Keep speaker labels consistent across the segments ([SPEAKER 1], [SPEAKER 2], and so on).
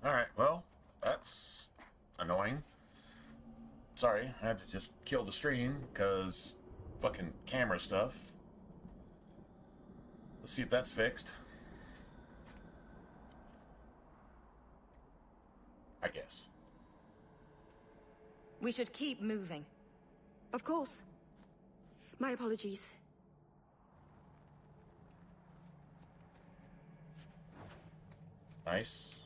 [SPEAKER 1] Alright, well, that's annoying. Sorry, I had to just kill the stream, because fucking camera stuff. Let's see if that's fixed. I guess.
[SPEAKER 2] We should keep moving.
[SPEAKER 3] Of course. My apologies.
[SPEAKER 1] Nice.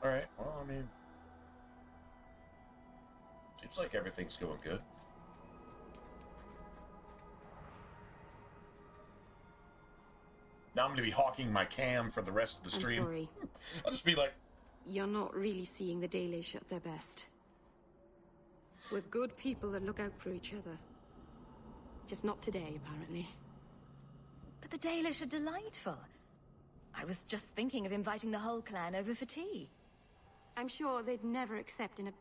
[SPEAKER 1] Alright, well, I mean, seems like everything's going good. Now I'm going to be hawking my cam for the rest of the stream.
[SPEAKER 3] I'm sorry.
[SPEAKER 1] I'll just be like...
[SPEAKER 3] You're not really seeing the Dalish at their best. We're good people that look out for each other. Just not today, apparently.
[SPEAKER 2] But the Dalish are delightful. I was just thinking of inviting the whole clan over for tea.
[SPEAKER 3] I'm sure they'd never accept in a...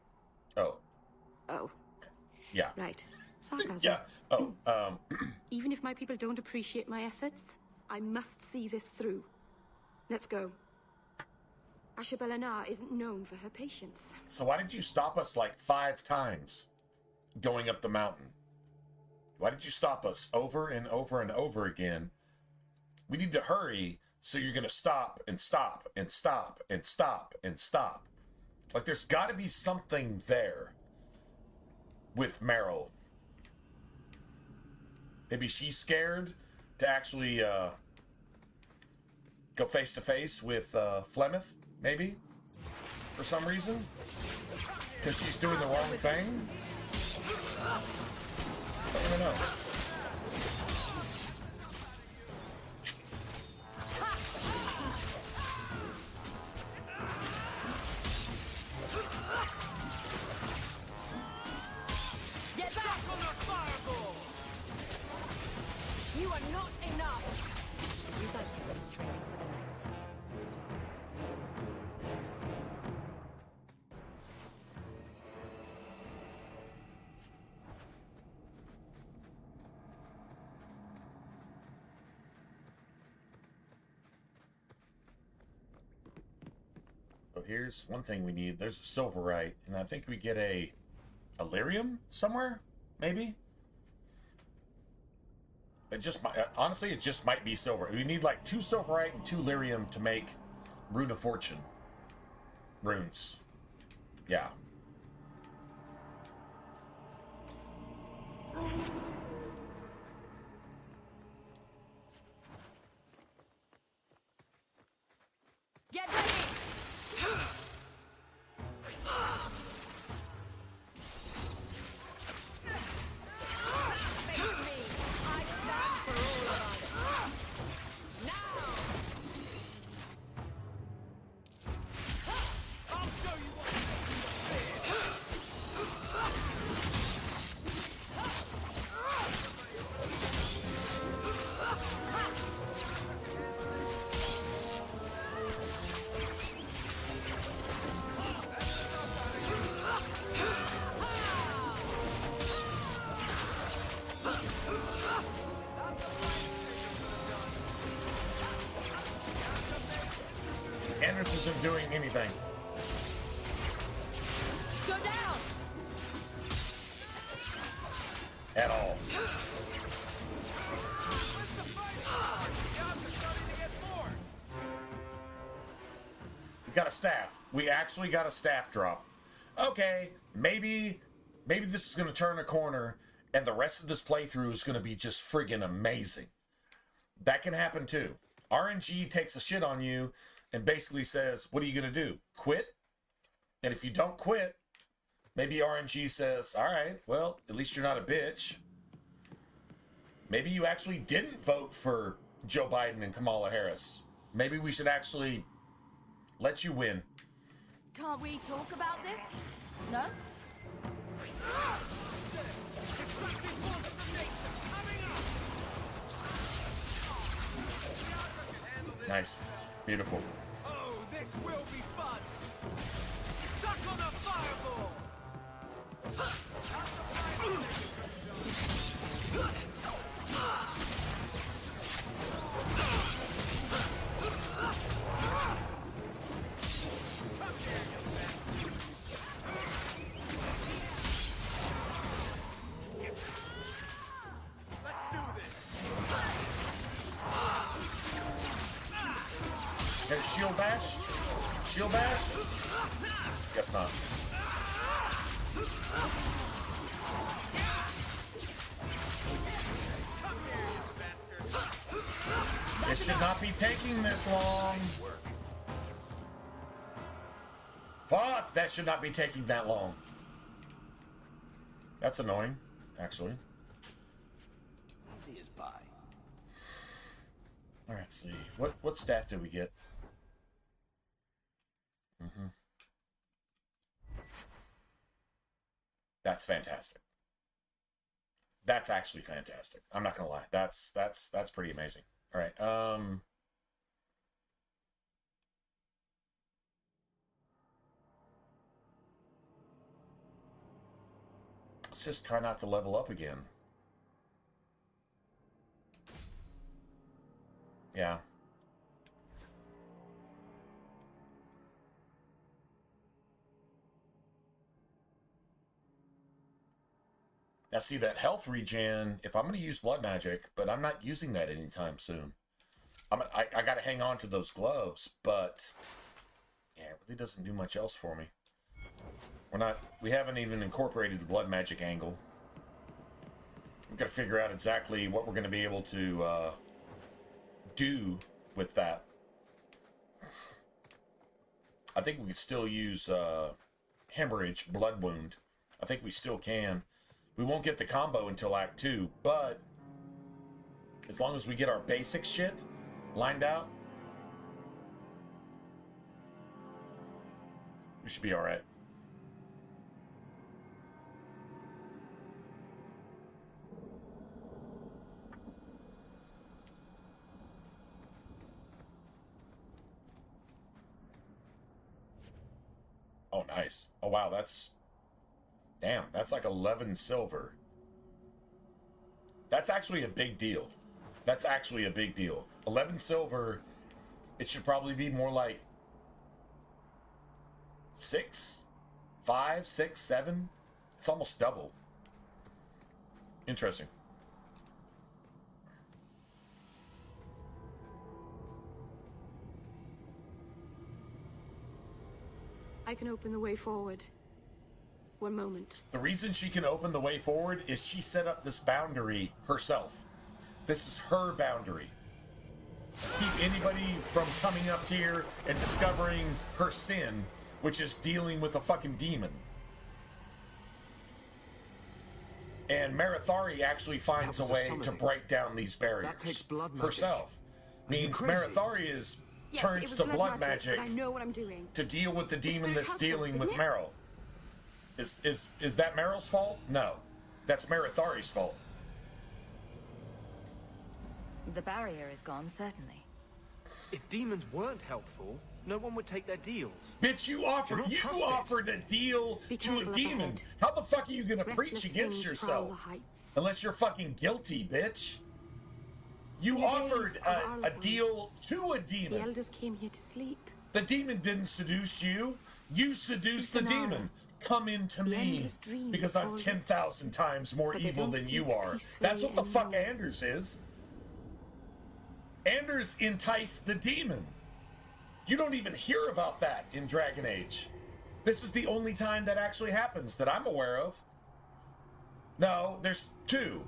[SPEAKER 1] Oh.
[SPEAKER 3] Oh.
[SPEAKER 1] Yeah.
[SPEAKER 3] Right. Sarcasm.
[SPEAKER 1] Yeah. Oh,
[SPEAKER 3] Even if my people don't appreciate my efforts, I must see this through. Let's go. Ashabelanar isn't known for her patience.
[SPEAKER 1] So why did you stop us like 5 times going up the mountain? Why did you stop us over and over and over again? We need to hurry, so you're going to stop and stop and stop and stop and stop. Like, there's got to be something there with Meryl. Maybe she's scared to actually go face-to-face with Flemeth, maybe? For some reason? Because she's doing the wrong thing? I don't even know.
[SPEAKER 2] Get back on the fireball! You are not enough! You got this is training for the next.
[SPEAKER 1] So here's one thing we need. There's a silverite, and I think we get a lyrium somewhere, maybe? It just might, honestly, it just might be silver. We need like 2 silverite and 2 lyrium to make Rune of Fortune. Runes. Yeah.
[SPEAKER 2] Get ready! Face me! I stand for all of us! Now! I'll show you
[SPEAKER 1] Anders isn't doing anything.
[SPEAKER 2] Go down!
[SPEAKER 1] At all. We got a staff. We actually got a staff drop. Okay, maybe this is going to turn a corner and the rest of this playthrough is going to be just friggin' amazing. That can happen too. RNG takes a shit on you and basically says, what are you going to do? Quit? And if you don't quit, maybe RNG says, all right, well, at least you're not a bitch. Maybe you actually didn't vote for Joe Biden and Kamala Harris. Maybe we should actually let you win.
[SPEAKER 2] Can't we talk about this? No?
[SPEAKER 1] Nice. Beautiful.
[SPEAKER 4] Oh, this will be fun. Stuck on a fireball. Let's do this.
[SPEAKER 1] Get a shield bash? Shield bash? Guess not. This should not be taking this long. Fuck, that should not be taking that long. That's annoying, actually.
[SPEAKER 4] Easy as pie.
[SPEAKER 1] All right, let's see. What staff did we get? That's fantastic. That's actually fantastic. I'm not gonna lie. That's pretty amazing. All right. Let's just try not to level up again. Yeah. Now see that health regen, if I'm going to use blood magic, but I'm not using that anytime soon. I got to hang on to those gloves, but yeah, it really doesn't do much else for me. We haven't even incorporated the blood magic angle. We've got to figure out exactly what we're going to be able to do with that. I think we could still use hemorrhage, blood wound. I think we still can. We won't get the combo until Act 2, but as long as we get our basic shit lined out, we should be all right. Oh, nice. Oh, wow, that's... Damn, that's like 11 silver. That's actually a big deal. That's actually a big deal. 11 silver, it should probably be more like 6, 5, 6, 7. It's almost double. Interesting.
[SPEAKER 3] I can open the way forward. One moment.
[SPEAKER 1] The reason she can open the way forward is she set up this boundary herself. This is her boundary. Keep anybody from coming up here and discovering her sin, which is dealing with a fucking demon. And Marathari actually finds a way to break down these barriers
[SPEAKER 4] That takes blood magic.
[SPEAKER 1] herself. Means
[SPEAKER 4] crazy?
[SPEAKER 1] Marathari is
[SPEAKER 3] Yes,
[SPEAKER 1] turns
[SPEAKER 3] it was
[SPEAKER 1] to blood
[SPEAKER 3] but
[SPEAKER 1] magic
[SPEAKER 3] I know what I'm doing.
[SPEAKER 1] to deal with the demon
[SPEAKER 3] very
[SPEAKER 1] that's
[SPEAKER 3] helpful,
[SPEAKER 1] dealing with
[SPEAKER 3] isn't it?
[SPEAKER 1] Meryl. Is that Meryl's fault? No. That's Marathari's fault.
[SPEAKER 2] The barrier is gone, certainly.
[SPEAKER 4] If demons weren't helpful, no one would take their deals.
[SPEAKER 1] Bitch, you offered
[SPEAKER 4] trusted.
[SPEAKER 1] a deal
[SPEAKER 3] Be
[SPEAKER 1] to a
[SPEAKER 3] careful up
[SPEAKER 1] demon.
[SPEAKER 3] ahead.
[SPEAKER 1] How the fuck are you gonna preach
[SPEAKER 3] Restless
[SPEAKER 1] against
[SPEAKER 3] things prowl the
[SPEAKER 1] yourself?
[SPEAKER 3] heights.
[SPEAKER 1] Unless you're fucking guilty, bitch. You
[SPEAKER 3] In the
[SPEAKER 1] offered
[SPEAKER 3] days of our
[SPEAKER 1] a
[SPEAKER 3] lives,
[SPEAKER 1] deal to a
[SPEAKER 3] The
[SPEAKER 1] demon.
[SPEAKER 3] elders came here to sleep.
[SPEAKER 1] The demon didn't seduce you. You seduced the
[SPEAKER 3] It's an
[SPEAKER 1] demon. Come into
[SPEAKER 3] The
[SPEAKER 1] me
[SPEAKER 3] endless dream
[SPEAKER 1] because
[SPEAKER 3] is
[SPEAKER 1] I'm
[SPEAKER 3] all
[SPEAKER 1] 10,000 times more
[SPEAKER 3] but they
[SPEAKER 1] evil
[SPEAKER 3] don't
[SPEAKER 1] than you
[SPEAKER 3] sleep
[SPEAKER 1] are.
[SPEAKER 3] peacefully
[SPEAKER 1] That's what the fuck
[SPEAKER 3] anymore.
[SPEAKER 1] Anders is. Anders enticed the demon. You don't even hear about that in Dragon Age. This is the only time that actually happens that I'm aware of. No, there's two.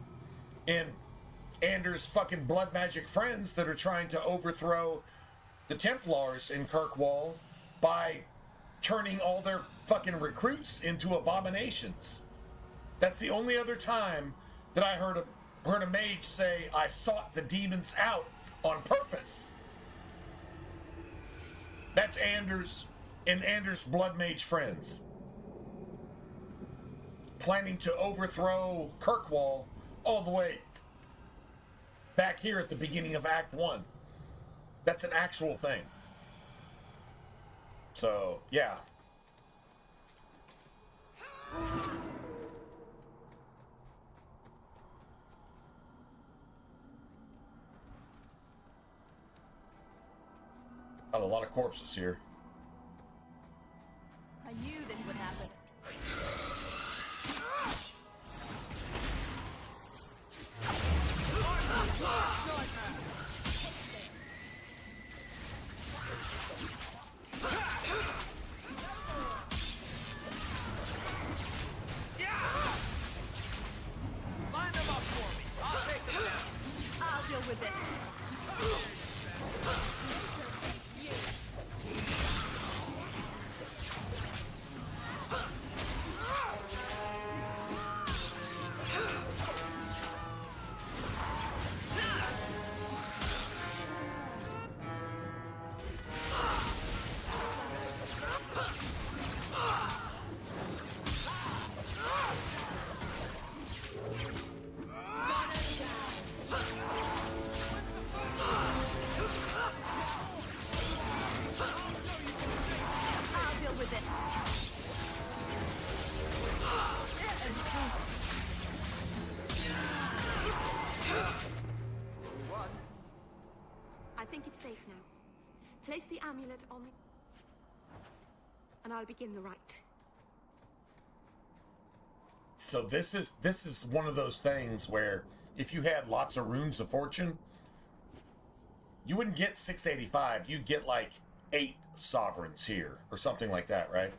[SPEAKER 1] And Anders' fucking blood magic friends that are trying to overthrow the Templars in Kirkwall by turning all their fucking recruits into abominations. That's the only other time that I heard a mage say, I sought the demons out on purpose. That's Anders and Anders' blood mage friends. planning to overthrow Kirkwall all the way back here at the beginning of Act 1. That's an actual thing. So, yeah. Got a lot of corpses here.
[SPEAKER 2] I knew this would happen.
[SPEAKER 4] Line them up for me. I'll take them down.
[SPEAKER 2] I'll deal with this. I'll deal with this.
[SPEAKER 3] I think it's safe now. Place the amulet on the... and I'll begin the rite.
[SPEAKER 1] So this is one of those things where if you had lots of runes of fortune, you wouldn't get 685. You'd get like 8 sovereigns here or something like that, right?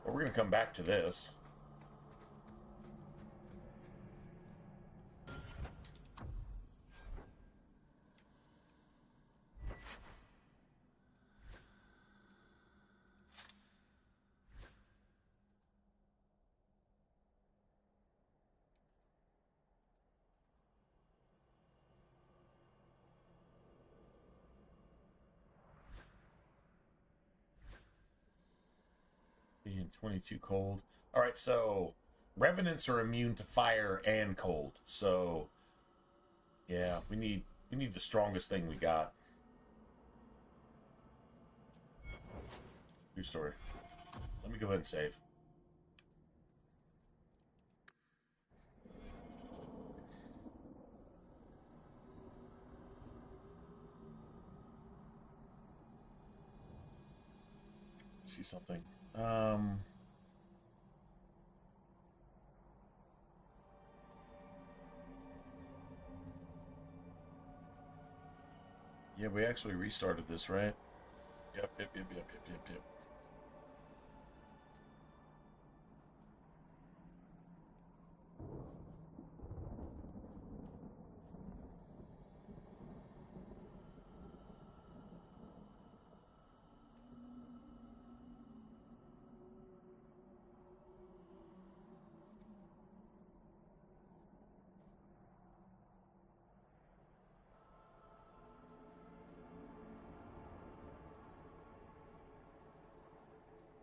[SPEAKER 1] Well, we're gonna come back to this. Being 22 cold. All right, so revenants are immune to fire and cold. So yeah, we need the strongest thing we got. True story. Let me go ahead and save. See something. Yeah, we actually restarted this, right? Yep.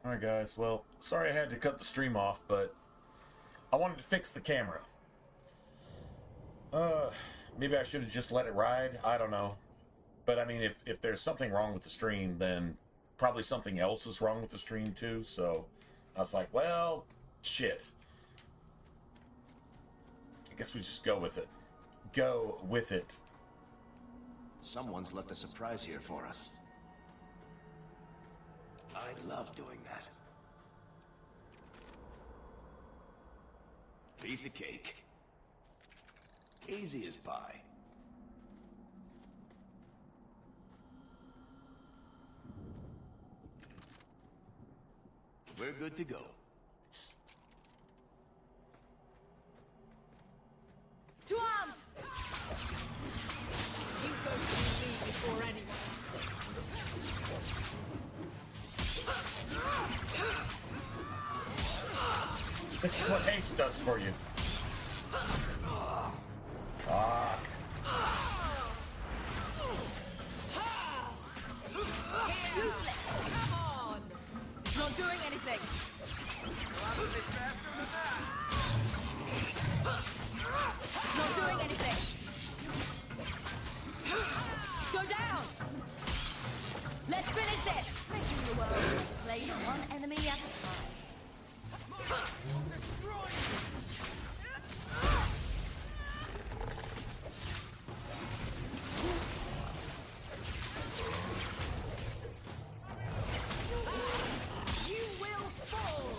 [SPEAKER 1] Alright guys, well, sorry I had to cut the stream off, but I wanted to fix the camera. Maybe I should have just let it ride, I don't know. But I mean, if there's something wrong with the stream, then probably something else is wrong with the stream too, so I was like, well, shit. I guess we just go with it. Go with it.
[SPEAKER 5] Someone's left a surprise here for us. I love doing that. Piece of cake. Easy as pie. We're good to go.
[SPEAKER 2] To arms!
[SPEAKER 6] You go to me before anyone.
[SPEAKER 1] This is what haste does for you. Fuck.
[SPEAKER 6] Useless. Come on. down!
[SPEAKER 2] Let's finish this! Making the world play one enemy at a time.
[SPEAKER 6] You will fall!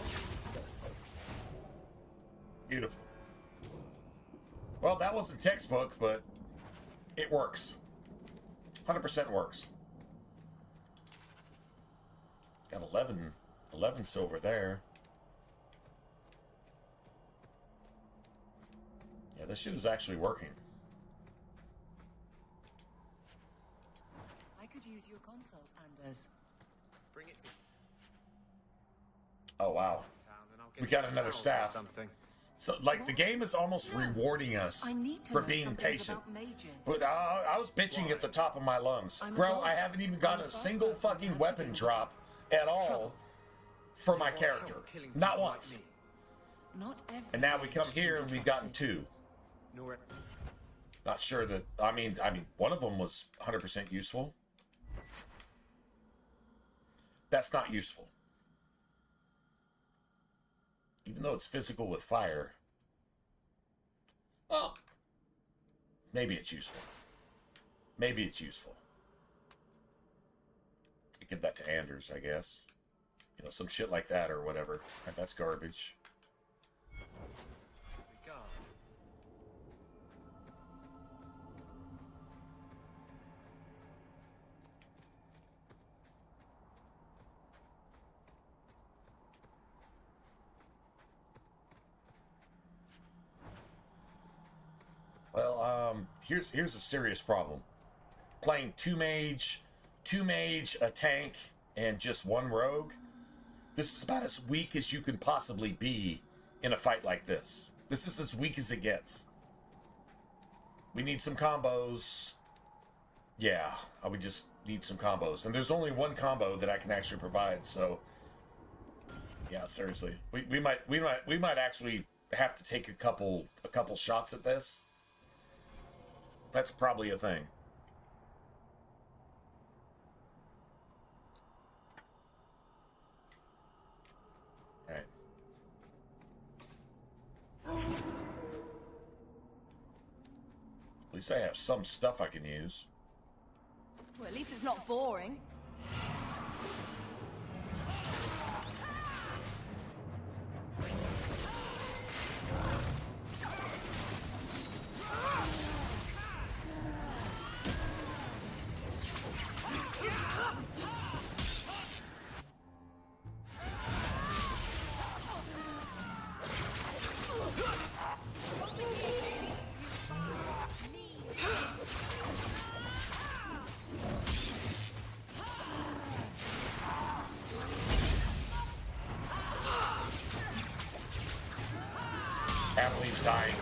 [SPEAKER 1] Beautiful. Well, that wasn't textbook, but it works. 100% works. Got 11 silver there. Yeah, this shit is actually working.
[SPEAKER 6] I could use your consult, Anders.
[SPEAKER 4] Bring it to
[SPEAKER 1] Oh, wow.
[SPEAKER 4] town and I'll get
[SPEAKER 1] We got
[SPEAKER 4] you
[SPEAKER 1] another
[SPEAKER 4] or
[SPEAKER 1] staff.
[SPEAKER 4] something.
[SPEAKER 1] So, like, the game is almost rewarding us
[SPEAKER 6] I need to
[SPEAKER 1] for
[SPEAKER 6] know
[SPEAKER 1] being
[SPEAKER 6] something
[SPEAKER 1] patient.
[SPEAKER 6] about mages.
[SPEAKER 1] But I was bitching at the top of my lungs.
[SPEAKER 6] I'm a
[SPEAKER 1] Bro,
[SPEAKER 6] dog.
[SPEAKER 1] I haven't even gotten a single fucking weapon drop at all for my character. Not once.
[SPEAKER 6] Not every
[SPEAKER 1] And now we come here and we've gotten 2.
[SPEAKER 4] Nor
[SPEAKER 1] Not sure that, I mean, one of them was 100% useful. That's not useful. Even though it's physical with fire. Well, maybe it's useful. Maybe it's useful. I give that to Anders, I guess. You know, some shit like that or whatever. Right, that's garbage.
[SPEAKER 4] regard.
[SPEAKER 1] Well, here's a serious problem. Playing two mage, a tank, and just one rogue. This is about as weak as you can possibly be in a fight like this. This is as weak as it gets. We need some combos. Yeah, I would just need some combos. And there's only one combo that I can actually provide, so yeah, seriously. We might actually have to take a couple shots at this. That's probably a thing. Alright. At least I have some stuff I can use.
[SPEAKER 2] Well, at least it's not boring.
[SPEAKER 1] Amelie's dying.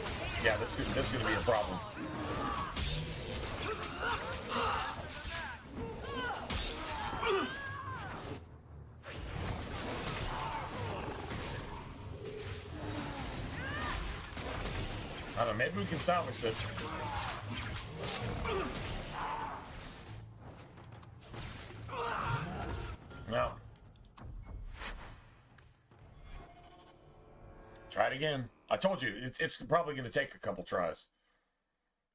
[SPEAKER 1] Yeah, this is gonna be a problem. I don't know, maybe we can salvage this. No. Try it again. I told you, it's probably going to take a couple tries.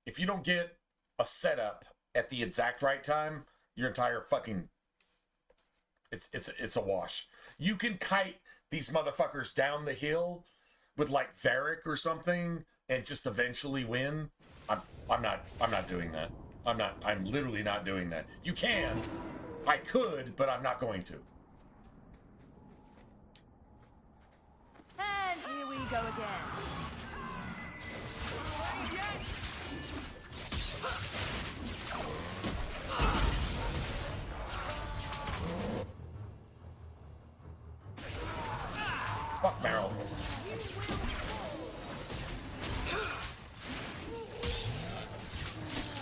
[SPEAKER 1] If you don't get a setup at the exact right time, your entire fucking... It's a wash. You can kite these motherfuckers down the hill with like Varric or something and just eventually win. I'm not doing that. I'm literally not doing that. You can. I could, but I'm not going to.
[SPEAKER 2] And here we go again.
[SPEAKER 1] Fuck Meryl.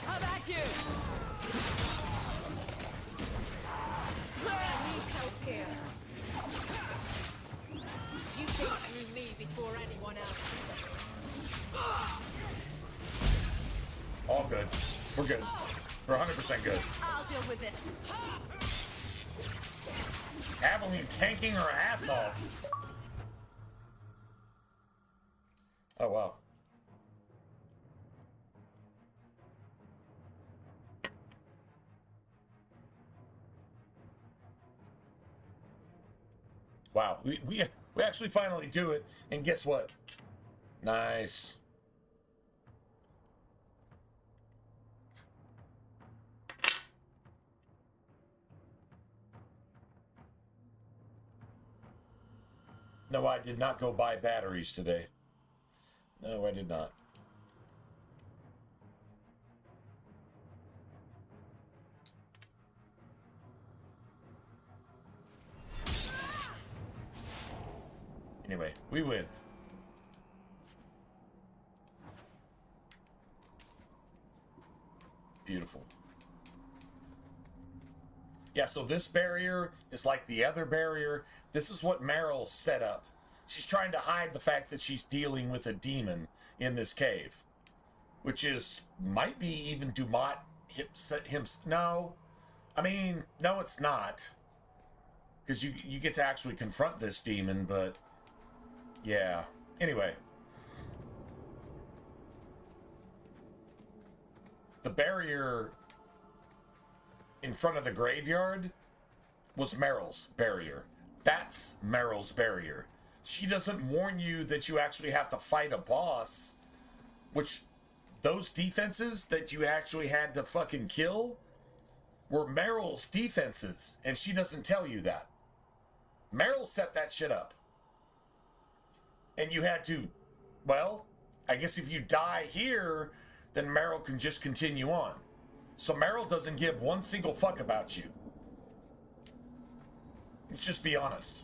[SPEAKER 6] How about you? I need help here. You think through me before anyone else.
[SPEAKER 1] 100% good.
[SPEAKER 2] I'll deal with this.
[SPEAKER 1] Aveline tanking her ass off. Oh, wow. Wow, we actually finally do it, and guess what? Nice. No, I did not go buy batteries today. No, I did not. Anyway, we win. Beautiful. Yeah, so this barrier is like the other barrier. This is what Meryl set up. She's trying to hide the fact that she's dealing with a demon in this cave. Which is, might be even Dumont him. No. I mean, no, it's not. Because you get to actually confront this demon, but... yeah. Anyway. The barrier in front of the graveyard was Meryl's barrier. That's Meryl's barrier. She doesn't warn you that you actually have to fight a boss, which those defenses that you actually had to fucking kill were Meryl's defenses, and she doesn't tell you that. Meryl set that shit up. And you had to, well, I guess if you die here, then Meryl can just continue on. So Meryl doesn't give one single fuck about you. Let's just be honest.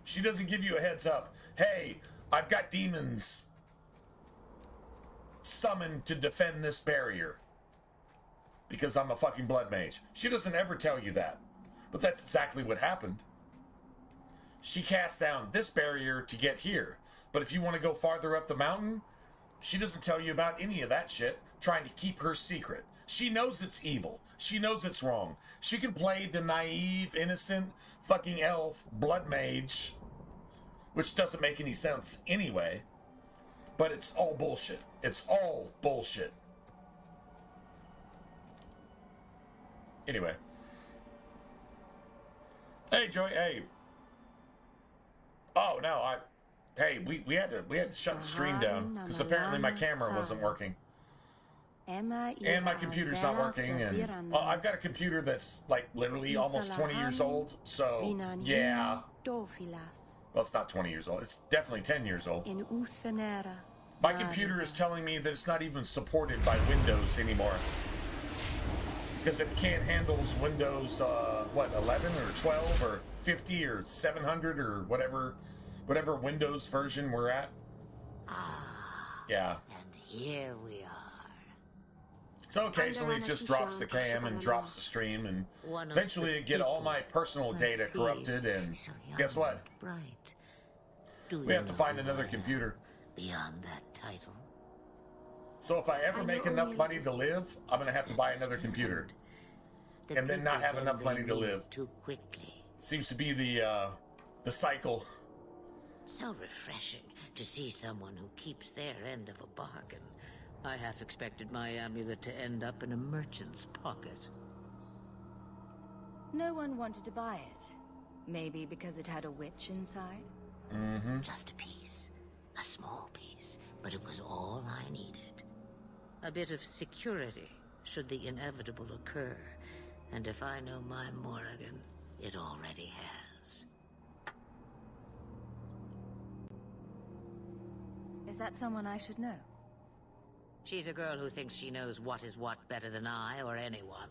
[SPEAKER 1] She doesn't give you a heads up. Hey, I've got demons summoned to defend this barrier because I'm a fucking blood mage. She doesn't ever tell you that. But that's exactly what happened. She cast down this barrier to get here. But if you want to go farther up the mountain, she doesn't tell you about any of that shit, trying to keep her secret. She knows it's evil. She knows it's wrong. She can play the naive, innocent, fucking elf blood mage, which doesn't make any sense anyway. But it's all bullshit. It's all bullshit. Anyway. Hey, Joy. Hey. Oh, no, hey, we had to shut the stream down because apparently my camera wasn't working. And my computer's not working, and I've got a computer that's like literally almost 20 years old, so yeah. Well, it's not 20 years old. It's definitely 10 years old. My computer is telling me that it's not even supported by Windows anymore. Because it can't handle Windows, 11 or 12 or 50 or 700 or whatever Windows version we're at. Yeah.
[SPEAKER 7] And here we are.
[SPEAKER 1] So occasionally it just drops the cam and drops the stream, and eventually it get all my personal data corrupted, and guess what? We have to find another computer.
[SPEAKER 7] Beyond that title.
[SPEAKER 1] So if I ever make enough money to live, I'm gonna have to buy another computer. And then not have enough money to live.
[SPEAKER 7] Too quickly.
[SPEAKER 1] Seems to be the cycle.
[SPEAKER 7] So refreshing to see someone who keeps their end of a bargain. I half expected my amulet to end up in a merchant's pocket.
[SPEAKER 2] No one wanted to buy it. Maybe because it had a witch inside?
[SPEAKER 1] Mm-hmm.
[SPEAKER 7] Just a piece. A small piece. But it was all I needed. A bit of security, should the inevitable occur. And if I know my Morrigan, it already has.
[SPEAKER 2] Is that someone I should know?
[SPEAKER 7] She's a girl who thinks she knows what is what better than I or anyone.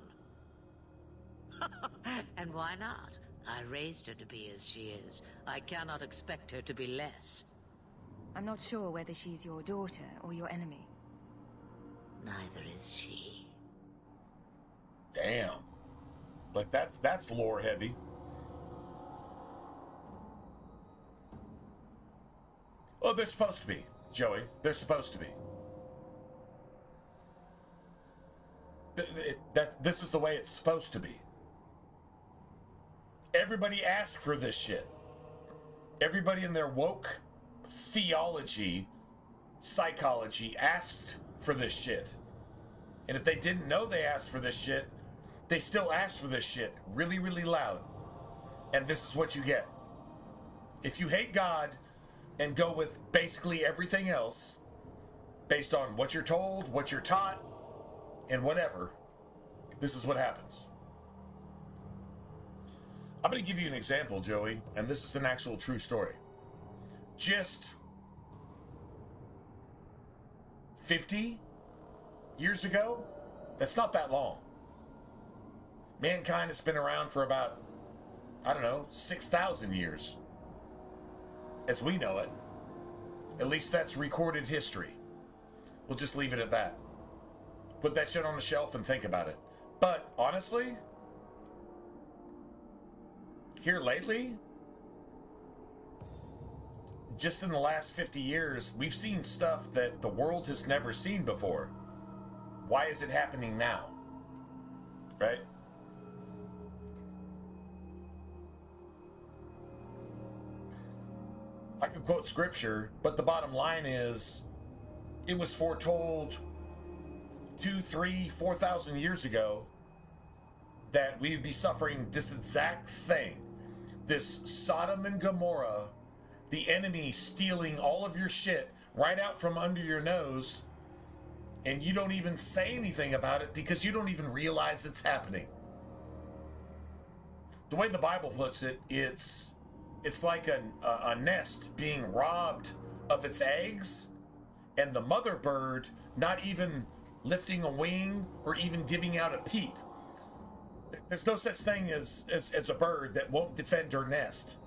[SPEAKER 7] And why not? I raised her to be as she is. I cannot expect her to be less.
[SPEAKER 2] I'm not sure whether she's your daughter or your enemy.
[SPEAKER 7] Neither is she.
[SPEAKER 1] Damn. Like that's lore heavy. Oh, they're supposed to be, Joey. They're supposed to be. This is the way it's supposed to be. Everybody asked for this shit. Everybody in their woke theology, psychology asked for this shit. And if they didn't know they asked for this shit, they still asked for this shit really, really loud. And this is what you get. If you hate God and go with basically everything else, based on what you're told, what you're taught, and whatever, this is what happens. I'm going to give you an example, Joey, and this is an actual true story. Just 50 years ago, that's not that long. Mankind has been around for about, 6,000 years. As we know it. At least that's recorded history. We'll just leave it at that. Put that shit on the shelf and think about it. But honestly, here lately, just in the last 50 years, we've seen stuff that the world has never seen before. Why is it happening now? Right? I could quote scripture, but the bottom line is, it was foretold 2,000, 3,000, 4,000 years ago that we would be suffering this exact thing. This Sodom and Gomorrah, the enemy stealing all of your shit right out from under your nose, and you don't even say anything about it because you don't even realize it's happening. The way the Bible puts it, it's like a nest being robbed of its eggs, and the mother bird not even lifting a wing or even giving out a peep. There's no such thing as a bird that won't defend her nest.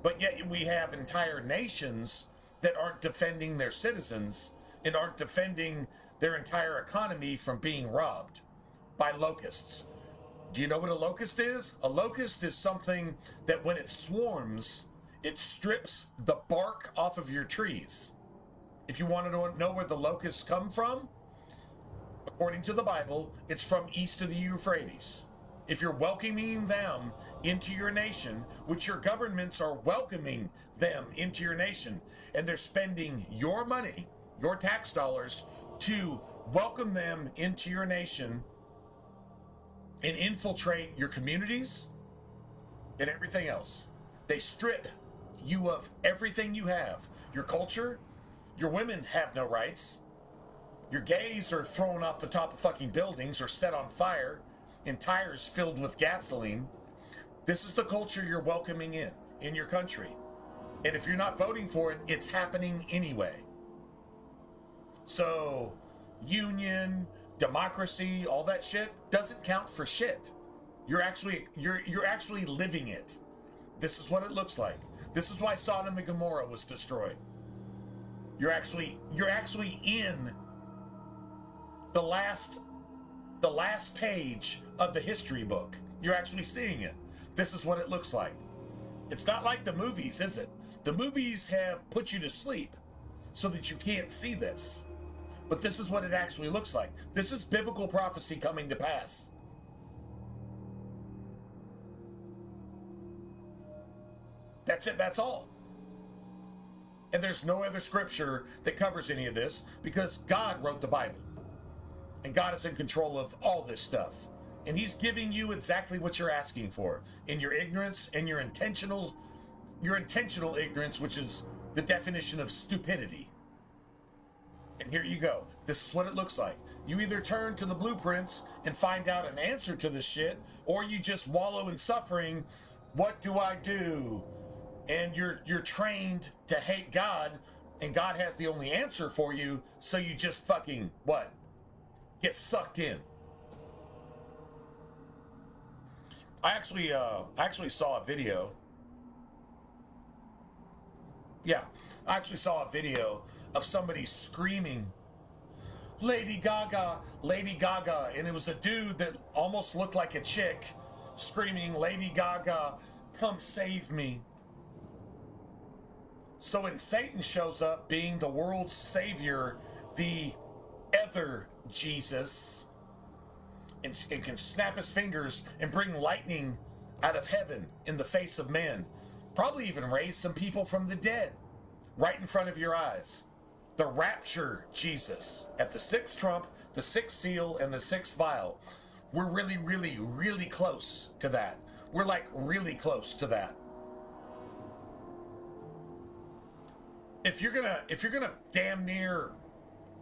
[SPEAKER 1] But yet we have entire nations that aren't defending their citizens and aren't defending their entire economy from being robbed by locusts. Do you know what a locust is? A locust is something that when it swarms, it strips the bark off of your trees. If you want to know where the locusts come from, according to the Bible, it's from east of the Euphrates. If you're welcoming them into your nation, which your governments are welcoming them into your nation, and they're spending your money, your tax dollars, to welcome them into your nation and infiltrate your communities and everything else. They strip you of everything you have. Your culture, your women have no rights. Your gays are thrown off the top of fucking buildings or set on fire in tires filled with gasoline. This is the culture you're welcoming in your country. And if you're not voting for it, it's happening anyway. So, union, democracy, all that shit doesn't count for shit. You're actually living it. This is what it looks like. This is why Sodom and Gomorrah was destroyed. You're actually in the last page of the history book. You're actually seeing it. This is what it looks like. It's not like the movies, is it? The movies have put you to sleep so that you can't see this. But this is what it actually looks like. This is biblical prophecy coming to pass. That's it, that's all. And there's no other scripture that covers any of this because God wrote the Bible. And God is in control of all this stuff. And he's giving you exactly what you're asking for in your ignorance and your intentional ignorance, which is the definition of stupidity. And here you go. This is what it looks like. You either turn to the blueprints and find out an answer to this shit, or you just wallow in suffering. What do I do? And you're trained to hate God, and God has the only answer for you, so you just fucking, what? Get sucked in. I actually saw a video. Yeah, I actually saw a video of somebody screaming, Lady Gaga, Lady Gaga. And it was a dude that almost looked like a chick screaming, Lady Gaga, come save me. So when Satan shows up being the world's savior, the other Jesus, and can snap his fingers and bring lightning out of heaven in the face of men. Probably even raise some people from the dead right in front of your eyes. The rapture Jesus at the sixth trump, the sixth seal, and the sixth vial. We're really, really, really close to that. We're like really close to that. If you're gonna damn near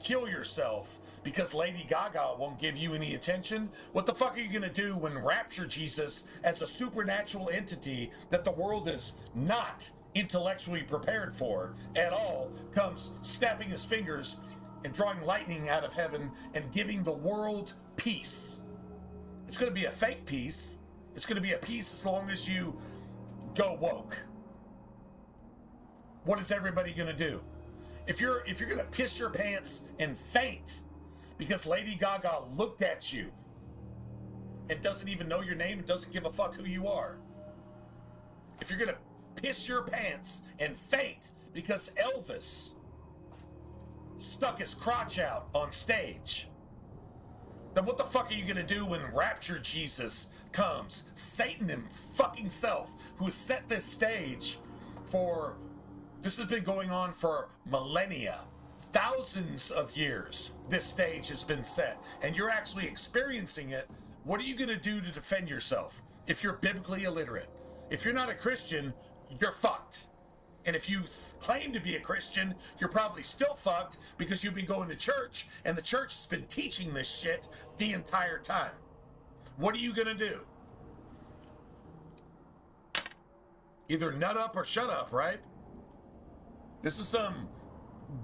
[SPEAKER 1] kill yourself because Lady Gaga won't give you any attention, what the fuck are you gonna do when rapture Jesus as a supernatural entity that the world is not intellectually prepared for at all comes snapping his fingers and drawing lightning out of heaven and giving the world peace? It's gonna be a fake peace. It's gonna be a peace as long as you go woke. What is everybody gonna do? If you're gonna piss your pants and faint because Lady Gaga looked at you and doesn't even know your name and doesn't give a fuck who you are, if you're gonna piss your pants and faint because Elvis stuck his crotch out on stage, then what the fuck are you gonna do when rapture Jesus comes? Satan and fucking self, who has set this stage for... This has been going on for millennia, thousands of years. This stage has been set, and you're actually experiencing it. What are you going to do to defend yourself if you're biblically illiterate? If you're not a Christian, you're fucked. And if you claim to be a Christian, you're probably still fucked because you've been going to church, and the church has been teaching this shit the entire time. What are you going to do? Either nut up or shut up, right? This is some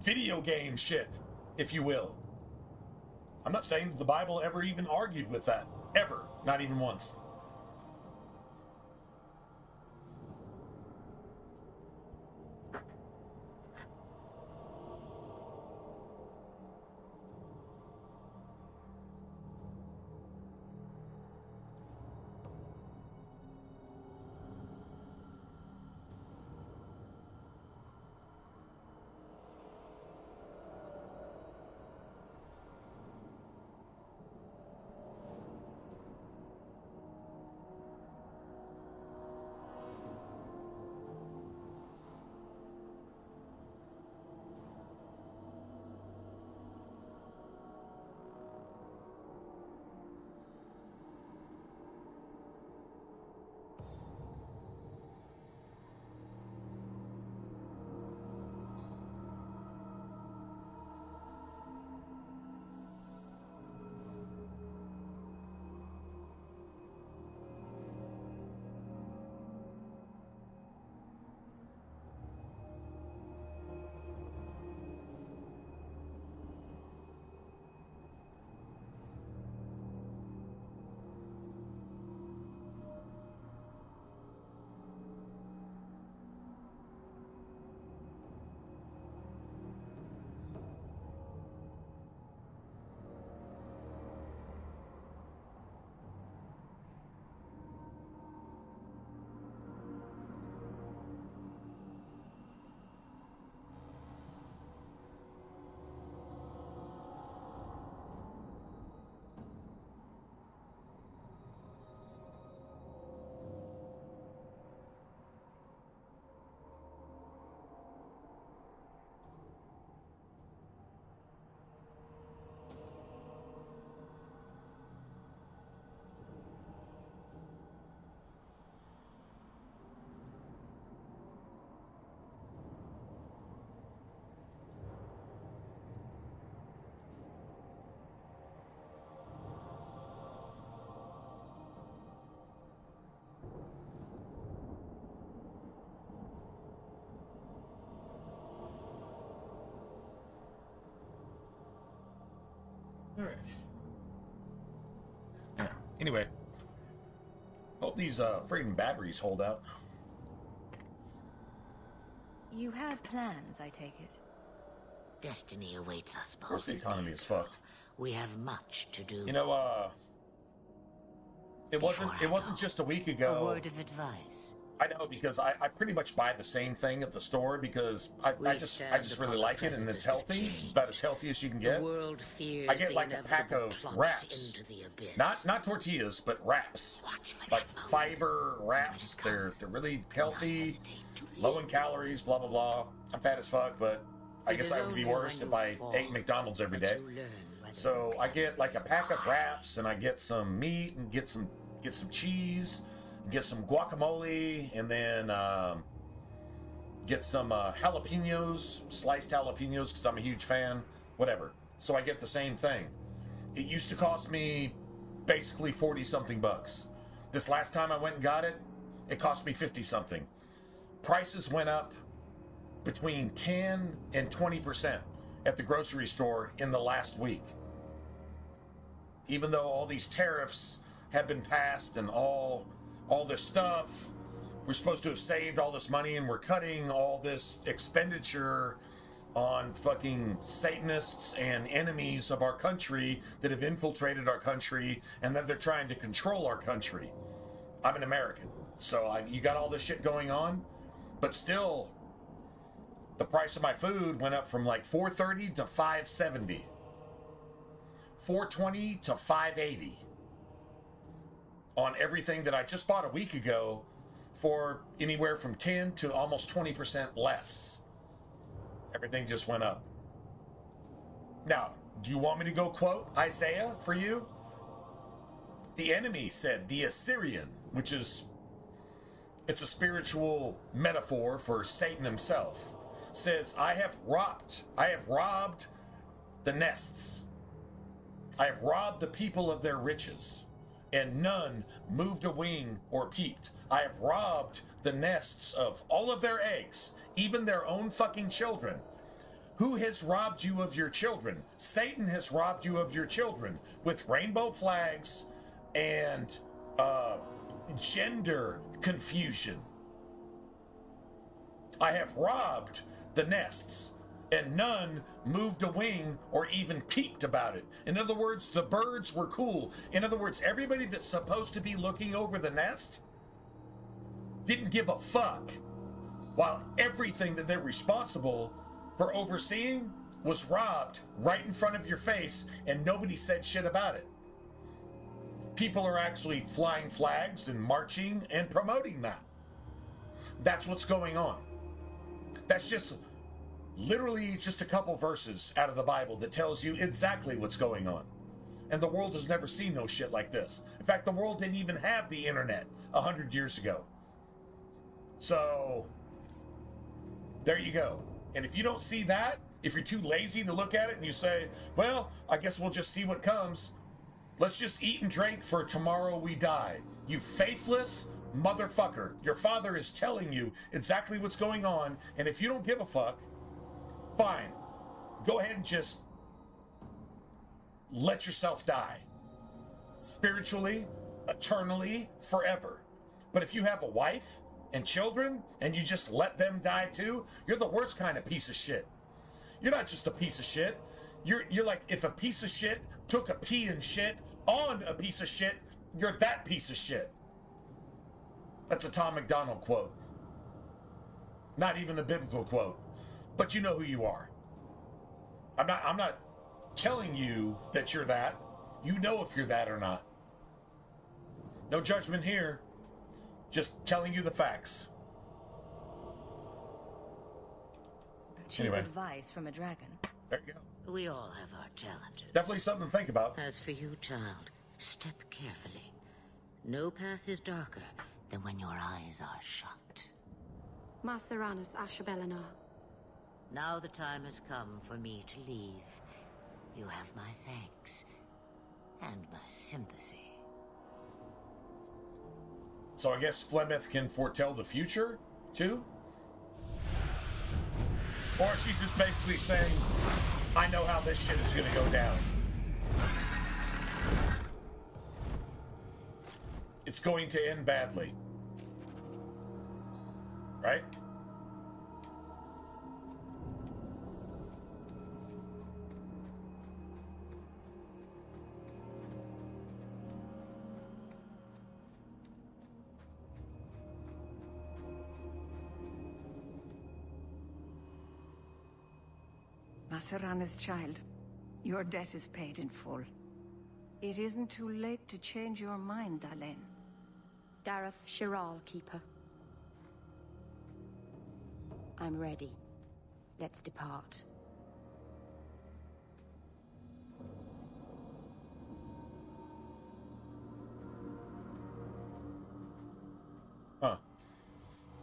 [SPEAKER 1] video game shit, if you will. I'm not saying the Bible ever even argued with that. Ever. Not even once. All right. Yeah. Anyway, hope these freaking batteries hold out.
[SPEAKER 2] You have plans, I take it.
[SPEAKER 7] Destiny awaits us both.
[SPEAKER 1] Of course the economy is fucked.
[SPEAKER 7] We have much to do.
[SPEAKER 1] You know, it wasn't just a week
[SPEAKER 7] A
[SPEAKER 1] ago.
[SPEAKER 7] word of advice.
[SPEAKER 1] I know, because I pretty much buy the same thing at the store because I just really like it, and it's healthy. It's about as healthy as you can get.
[SPEAKER 7] The world fears
[SPEAKER 1] I get
[SPEAKER 7] the
[SPEAKER 1] like a pack
[SPEAKER 7] inevitable
[SPEAKER 1] of
[SPEAKER 7] plunge
[SPEAKER 1] wraps.
[SPEAKER 7] into the abyss.
[SPEAKER 1] Not tortillas, but wraps. Like fiber wraps. They're really healthy, low in calories, blah blah blah. I'm fat as fuck, but I guess I would be worse if I ate McDonald's every day. So I get like a pack of wraps, and I get some meat, and get some cheese, and get some guacamole, and then get some jalapenos, sliced jalapenos, because I'm a huge fan. Whatever. So I get the same thing. It used to cost me basically 40-something bucks. This last time I went and got it, it cost me 50-something. Prices went up between 10 and 20% at the grocery store in the last week. Even though all these tariffs have been passed and all this stuff, we're supposed to have saved all this money, and we're cutting all this expenditure on fucking Satanists and enemies of our country that have infiltrated our country, and that they're trying to control our country. I'm an American, so you got all this shit going on, but still, the price of my food went up from like $4.30 to $5.70, $4.20 to $5.80 on everything that I just bought a week ago for anywhere from 10 to almost 20% less. Everything just went up. Now, do you want me to go quote Isaiah for you? The enemy said, the Assyrian, which is, it's a spiritual metaphor for Satan himself, says, I have robbed the nests. I have robbed the people of their riches, and none moved a wing or peeped. I have robbed the nests of all of their eggs, even their own fucking children. Who has robbed you of your children? Satan has robbed you of your children with rainbow flags and gender confusion. I have robbed the nests, and none moved a wing or even peeped about it. In other words, the birds were cool. In other words, everybody that's supposed to be looking over the nest didn't give a fuck, while everything that they're responsible for overseeing was robbed right in front of your face, and nobody said shit about it. People are actually flying flags and marching and promoting that. That's what's going on. That's just literally just a couple verses out of the Bible that tells you exactly what's going on. And the world has never seen no shit like this. In fact, the world didn't even have the internet 100 years ago. So, there you go. And if you don't see that, if you're too lazy to look at it and you say, well, I guess we'll just see what comes. Let's just eat and drink for tomorrow we die. You faithless motherfucker. Your father is telling you exactly what's going on, and if you don't give a fuck, fine. Go ahead and just let yourself die. Spiritually, eternally, forever. But if you have a wife and children, and you just let them die too, you're the worst kind of piece of shit. You're not just a piece of shit. You're like, if a piece of shit took a pee and shit on a piece of shit, you're that piece of shit. That's a Tom McDonald quote. Not even a biblical quote. But you know who you are. I'm not telling you that you're that. You know if you're that or not. No judgment here. Just telling you the facts.
[SPEAKER 2] Cheap
[SPEAKER 1] Anyway.
[SPEAKER 2] advice from a dragon.
[SPEAKER 1] There you go.
[SPEAKER 7] We all have our challenges.
[SPEAKER 1] Definitely something to think about.
[SPEAKER 7] As for you, child, step carefully. No path is darker than when your eyes are shut.
[SPEAKER 3] Maceranus Ashabelana.
[SPEAKER 7] Now the time has come for me to leave. You have my thanks and my sympathy.
[SPEAKER 1] So I guess Flemeth can foretell the future, too? Or she's just basically saying, I know how this shit is gonna go down. It's going to end badly. Right?
[SPEAKER 8] Serana's child. Your debt is paid in full. It isn't too late to change your mind, Dalen.
[SPEAKER 3] Dareth Shiral, Keeper. I'm ready. Let's depart.
[SPEAKER 1] Huh.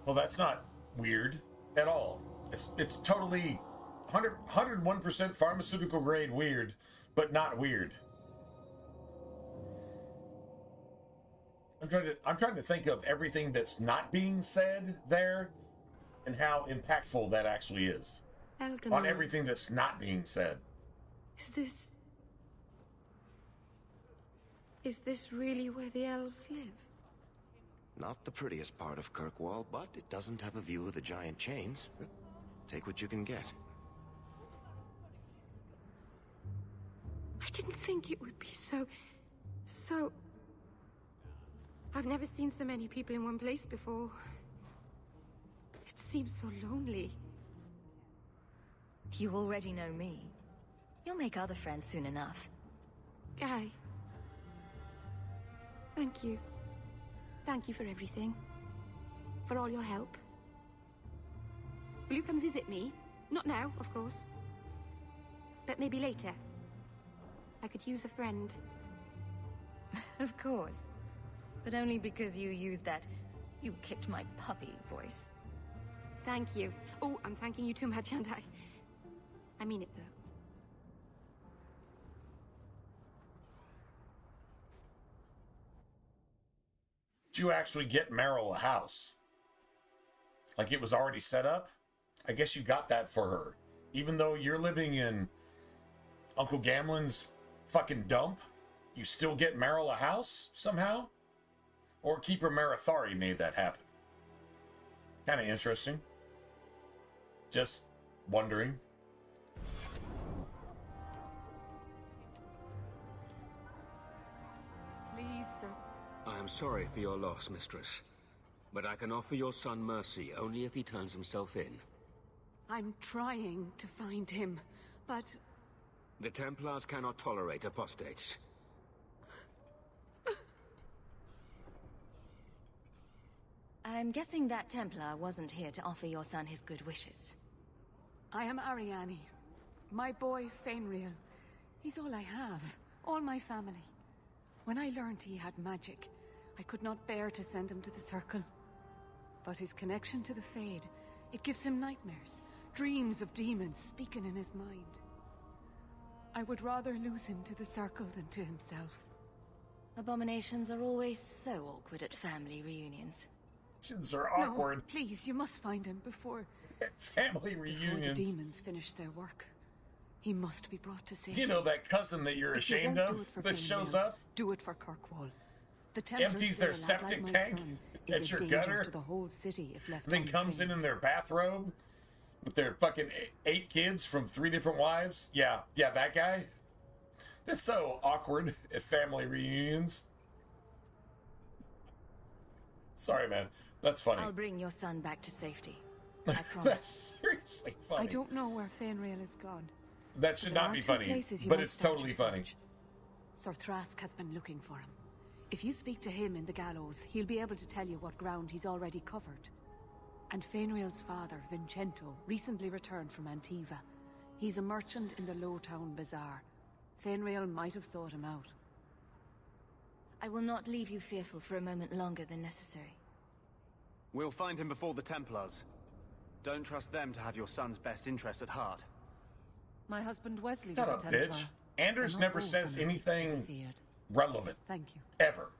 [SPEAKER 1] Well, that's not weird at all. It's totally 101% pharmaceutical grade weird, but not weird. I'm trying to think of everything that's not being said there and how impactful that actually is
[SPEAKER 3] Elganon.
[SPEAKER 1] on everything that's not being said.
[SPEAKER 3] Is this really where the elves live?
[SPEAKER 5] Not the prettiest part of Kirkwall, but it doesn't have a view of the giant chains. Take what you can get.
[SPEAKER 3] I didn't think it would be so... I've never seen so many people in one place before. It seems so lonely.
[SPEAKER 2] You already know me. You'll make other friends soon enough.
[SPEAKER 3] Guy. Thank you. Thank you for everything. For all your help. Will you come visit me? Not now, of course. But maybe later. I could use a friend.
[SPEAKER 2] Of course. But only because you used that "you kicked my puppy" voice.
[SPEAKER 3] Thank you. Oh, I'm thanking you too much, aren't I? I mean it, though.
[SPEAKER 1] Did you actually get Meryl a house? Like it was already set up? I guess you got that for her. Even though you're living in Uncle Gamlen's fucking dump, you still get Meryl a house somehow? Or Keeper Marathari made that happen. Kind of interesting. Just wondering.
[SPEAKER 6] Please, sir.
[SPEAKER 9] I am sorry for your loss, mistress. But I can offer your son mercy only if he turns himself in.
[SPEAKER 6] I'm trying to find him, but...
[SPEAKER 9] The Templars cannot tolerate apostates.
[SPEAKER 2] I'm guessing that Templar wasn't here to offer your son his good wishes.
[SPEAKER 6] I am Ariane. My boy, Fainriel. He's all I have. All my family. When I learned he had magic, I could not bear to send him to the Circle. But his connection to the Fade, it gives him nightmares. Dreams of demons speaking in his mind. I would rather lose him to the Circle than to himself.
[SPEAKER 2] Abominations are always so awkward at family reunions.
[SPEAKER 1] Reunions are awkward.
[SPEAKER 6] No, please, you must find him before...
[SPEAKER 1] Family
[SPEAKER 6] Before
[SPEAKER 1] reunions.
[SPEAKER 6] the demons finish their work. He must be brought to safety.
[SPEAKER 1] You know that cousin that you're
[SPEAKER 6] If you
[SPEAKER 1] ashamed
[SPEAKER 6] won't do
[SPEAKER 1] of
[SPEAKER 6] it for
[SPEAKER 1] that shows
[SPEAKER 6] Fainriel,
[SPEAKER 1] up?
[SPEAKER 6] Do it for Kirkwall. The Templars
[SPEAKER 1] Empties their
[SPEAKER 6] say a lad
[SPEAKER 1] septic
[SPEAKER 6] like my
[SPEAKER 1] tank
[SPEAKER 6] son
[SPEAKER 1] at
[SPEAKER 6] is a
[SPEAKER 1] your
[SPEAKER 6] danger
[SPEAKER 1] gutter?
[SPEAKER 6] to the whole city if left
[SPEAKER 1] And then comes in
[SPEAKER 6] untrained.
[SPEAKER 1] their bathrobe with their fucking 8 kids from 3 different wives? Yeah, that guy. They're so awkward at family reunions. Sorry, man. That's funny.
[SPEAKER 2] I'll bring your son back to safety. I
[SPEAKER 1] That's
[SPEAKER 2] promise.
[SPEAKER 1] seriously funny.
[SPEAKER 6] I don't know where Fainriel is gone.
[SPEAKER 1] That should
[SPEAKER 6] There
[SPEAKER 1] not
[SPEAKER 6] are
[SPEAKER 1] be
[SPEAKER 6] two
[SPEAKER 1] funny,
[SPEAKER 6] places you
[SPEAKER 1] but
[SPEAKER 6] might
[SPEAKER 1] it's
[SPEAKER 6] start
[SPEAKER 1] totally
[SPEAKER 6] your
[SPEAKER 1] funny.
[SPEAKER 6] search. Sir Thrask has been looking for him. If you speak to him in the gallows, he'll be able to tell you what ground he's already covered. And Fainriel's father, Vincento, recently returned from Antiva. He's a merchant in the Lowtown Bazaar. Fainriel might have sought him out.
[SPEAKER 2] I will not leave you fearful for a moment longer than necessary.
[SPEAKER 10] We'll find him before the Templars. Don't trust them to have your son's best interest at heart.
[SPEAKER 6] My husband Wesley
[SPEAKER 1] Shut
[SPEAKER 6] was
[SPEAKER 1] up,
[SPEAKER 6] a Templar.
[SPEAKER 1] bitch. Anders
[SPEAKER 6] They're not
[SPEAKER 1] never
[SPEAKER 6] all
[SPEAKER 1] says
[SPEAKER 6] from the
[SPEAKER 1] anything
[SPEAKER 6] feared.
[SPEAKER 1] relevant.
[SPEAKER 6] Thank you.
[SPEAKER 1] Ever.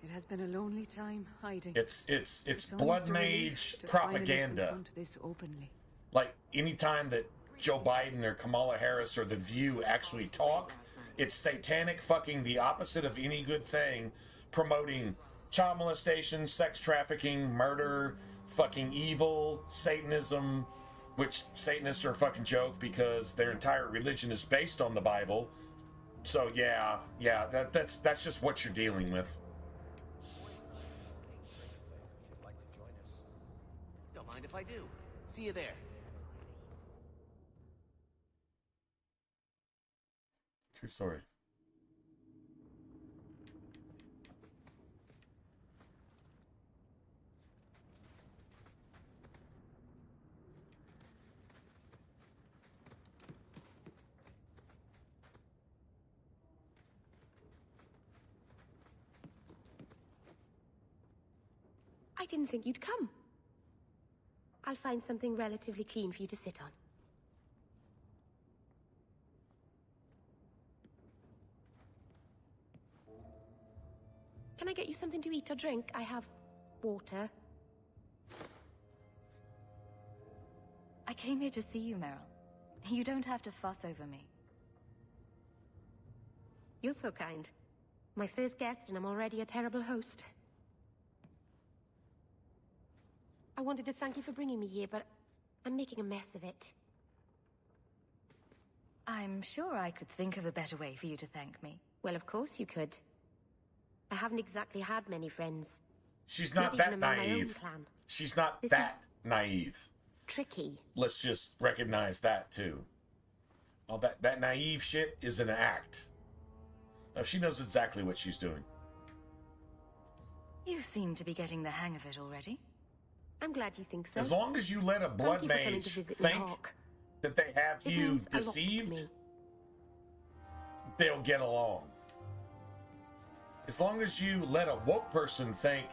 [SPEAKER 6] It has been a lonely time hiding.
[SPEAKER 1] It's
[SPEAKER 6] It's
[SPEAKER 1] blood
[SPEAKER 6] almost a relief
[SPEAKER 1] mage
[SPEAKER 6] to finally
[SPEAKER 1] propaganda.
[SPEAKER 6] confront this openly.
[SPEAKER 1] Like, anytime that Joe Biden or Kamala Harris or The View actually talk, it's satanic fucking the opposite of any good thing, promoting child molestation, sex trafficking, murder, fucking evil, Satanism, which Satanists are a fucking joke because their entire religion is based on the Bible. So yeah, that's just what you're dealing with.
[SPEAKER 5] Don't mind if I do. See you there.
[SPEAKER 1] True story.
[SPEAKER 3] I didn't think you'd come. I'll find something relatively clean for you to sit on. Can I get you something to eat or drink? I have water.
[SPEAKER 2] I came here to see you, Meryl. You don't have to fuss over me.
[SPEAKER 3] You're so kind. My first guest, and I'm already a terrible host. I wanted to thank you for bringing me here, but I'm making a mess of it.
[SPEAKER 2] I'm sure I could think of a better way for you to thank me.
[SPEAKER 3] Well, of course you could. I haven't exactly had many friends.
[SPEAKER 1] She's not that naive. She's not that naive.
[SPEAKER 3] Tricky.
[SPEAKER 1] Let's just recognize that too. All that naive shit is an act. Now, she knows exactly what she's doing.
[SPEAKER 2] You seem to be getting the hang of it already.
[SPEAKER 3] I'm glad you think so.
[SPEAKER 1] As long as you let a blood mage think that they have you deceived, they'll get along. As long as you let a woke person think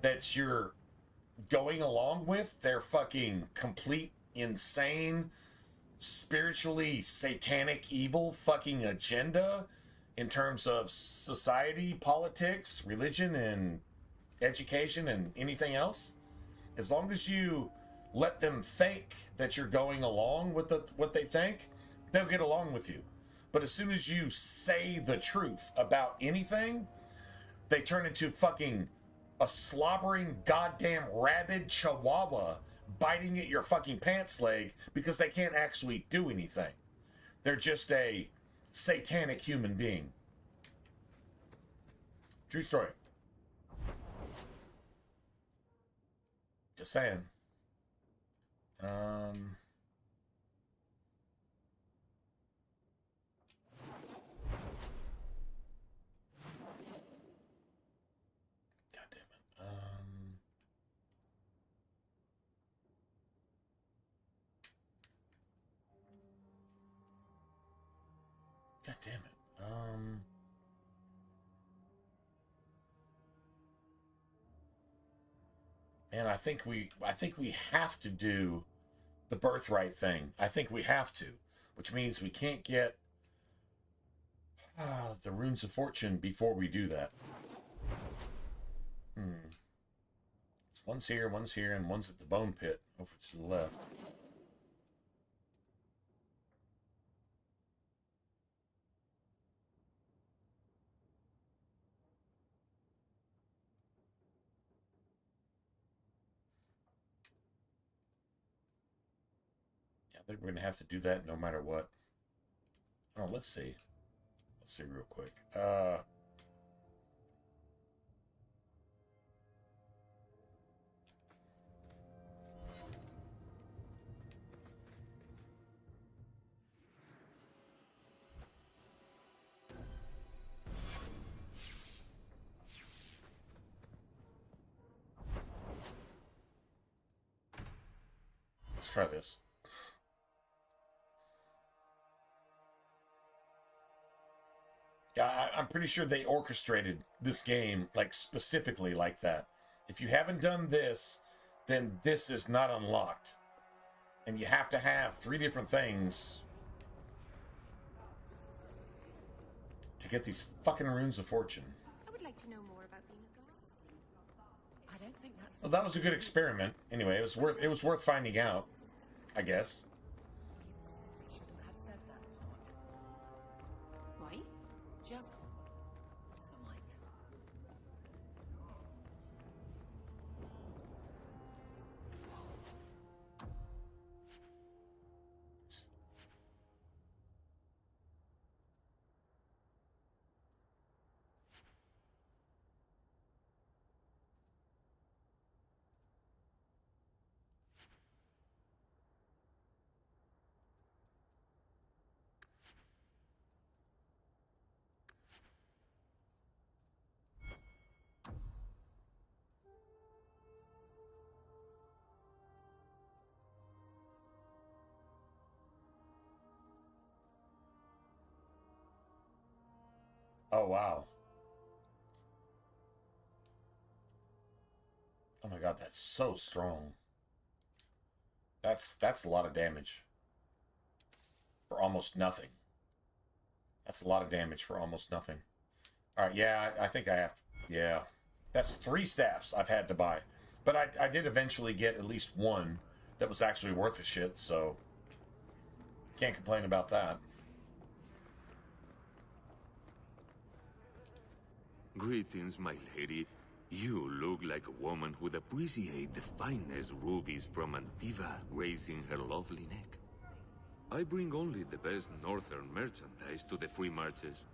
[SPEAKER 1] that you're going along with their fucking complete, insane, spiritually satanic, evil fucking agenda in terms of society, politics, religion, and education, and anything else, as long as you let them think that you're going along with what they think, they'll get along with you. But as soon as you say the truth about anything, they turn into fucking a slobbering goddamn rabid chihuahua biting at your fucking pants leg because they can't actually do anything. They're just a satanic human being. True story. Just saying. God damn it. Man, I think we have to do the birthright thing. I think we have to, which means we can't get the runes of fortune before we do that. It's one's here, and one's at the bone pit over to the left. I think we're going to have to do that no matter what. Oh, let's see. Let's see real quick. Let's try this. Yeah, I'm pretty sure they orchestrated this game, like, specifically like that. If you haven't done this, then this is not unlocked. And you have to have 3 different things to get these fucking runes of fortune.
[SPEAKER 3] I would like to know more about being a god.
[SPEAKER 2] I don't think that's...
[SPEAKER 1] Well, that was a good experiment. Anyway, it was worth finding out, I guess.
[SPEAKER 2] Shouldn't have said that part.
[SPEAKER 3] Why?
[SPEAKER 2] Just... Right.
[SPEAKER 1] Oh, wow. Oh my god, that's so strong. That's a lot of damage. For almost nothing. That's a lot of damage for almost nothing. Alright, yeah, I think I have to, yeah. That's 3 staffs I've had to buy. But I did eventually get at least one that was actually worth a shit, so can't complain about that.
[SPEAKER 11] Greetings, my lady. You look like a woman who'd appreciate the finest rubies from Antiva raising her lovely neck. I bring only the best northern merchandise to the free marches.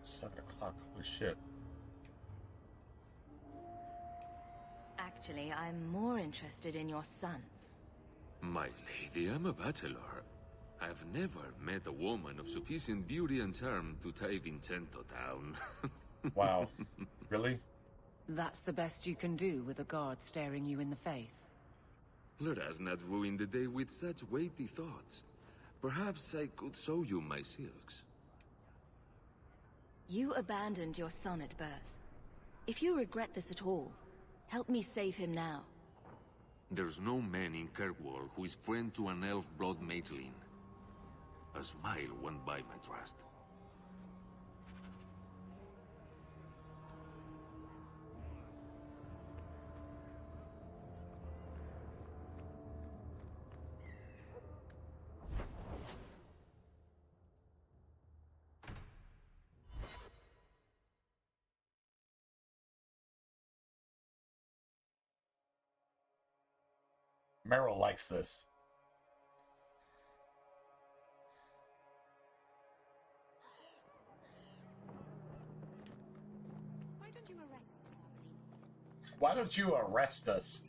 [SPEAKER 1] 7 o'clock, holy shit.
[SPEAKER 2] Actually, I'm more interested in your son.
[SPEAKER 11] My lady, I'm a bachelor. I've never met a woman of sufficient beauty and charm to tie Vincento down.
[SPEAKER 1] Wow. Really?
[SPEAKER 6] That's the best you can do with a guard staring you in the face.
[SPEAKER 11] Let us not ruin the day with such weighty thoughts. Perhaps I could show you my silks.
[SPEAKER 2] You abandoned your son at birth. If you regret this at all, help me save him now.
[SPEAKER 11] There's no man in Kirkwall who is friend to an elf blood mageling. A smile won't buy my trust.
[SPEAKER 1] Meryl likes this. Why don't you arrest us?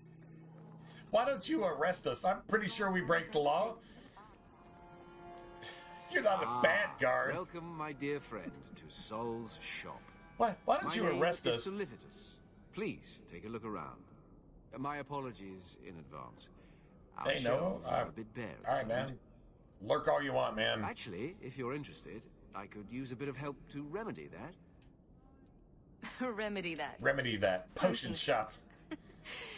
[SPEAKER 1] Why don't you arrest us? I'm pretty sure we break the law. You're not a bad guard.
[SPEAKER 12] Welcome, my dear friend, to Sol's shop.
[SPEAKER 1] Why don't you arrest us?
[SPEAKER 12] Solicitus. Please take a look around. My apologies in advance. Our
[SPEAKER 1] Hey, no,
[SPEAKER 12] shelves are a bit bare.
[SPEAKER 1] all right, man. Lurk all you want, man.
[SPEAKER 12] Actually, if you're interested, I could use a bit of help to remedy that.
[SPEAKER 2] Remedy that.
[SPEAKER 1] Remedy that. Potion shop.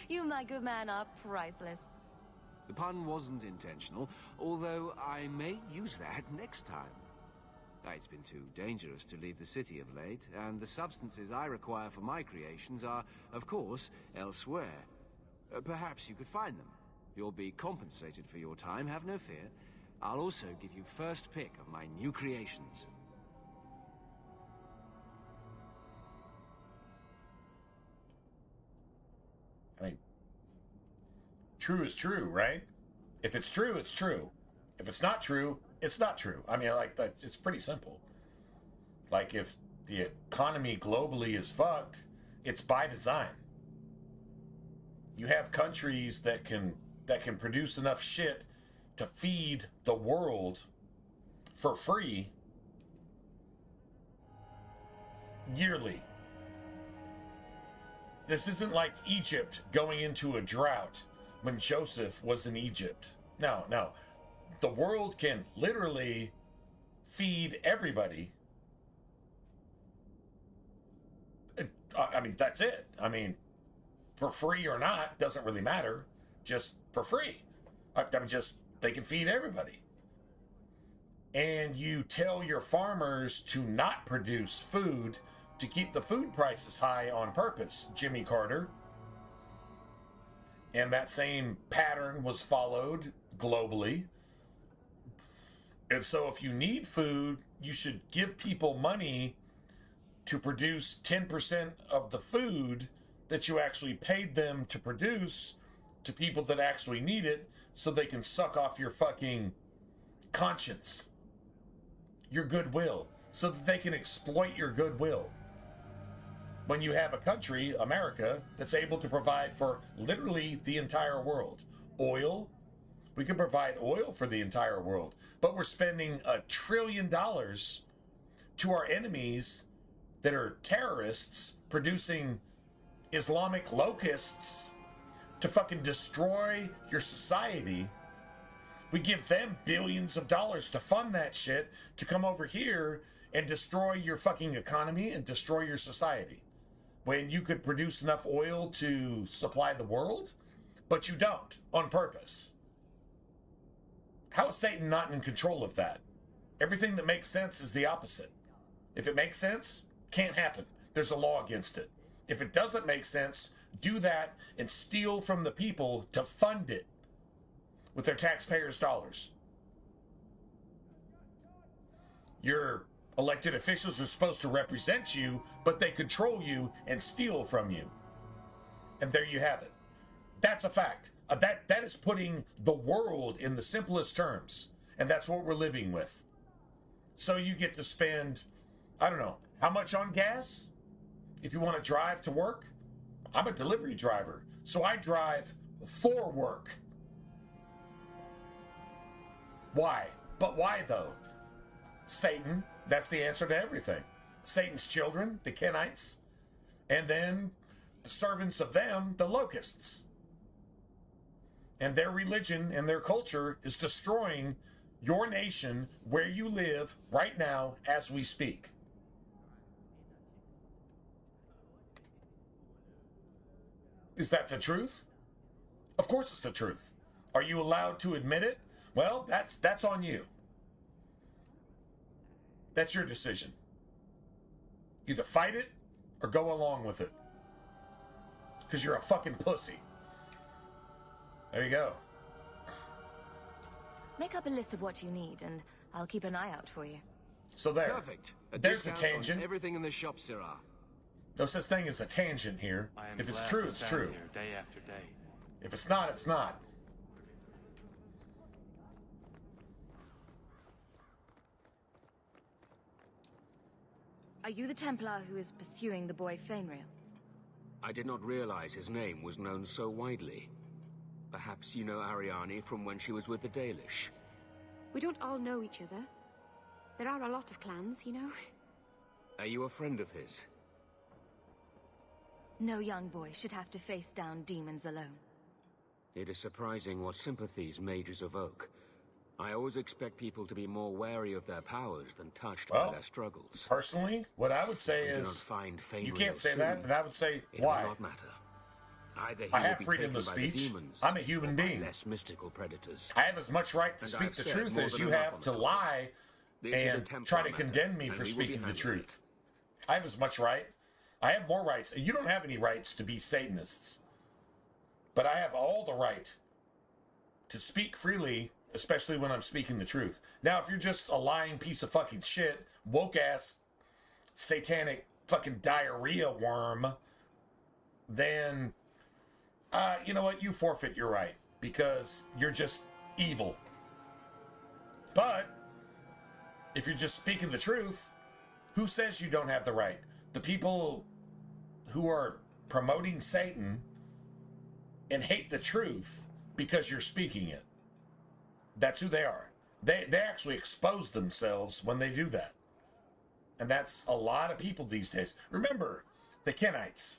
[SPEAKER 2] You, my good man, are priceless.
[SPEAKER 12] The pun wasn't intentional, although I may use that next time. It's been too dangerous to leave the city of late, and the substances I require for my creations are, of course, elsewhere. Perhaps you could find them. You'll be compensated for your time, have no fear. I'll also give you first pick of my new creations.
[SPEAKER 1] I mean, true is true, right? If it's true, it's true. If it's not true, it's not true. I mean, like, it's pretty simple. Like, if the economy globally is fucked, it's by design. You have countries that can produce enough shit to feed the world for free yearly. This isn't like Egypt going into a drought when Joseph was in Egypt. No. The world can literally feed everybody. I mean, that's it. I mean, for free or not, doesn't really matter. Just for free. I mean, just, they can feed everybody. And you tell your farmers to not produce food to keep the food prices high on purpose, Jimmy Carter. And that same pattern was followed globally. And so if you need food, you should give people money to produce 10% of the food that you actually paid them to produce to people that actually need it, so they can suck off your fucking conscience, your goodwill, so that they can exploit your goodwill. When you have a country, America, that's able to provide for literally the entire world. Oil, we can provide oil for the entire world, but we're spending $1 trillion to our enemies that are terrorists producing Islamic locusts to fucking destroy your society We give them billions of dollars to fund that shit to come over here and destroy your fucking economy and destroy your society. When you could produce enough oil to supply the world, but you don't, on purpose. How is Satan not in control of that? Everything that makes sense is the opposite. If it makes sense, can't happen. There's a law against it. If it doesn't make sense, do that and steal from the people to fund it with their taxpayers' dollars. Your elected officials are supposed to represent you, but they control you and steal from you. And there you have it. That's a fact. That is putting the world in the simplest terms. And that's what we're living with. So you get to spend, I don't know, how much on gas? If you want to drive to work? I'm a delivery driver, so I drive for work. Why? But why though? Satan, that's the answer to everything. Satan's children, the Kenites, and then the servants of them, the locusts. And their religion and their culture is destroying your nation where you live right now as we speak. Is that the truth? Of course it's the truth. Are you allowed to admit it? Well, that's on you. That's your decision. Either fight it or go along with it. Because you're a fucking pussy. There you go.
[SPEAKER 2] Make up a list of what you need, and I'll keep an eye out for you.
[SPEAKER 1] So there.
[SPEAKER 12] Perfect.
[SPEAKER 1] There's the tangent.
[SPEAKER 12] Everything in the shop, Sirrah.
[SPEAKER 1] No such thing as a tangent here. If it's true, it's true.
[SPEAKER 13] Day after day.
[SPEAKER 1] If it's not, it's not.
[SPEAKER 2] Are you the Templar who is pursuing the boy Fainrail?
[SPEAKER 9] I did not realize his name was known so widely. Perhaps you know Ariane from when she was with the Dalish.
[SPEAKER 3] We don't all know each other. There are a lot of clans, you know.
[SPEAKER 9] Are you a friend of his?
[SPEAKER 2] No young boy should have to face down demons alone.
[SPEAKER 9] It is surprising what sympathies mages evoke. I always expect people to be more wary of their powers than touched by their struggles.
[SPEAKER 1] Personally, what I would say is, you can't say that, and I would say, why?
[SPEAKER 9] It will not matter. Either
[SPEAKER 1] I have freedom of speech. I'm a human being.
[SPEAKER 9] Less mystical predators.
[SPEAKER 1] I have as much right to speak the truth as you have to lie and try to condemn me for speaking the truth. I have as much right. I have more rights. You don't have any rights to be Satanists. But I have all the right to speak freely, especially when I'm speaking the truth. Now, if you're just a lying piece of fucking shit, woke-ass, satanic fucking diarrhea worm, then, you know what? You forfeit your right, because you're just evil. But if you're just speaking the truth, who says you don't have the right? The people who are promoting Satan and hate the truth because you're speaking it. That's who they are. They actually expose themselves when they do that. And that's a lot of people these days. Remember, the Kenites,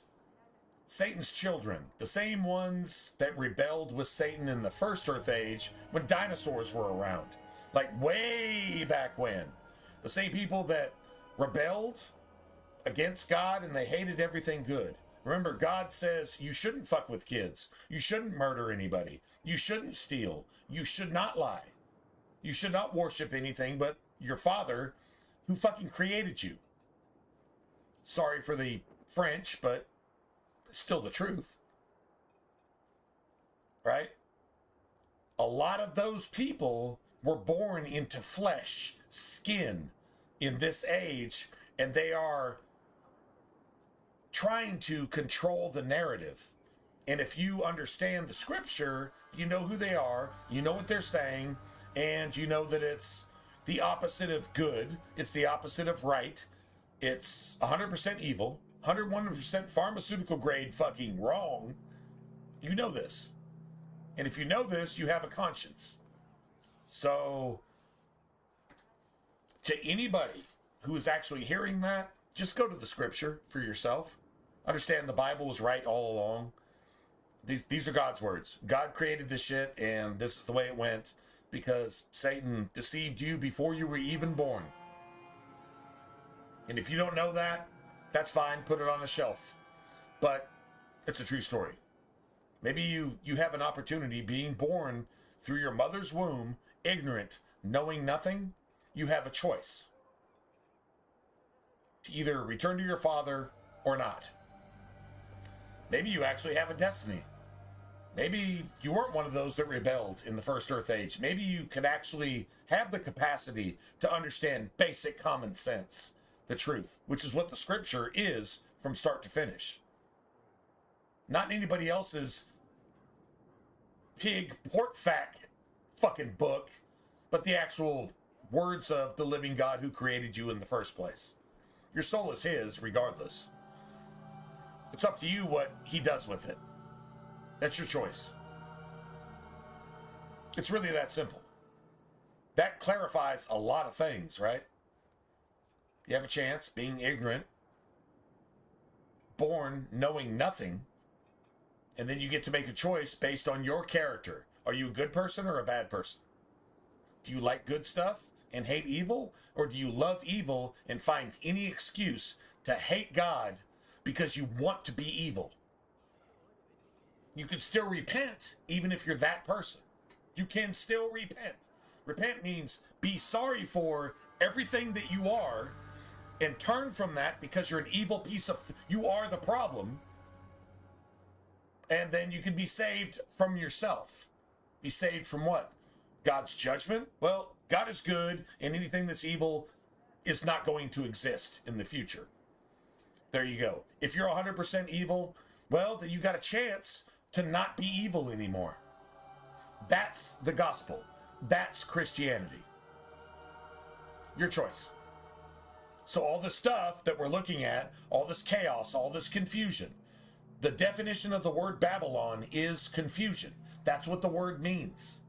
[SPEAKER 1] Satan's children, the same ones that rebelled with Satan in the first Earth Age when dinosaurs were around. Like way back when. The same people that rebelled against God and they hated everything good. Remember, God says you shouldn't fuck with kids. You shouldn't murder anybody. You shouldn't steal. You should not lie. You should not worship anything but your Father who fucking created you. Sorry for the French, but it's still the truth. Right? A lot of those people were born into flesh, skin in this age, and they are trying to control the narrative. And if you understand the scripture, you know who they are, you know what they're saying, and you know that it's the opposite of good, it's the opposite of right, it's 100% evil, 101% pharmaceutical grade fucking wrong. You know this. And if you know this, you have a conscience. So, to anybody who is actually hearing that, just go to the scripture for yourself. Understand the Bible was right all along. These are God's words. God created this shit, and this is the way it went. because Satan deceived you before you were even born. And if you don't know that, that's fine, put it on a shelf. But it's a true story. Maybe you have an opportunity being born through your mother's womb, ignorant, knowing nothing. You have a choice to either return to your father or not. Maybe you actually have a destiny. Maybe you weren't one of those that rebelled in the first Earth Age. Maybe you could actually have the capacity to understand basic common sense, the truth, which is what the scripture is from start to finish. Not anybody else's pig port fat fucking book, but the actual words of the living God who created you in the first place. Your soul is his regardless. It's up to you what he does with it. That's your choice. It's really that simple. That clarifies a lot of things, right? You have a chance, being ignorant, born knowing nothing, and then you get to make a choice based on your character. Are you a good person or a bad person? Do you like good stuff and hate evil? Or do you love evil and find any excuse to hate God because you want to be evil? You can still repent even if you're that person. You can still repent. Repent means be sorry for everything that you are and turn from that because you're an evil piece of... You are the problem. And then you can be saved from yourself. Be saved from what? God's judgment? Well, God is good, and anything that's evil is not going to exist in the future. There you go. If you're 100% evil, well, then you got a chance to not be evil anymore. That's the gospel. That's Christianity. Your choice. So all the stuff that we're looking at, all this chaos, all this confusion, the definition of the word Babylon is confusion. That's what the word means.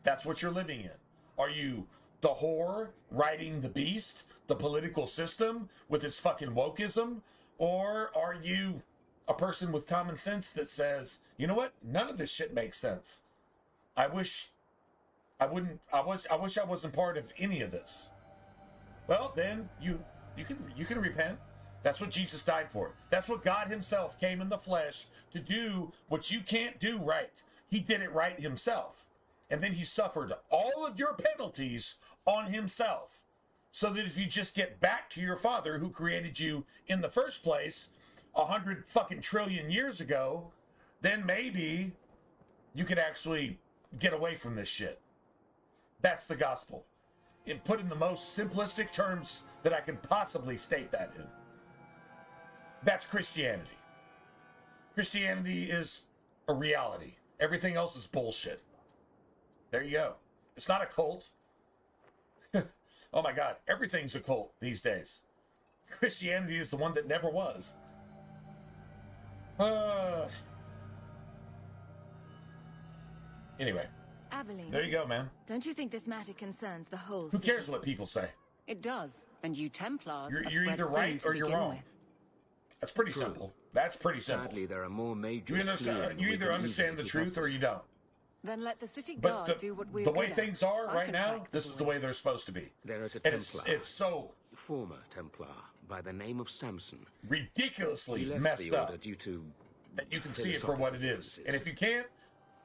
[SPEAKER 1] That's what you're living in. Are you the whore riding the beast, the political system with its fucking wokeism? Or are you a person with common sense that says, you know what? None of this shit makes sense. I wish I wasn't part of any of this. Well, then you can repent. That's what Jesus died for. That's what God himself came in the flesh to do what you can't do right. He did it right himself. And then he suffered all of your penalties on himself. So that if you just get back to your father who created you in the first place 100 fucking trillion years ago, then maybe you could actually get away from this shit. That's the gospel. And put in the most simplistic terms that I can possibly state that in. That's Christianity. Christianity is a reality. Everything else is bullshit. There you go. It's not a cult. Oh my God, everything's a cult these days. Christianity is the one that never was. Anyway.
[SPEAKER 2] Aveline,
[SPEAKER 1] there you go, man.
[SPEAKER 2] Don't you think this matter concerns the whole
[SPEAKER 1] Who cares what people say?
[SPEAKER 6] It does. And you Templars
[SPEAKER 1] You're either right or you're wrong. That's pretty simple. That's pretty simple.
[SPEAKER 9] Sadly, there are more mages.
[SPEAKER 1] You either understand the truth or you don't.
[SPEAKER 6] Then let the city
[SPEAKER 1] But
[SPEAKER 6] guard do what we're
[SPEAKER 1] the way
[SPEAKER 6] good
[SPEAKER 1] things
[SPEAKER 6] at.
[SPEAKER 1] are
[SPEAKER 6] I
[SPEAKER 1] right
[SPEAKER 6] can
[SPEAKER 1] now,
[SPEAKER 6] flank
[SPEAKER 1] this is the way they're supposed to be.
[SPEAKER 9] There is a
[SPEAKER 1] And
[SPEAKER 9] Templar.
[SPEAKER 1] it's so
[SPEAKER 9] former Templar by the name of Samson.
[SPEAKER 1] ridiculously
[SPEAKER 9] He left
[SPEAKER 1] messed
[SPEAKER 9] the
[SPEAKER 1] up
[SPEAKER 9] order due to
[SPEAKER 1] that you can see it for what it is. And if you can't,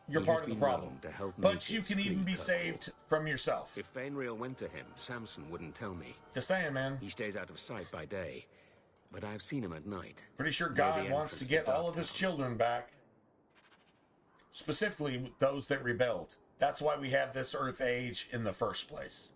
[SPEAKER 1] you're
[SPEAKER 9] He
[SPEAKER 1] part
[SPEAKER 9] has
[SPEAKER 1] of the
[SPEAKER 9] been
[SPEAKER 1] problem.
[SPEAKER 9] known to help
[SPEAKER 1] But
[SPEAKER 9] mages
[SPEAKER 1] you can
[SPEAKER 9] flee
[SPEAKER 1] even be
[SPEAKER 9] Kirkwall.
[SPEAKER 1] saved from yourself.
[SPEAKER 9] If Fainriel went to him, Samson wouldn't tell me.
[SPEAKER 1] Just saying, man.
[SPEAKER 9] He stays out of sight by day, but I've seen him at night.
[SPEAKER 1] Pretty sure
[SPEAKER 9] near
[SPEAKER 1] God
[SPEAKER 9] the
[SPEAKER 1] wants to
[SPEAKER 9] entrance
[SPEAKER 1] get all of his children back. Specifically those that rebelled. That's why we have this Earth Age in the first place.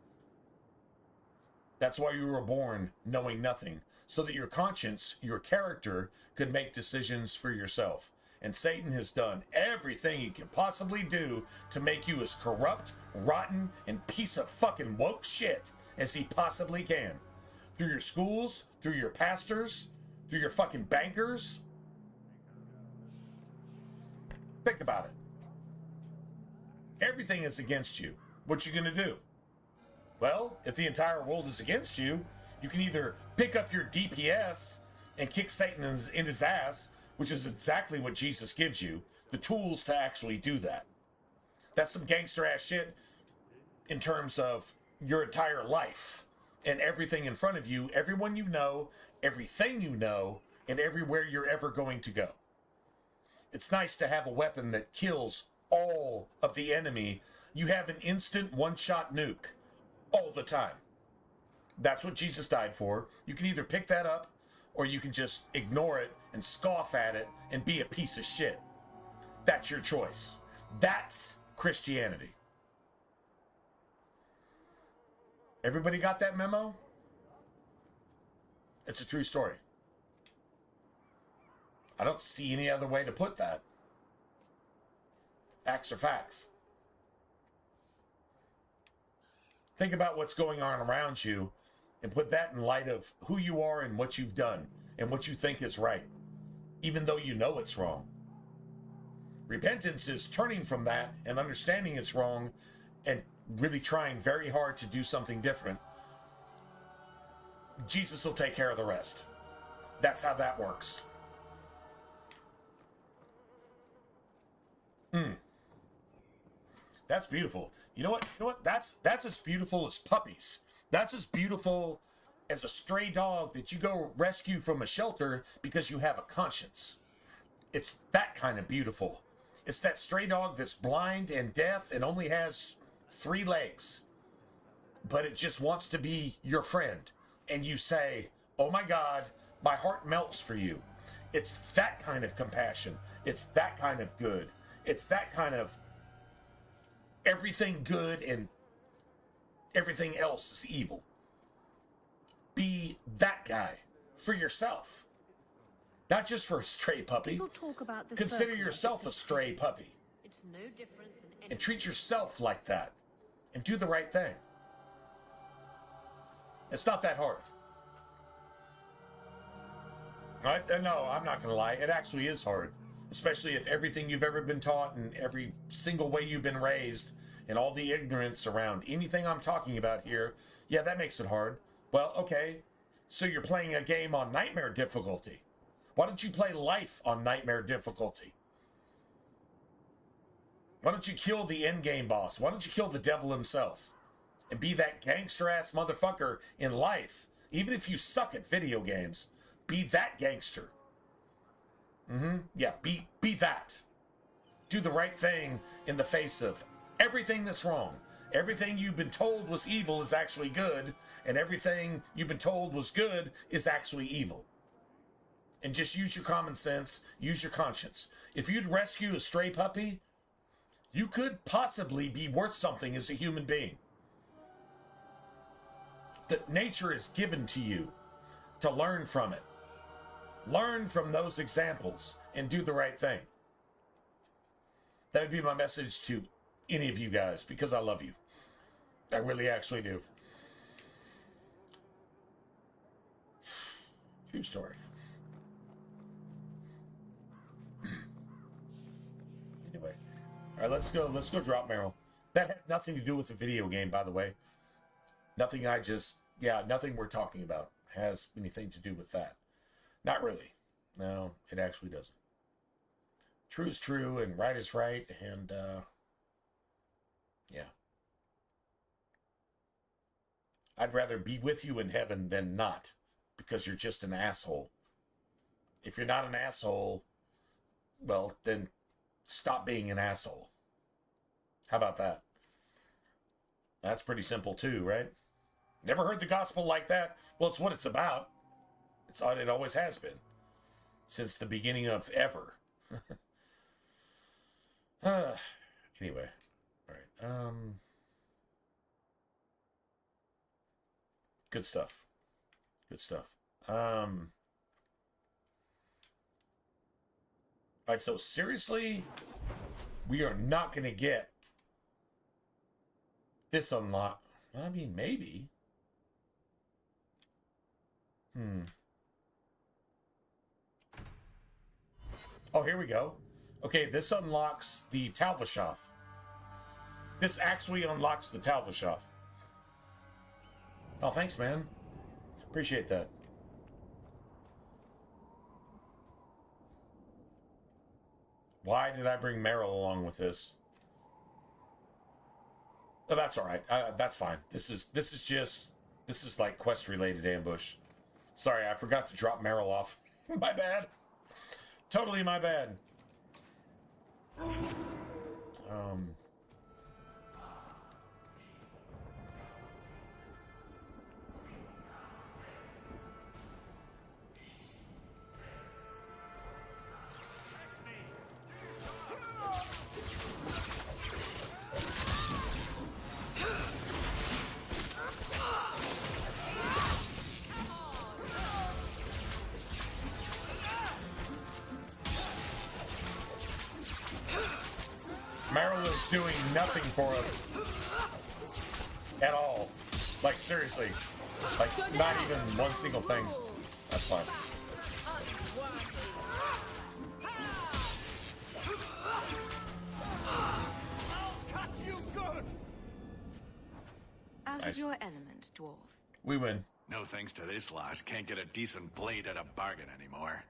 [SPEAKER 1] That's why you were born knowing nothing. So that your conscience, your character, could make decisions for yourself. And Satan has done everything he can possibly do to make you as corrupt, rotten, and piece of fucking woke shit as he possibly can. Through your schools, through your pastors, through your fucking bankers. Think about it. Everything is against you. What you gonna do? Well, if the entire world is against you, you can either pick up your DPS and kick Satan in his ass, which is exactly what Jesus gives you, the tools to actually do that. That's some gangster ass shit. in terms of your entire life and everything in front of you, everyone you know, everything you know, and everywhere you're ever going to go. It's nice to have a weapon that kills all of the enemy. You have an instant one-shot nuke all the time. That's what Jesus died for. You can either pick that up or you can just ignore it and scoff at it and be a piece of shit. That's your choice. That's Christianity. Everybody got that memo? It's a true story. I don't see any other way to put that. Facts are facts. Think about what's going on around you and put that in light of who you are and what you've done and what you think is right, even though you know it's wrong. Repentance is turning from that and understanding it's wrong and really trying very hard to do something different. Jesus will take care of the rest. That's how that works. That's beautiful. You know what? That's as beautiful as puppies. That's as beautiful as a stray dog that you go rescue from a shelter because you have a conscience. It's that kind of beautiful. It's that stray dog that's blind and deaf and only has 3 legs, but it just wants to be your friend. And you say, oh my God, my heart melts for you. It's that kind of compassion. It's that kind of good. It's that kind of everything good and everything else is evil. Be that guy for yourself. Not just for a stray puppy. Consider yourself a stray puppy.
[SPEAKER 7] It's no different than
[SPEAKER 1] And treat yourself like that. And do the right thing. It's not that hard. Right? No, I'm not going to lie. It actually is hard. Especially if everything you've ever been taught and every single way you've been raised and all the ignorance around anything I'm talking about here, yeah, that makes it hard. Well, okay, so you're playing a game on nightmare difficulty. Why don't you play life on nightmare difficulty? Why don't you kill the endgame boss? Why don't you kill the devil himself? And be that gangster-ass motherfucker in life. Even if you suck at video games, be that gangster. Yeah, be that. Do the right thing in the face of everything that's wrong. Everything you've been told was evil is actually good, and everything you've been told was good is actually evil. And just use your common sense, use your conscience. If you'd rescue a stray puppy, you could possibly be worth something as a human being. That nature is given to you to learn from it. Learn from those examples and do the right thing. That would be my message to any of you guys, because I love you. I really actually do. True story. Anyway. All right, let's go drop Meryl. That had nothing to do with the video game, by the way. Nothing nothing we're talking about has anything to do with that. Not really. No, it actually doesn't. True is true and right is right, and yeah. I'd rather be with you in heaven than not, because you're just an asshole. If you're not an asshole, well, then stop being an asshole. How about that? That's pretty simple too, right? Never heard the gospel like that? Well, it's what it's about. It always has been. Since the beginning of ever. Anyway. Alright. Good stuff. Good stuff. Alright, so seriously, we are not going to get this unlocked. I mean, maybe. Oh, here we go. Okay, this unlocks the Talvashoth. This actually unlocks the Talvashoth. Oh, thanks, man. Appreciate that. Why did I bring Meryl along with this? Oh, that's all right. That's fine. This is like quest related ambush. Sorry, I forgot to drop Meryl off. My bad. Totally my bad. Meryl is doing nothing for us at all. Like, seriously. Like, not even one single thing. That's fine.
[SPEAKER 2] Out
[SPEAKER 1] Nice.
[SPEAKER 2] of your element, dwarf.
[SPEAKER 1] We win.
[SPEAKER 13] No thanks to this lot. Can't get a decent blade at a bargain anymore.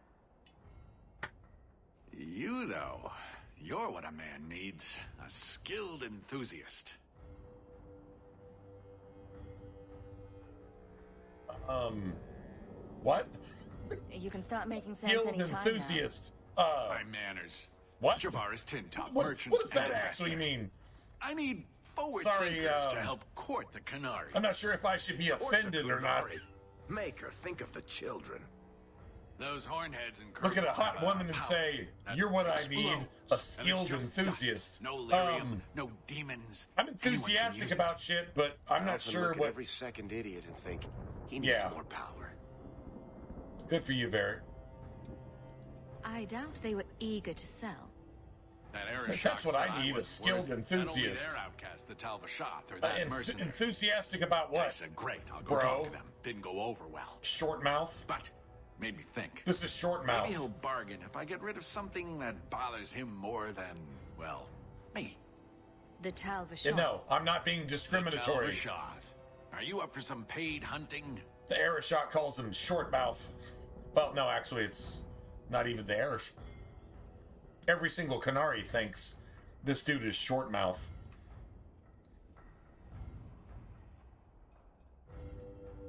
[SPEAKER 13] You, though, you're what a man needs. A skilled enthusiast.
[SPEAKER 1] What?
[SPEAKER 2] You can start making sense
[SPEAKER 1] Skilled
[SPEAKER 2] anytime
[SPEAKER 1] enthusiast.
[SPEAKER 13] My manners.
[SPEAKER 1] What?
[SPEAKER 13] Javaris Tintop,
[SPEAKER 1] What
[SPEAKER 13] merchant.
[SPEAKER 1] does that
[SPEAKER 13] and
[SPEAKER 1] actually
[SPEAKER 13] investor.
[SPEAKER 1] mean?
[SPEAKER 13] I need forward
[SPEAKER 1] Sorry,
[SPEAKER 13] thinkers to help court the Canary.
[SPEAKER 1] I'm not sure if I should be offended or not.
[SPEAKER 5] Make her think of the children.
[SPEAKER 13] Those hornheads and
[SPEAKER 1] Look at a
[SPEAKER 13] Kirkwood
[SPEAKER 1] hot
[SPEAKER 13] have
[SPEAKER 1] woman and
[SPEAKER 13] power
[SPEAKER 1] say,
[SPEAKER 13] that
[SPEAKER 1] "You're what I need,
[SPEAKER 13] explodes,
[SPEAKER 1] a
[SPEAKER 13] and
[SPEAKER 1] skilled
[SPEAKER 13] it's just
[SPEAKER 1] enthusiast."
[SPEAKER 13] dust. No lyrium, no demons.
[SPEAKER 1] I'm
[SPEAKER 13] Anyone can
[SPEAKER 1] enthusiastic
[SPEAKER 13] use
[SPEAKER 1] about
[SPEAKER 13] it.
[SPEAKER 1] shit, but I'm
[SPEAKER 5] I
[SPEAKER 1] not
[SPEAKER 5] often
[SPEAKER 1] sure
[SPEAKER 5] look at
[SPEAKER 1] what.
[SPEAKER 5] every second idiot and think he needs
[SPEAKER 1] Yeah.
[SPEAKER 5] more power.
[SPEAKER 1] Good for you, Varric.
[SPEAKER 2] I doubt they were eager to sell.
[SPEAKER 13] That Arishok
[SPEAKER 1] That's what
[SPEAKER 13] said
[SPEAKER 1] I need, a
[SPEAKER 13] was
[SPEAKER 1] skilled
[SPEAKER 13] worth
[SPEAKER 1] enthusiast.
[SPEAKER 13] Not only their outcast, the Talvashoth, or that mercenary.
[SPEAKER 1] Enthusiastic about what?
[SPEAKER 13] I said, great, I'll go
[SPEAKER 1] Bro.
[SPEAKER 13] talk to them. Didn't go over well.
[SPEAKER 1] Short mouth?
[SPEAKER 13] But made me think.
[SPEAKER 1] This is short mouth.
[SPEAKER 13] Maybe he'll bargain if I get rid of something that bothers him more than, well, me.
[SPEAKER 2] The Talvashoth.
[SPEAKER 1] Yeah, no, I'm not being discriminatory.
[SPEAKER 13] The Talvashoth. Are you up for some paid hunting?
[SPEAKER 1] The Arishok calls him short mouth. Well, no, actually, it's not even the Arishok. Every single Canary thinks this dude is short mouth.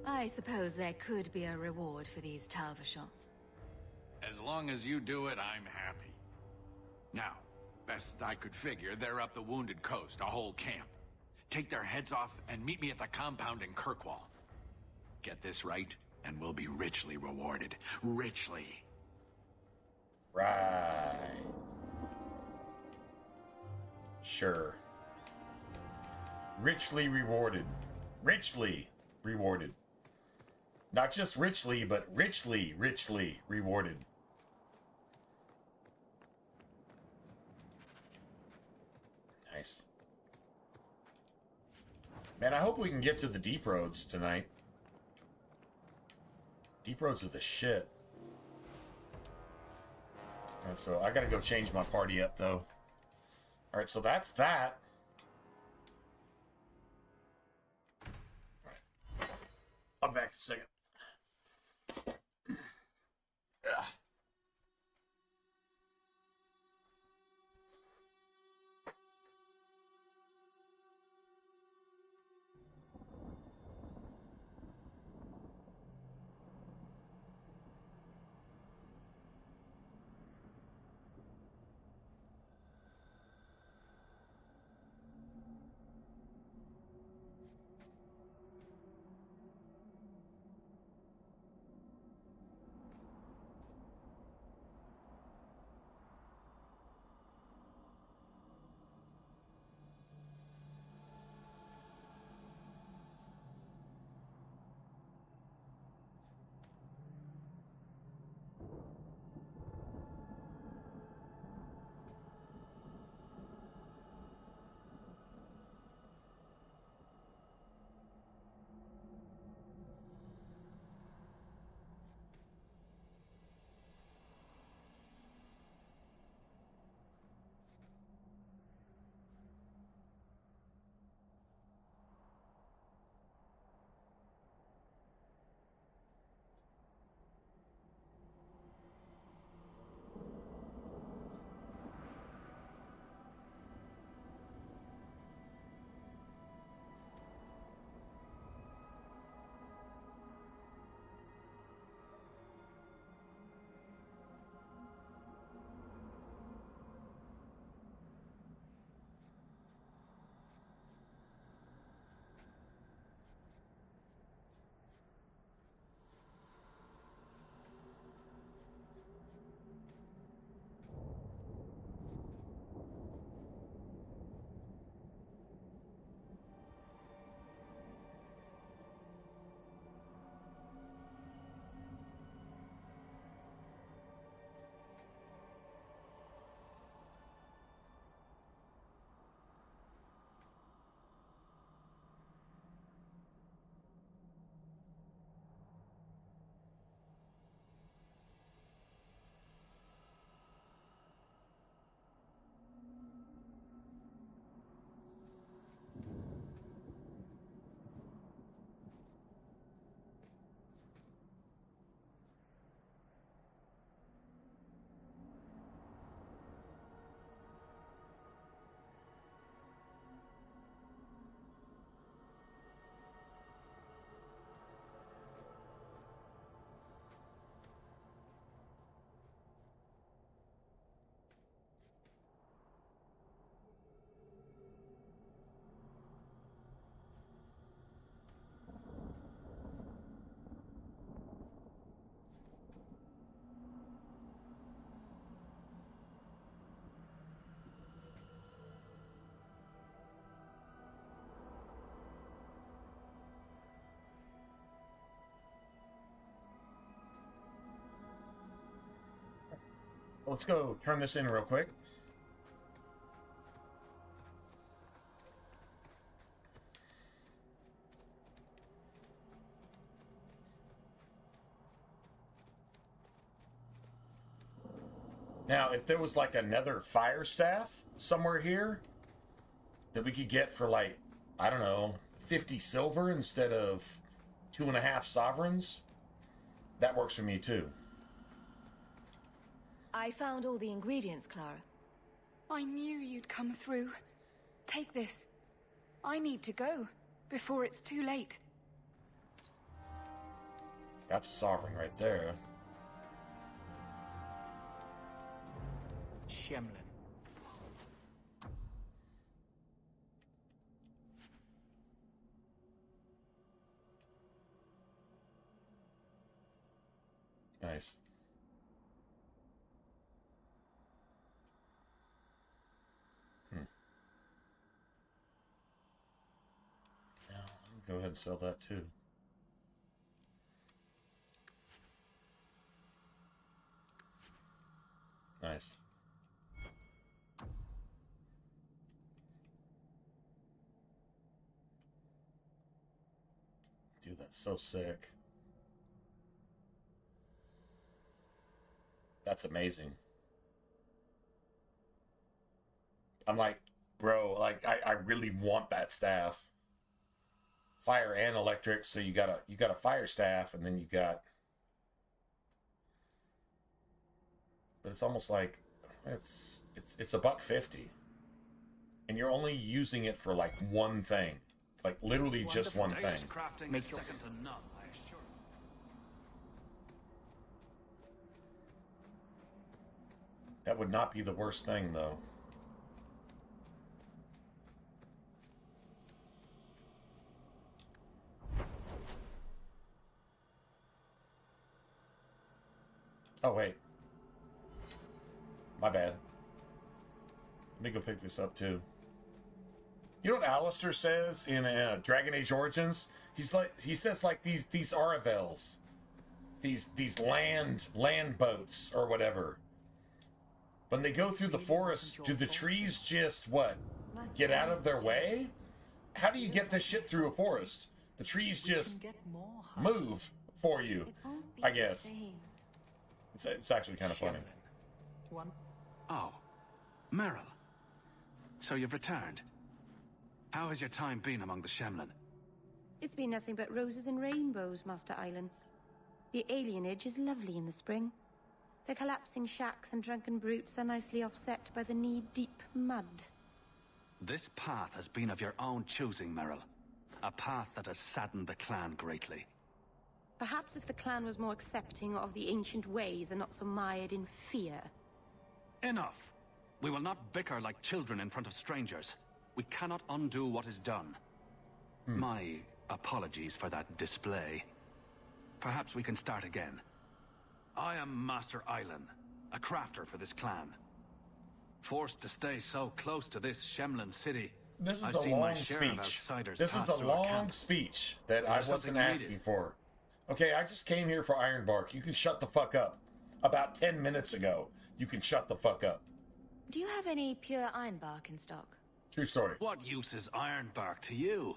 [SPEAKER 2] I suppose there could be a reward for these Talvashoth.
[SPEAKER 13] As long as you do it, I'm happy. Now, best I could figure, they're up the Wounded Coast, a whole camp. Take their heads off and meet me at the compound in Kirkwall. Get this right, and we'll be richly rewarded. Richly.
[SPEAKER 1] Right. Sure. Richly rewarded. Richly rewarded. Not just richly, but richly rewarded. Nice. Man, I hope we can get to the deep roads tonight. Deep roads are the shit. Alright, so I gotta go change my party up, though. Alright, so that's that. Alright. I'll be back in a second. Ugh. let's go turn this in real quick. Now, if there was like another fire staff somewhere here that we could get for like, I don't know, 50 silver instead of 2.5 sovereigns, that works for me too.
[SPEAKER 2] I found all the ingredients, Clara.
[SPEAKER 6] I knew you'd come through. Take this. I need to go before it's too late.
[SPEAKER 1] That's a sovereign right there.
[SPEAKER 10] Shemlin.
[SPEAKER 1] Nice. Yeah, I'll go ahead and sell that too. Nice. Dude, that's so sick. That's amazing. I'm like, bro, like I really want that staff. Fire and electric, so you got a fire staff, and then you got, but it's almost like it's $1.50. And you're only using it for like one thing. Like literally just one thing.
[SPEAKER 10] Make second to none, I assure you.
[SPEAKER 1] That would not be the worst thing though. Oh wait. My bad. Let me go pick this up too. You know what Alistair says in Dragon Age Origins? He says like these Aravels, these land boats or whatever. When they go through the forest, do the trees just what? Get out of their way? How do you get this shit through a forest? The trees just move for you, I guess. It's actually kind of funny.
[SPEAKER 13] Oh, Meryl. So you've returned. How has your time been among the Shemlin?
[SPEAKER 3] It's been nothing but roses and rainbows, Master Island. The alienage is lovely in the spring. The collapsing shacks and drunken brutes are nicely offset by the knee-deep mud.
[SPEAKER 13] This path has been of your own choosing, Meryl. A path that has saddened the clan greatly.
[SPEAKER 3] Perhaps if the clan was more accepting of the ancient ways and not so mired in fear.
[SPEAKER 13] Enough! We will not bicker like children in front of strangers. We cannot undo what is done. My apologies for that display. Perhaps we can start again. I am Master Island, a crafter for this clan. Forced to stay so close to this Shemlin city,
[SPEAKER 1] This is
[SPEAKER 13] I've
[SPEAKER 1] a
[SPEAKER 13] seen my
[SPEAKER 1] long
[SPEAKER 13] share of
[SPEAKER 1] speech.
[SPEAKER 13] outsiders
[SPEAKER 1] This is
[SPEAKER 13] pass
[SPEAKER 1] a
[SPEAKER 13] through our
[SPEAKER 1] long
[SPEAKER 13] camp.
[SPEAKER 1] speech that
[SPEAKER 13] Is
[SPEAKER 1] I
[SPEAKER 13] there
[SPEAKER 1] wasn't
[SPEAKER 13] something
[SPEAKER 1] asking
[SPEAKER 13] needed?
[SPEAKER 1] for. Okay, I just came here for Ironbark. You can shut the fuck up. About 10 minutes ago, you can shut the fuck up.
[SPEAKER 2] Do you have any pure ironbark in stock?
[SPEAKER 1] True story.
[SPEAKER 13] What use is ironbark to you?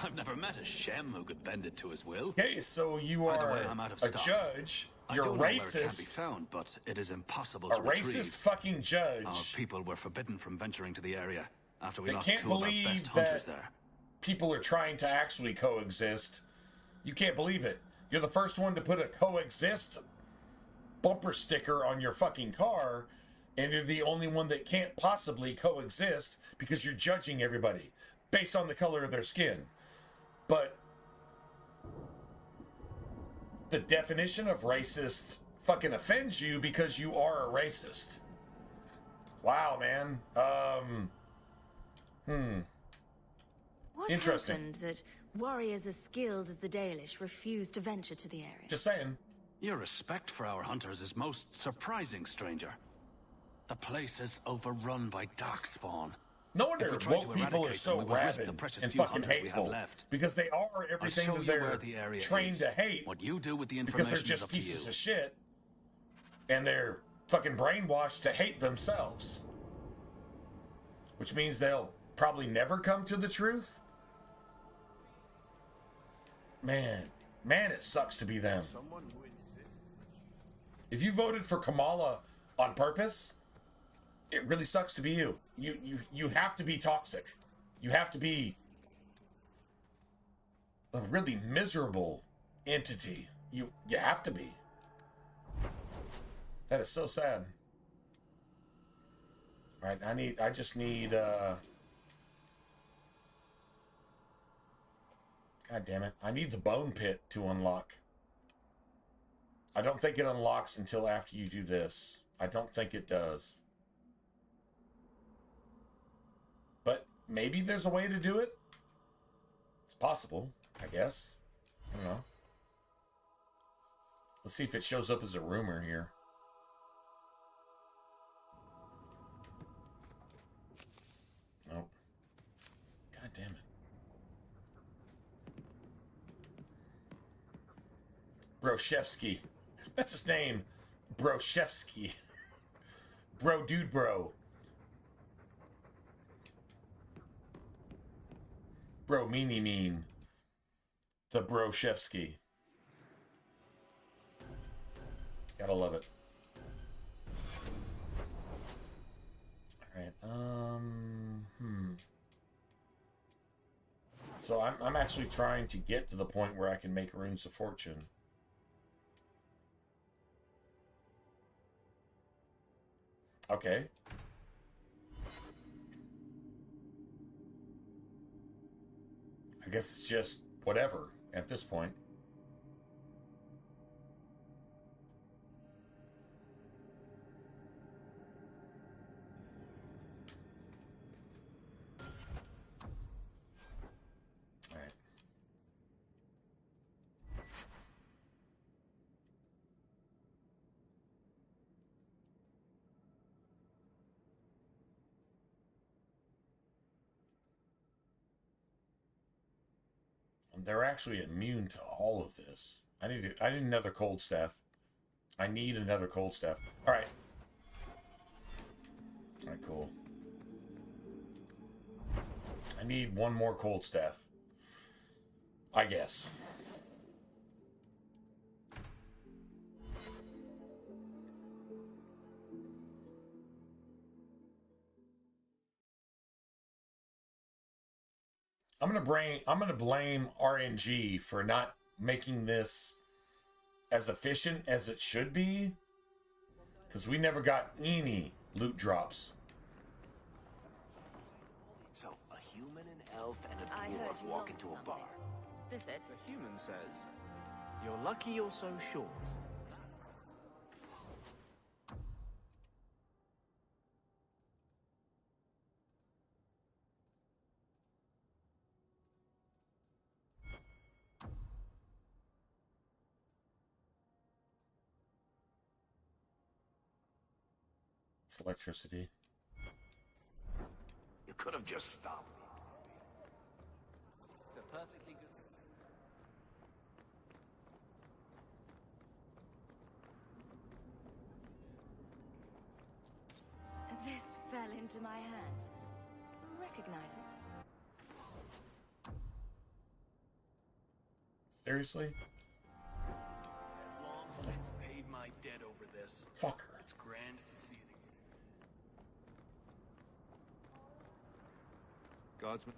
[SPEAKER 13] I've never met a Shem who could bend it to his will.
[SPEAKER 1] Okay, so you
[SPEAKER 13] By the
[SPEAKER 1] are
[SPEAKER 13] way, I'm out of
[SPEAKER 1] a
[SPEAKER 13] stock.
[SPEAKER 1] judge.
[SPEAKER 13] I
[SPEAKER 1] You're
[SPEAKER 13] don't know where it can be
[SPEAKER 1] racist.
[SPEAKER 13] found, but it is impossible
[SPEAKER 1] A
[SPEAKER 13] to retrieve.
[SPEAKER 1] racist fucking judge.
[SPEAKER 13] Our people were forbidden from venturing to the area after we
[SPEAKER 1] They
[SPEAKER 13] lost
[SPEAKER 1] can't
[SPEAKER 13] two of our best
[SPEAKER 1] believe
[SPEAKER 13] hunters
[SPEAKER 1] that
[SPEAKER 13] there.
[SPEAKER 1] people are trying to actually coexist. You can't believe it. You're the first one to put a coexist bumper sticker on your fucking car, and you're the only one that can't possibly coexist because you're judging everybody based on the color of their skin. But the definition of racist fucking offends you because you are a racist. Wow, man.
[SPEAKER 2] What
[SPEAKER 1] Interesting.
[SPEAKER 2] happened that warriors as skilled as the Dalish refused to venture to the area?
[SPEAKER 1] Just saying.
[SPEAKER 13] Your respect for our hunters is most surprising, stranger. The place is overrun by darkspawn.
[SPEAKER 1] No wonder
[SPEAKER 13] If we tried to
[SPEAKER 1] woke people are
[SPEAKER 13] eradicate
[SPEAKER 1] so
[SPEAKER 13] them, we would risk
[SPEAKER 1] rabid
[SPEAKER 13] the precious
[SPEAKER 1] and
[SPEAKER 13] few
[SPEAKER 1] fucking
[SPEAKER 13] hunters we have
[SPEAKER 1] hateful.
[SPEAKER 13] left.
[SPEAKER 1] Because they are
[SPEAKER 13] I'll
[SPEAKER 1] everything
[SPEAKER 13] show
[SPEAKER 1] that
[SPEAKER 13] you where
[SPEAKER 1] they're
[SPEAKER 13] the area
[SPEAKER 1] trained
[SPEAKER 13] is.
[SPEAKER 1] to hate.
[SPEAKER 13] What you do with the
[SPEAKER 1] Because
[SPEAKER 13] information
[SPEAKER 1] they're
[SPEAKER 13] is
[SPEAKER 1] just
[SPEAKER 13] up to
[SPEAKER 1] pieces
[SPEAKER 13] you.
[SPEAKER 1] of shit. And they're fucking brainwashed to hate themselves. Which means they'll probably never come to the truth. Man, it sucks to be them. If you voted for Kamala on purpose, it really sucks to be you. You have to be toxic. You have to be a really miserable entity. You have to be. That is so sad. Right, I just need God damn it. I need the bone pit to unlock. I don't think it unlocks until after you do this. I don't think it does. But maybe there's a way to do it. It's possible, I guess. I don't know. Let's see if it shows up as a rumor here. Nope. God damn it. Broshevsky. That's his name. Broshevsky. Bro, dude, bro. Bro, mean. The Broshevsky. Gotta love it. Alright, So I'm actually trying to get to the point where I can make runes of fortune. Okay. I guess it's just whatever at this point. All right. They're actually immune to all of this. I need another cold staff. I need another cold staff. All right. All right, cool. I need one more cold staff. I guess. I'm gonna blame RNG for not making this as efficient as it should be, because we never got any loot drops.
[SPEAKER 5] So a human, an elf, and a dwarf walk into a bar.
[SPEAKER 2] This it?
[SPEAKER 10] The human says, "You're lucky you're so short."
[SPEAKER 1] It's electricity.
[SPEAKER 5] You could have just stopped me.
[SPEAKER 10] It's a perfectly good.
[SPEAKER 2] This fell into my hands. Recognize it?
[SPEAKER 1] Seriously?
[SPEAKER 10] Long since paid my debt over this.
[SPEAKER 1] Fucker.
[SPEAKER 10] It's grand to see it again. Guardsman.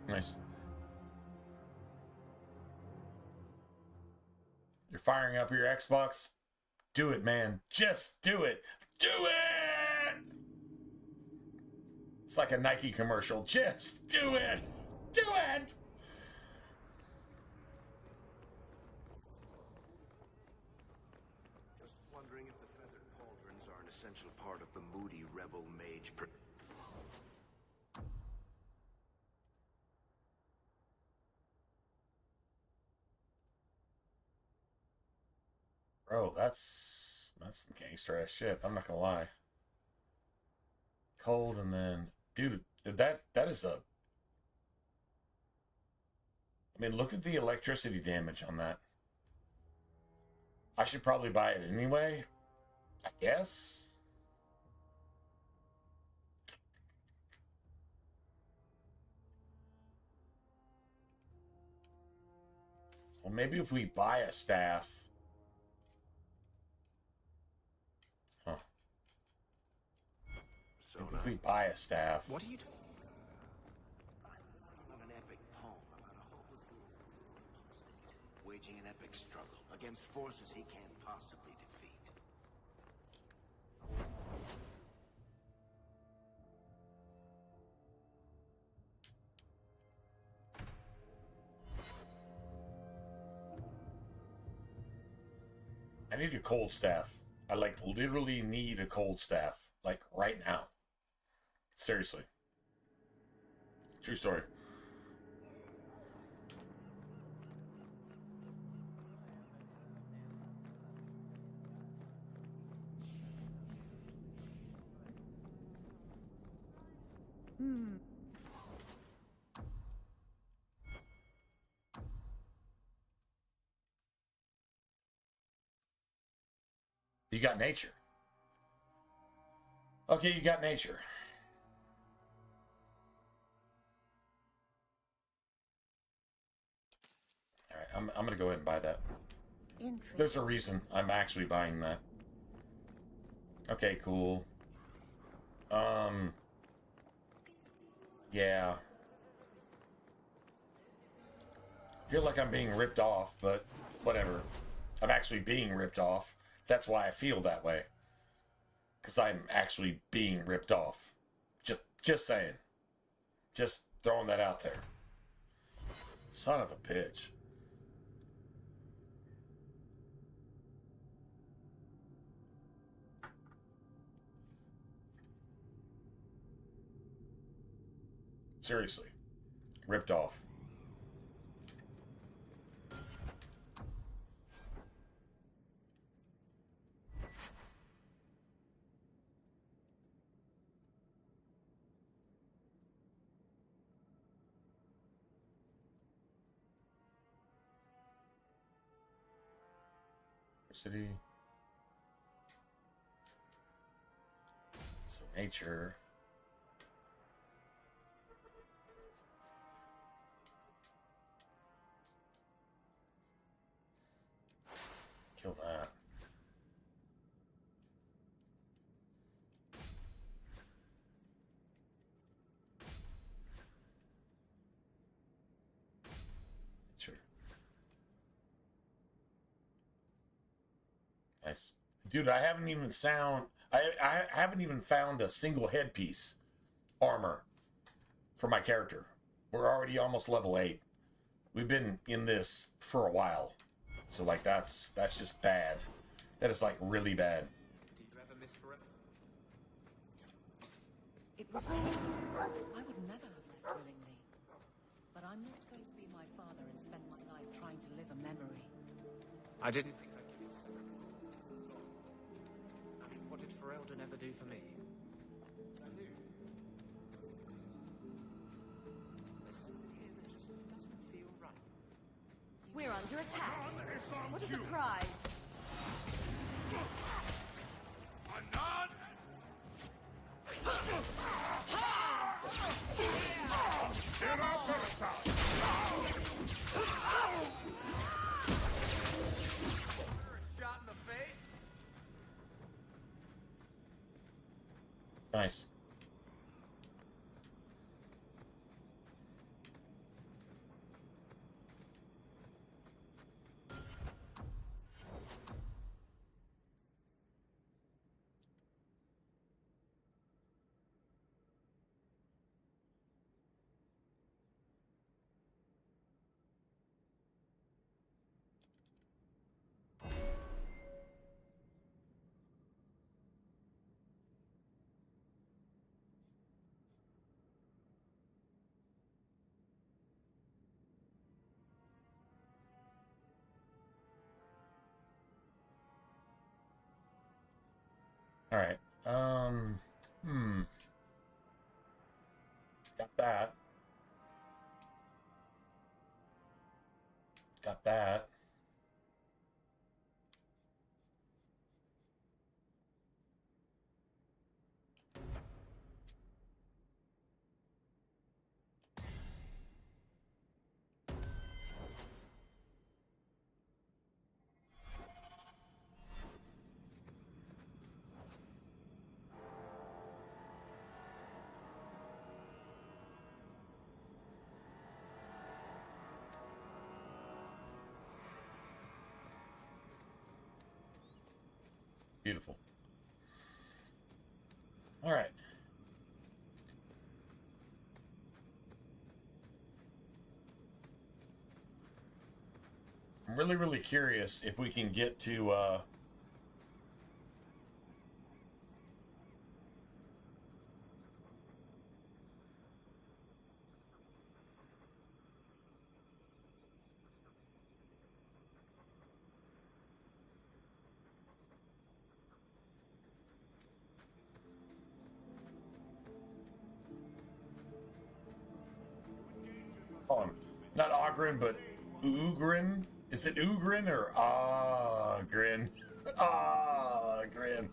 [SPEAKER 1] Nice. You're firing up your Xbox? Do it, man. Just do it. Do it! It's like a Nike commercial. Just do it. Do it!
[SPEAKER 5] Just wondering if the feathered pauldrons are an essential part of the moody rebel mage.
[SPEAKER 1] Bro, that's some gangster ass shit. I'm not gonna lie. Cold and then, dude, that is a. I mean, look at the electricity damage on that. I should probably buy it anyway, I guess. Well, maybe if we buy a staff. Huh. Maybe if we buy a staff.
[SPEAKER 5] What are you talking about? An epic poem about a hopeless state, waging an epic struggle against forces he can't possibly defeat.
[SPEAKER 1] I need a cold staff. I like literally need a cold staff. Like right now. Seriously. True story. You got nature. Okay, you got nature. Alright, I'm gonna go ahead and buy that. There's a reason I'm actually buying that. Okay, cool. Yeah. I feel like I'm being ripped off, but whatever. I'm actually being ripped off. That's why I feel that way. Because I'm actually being ripped off. Just saying. Just throwing that out there. Son of a bitch. Seriously. Ripped off. City. So nature. Kill that. Sure. Nice. Dude, I haven't even I haven't even found a single headpiece armor for my character. We're already almost level 8. We've been in this for a while. So like that's just bad. That is like really bad.
[SPEAKER 14] Did you ever miss forever?
[SPEAKER 15] It was I would never have left willingly. But I'm not going to be my father and spend my life trying to live a memory.
[SPEAKER 14] I didn't think I could. I mean, what did Ferelden ever do for me? I do. There's something here that just doesn't feel right.
[SPEAKER 2] We're under attack. What a surprise.
[SPEAKER 4] Anon! Shot in the face?
[SPEAKER 1] Nice. All right. Got that. Got that. Beautiful. All right. I'm really curious if we can get to not Ogren, but Ugrin. Is it Ugrin or Ogrin? Ogrin.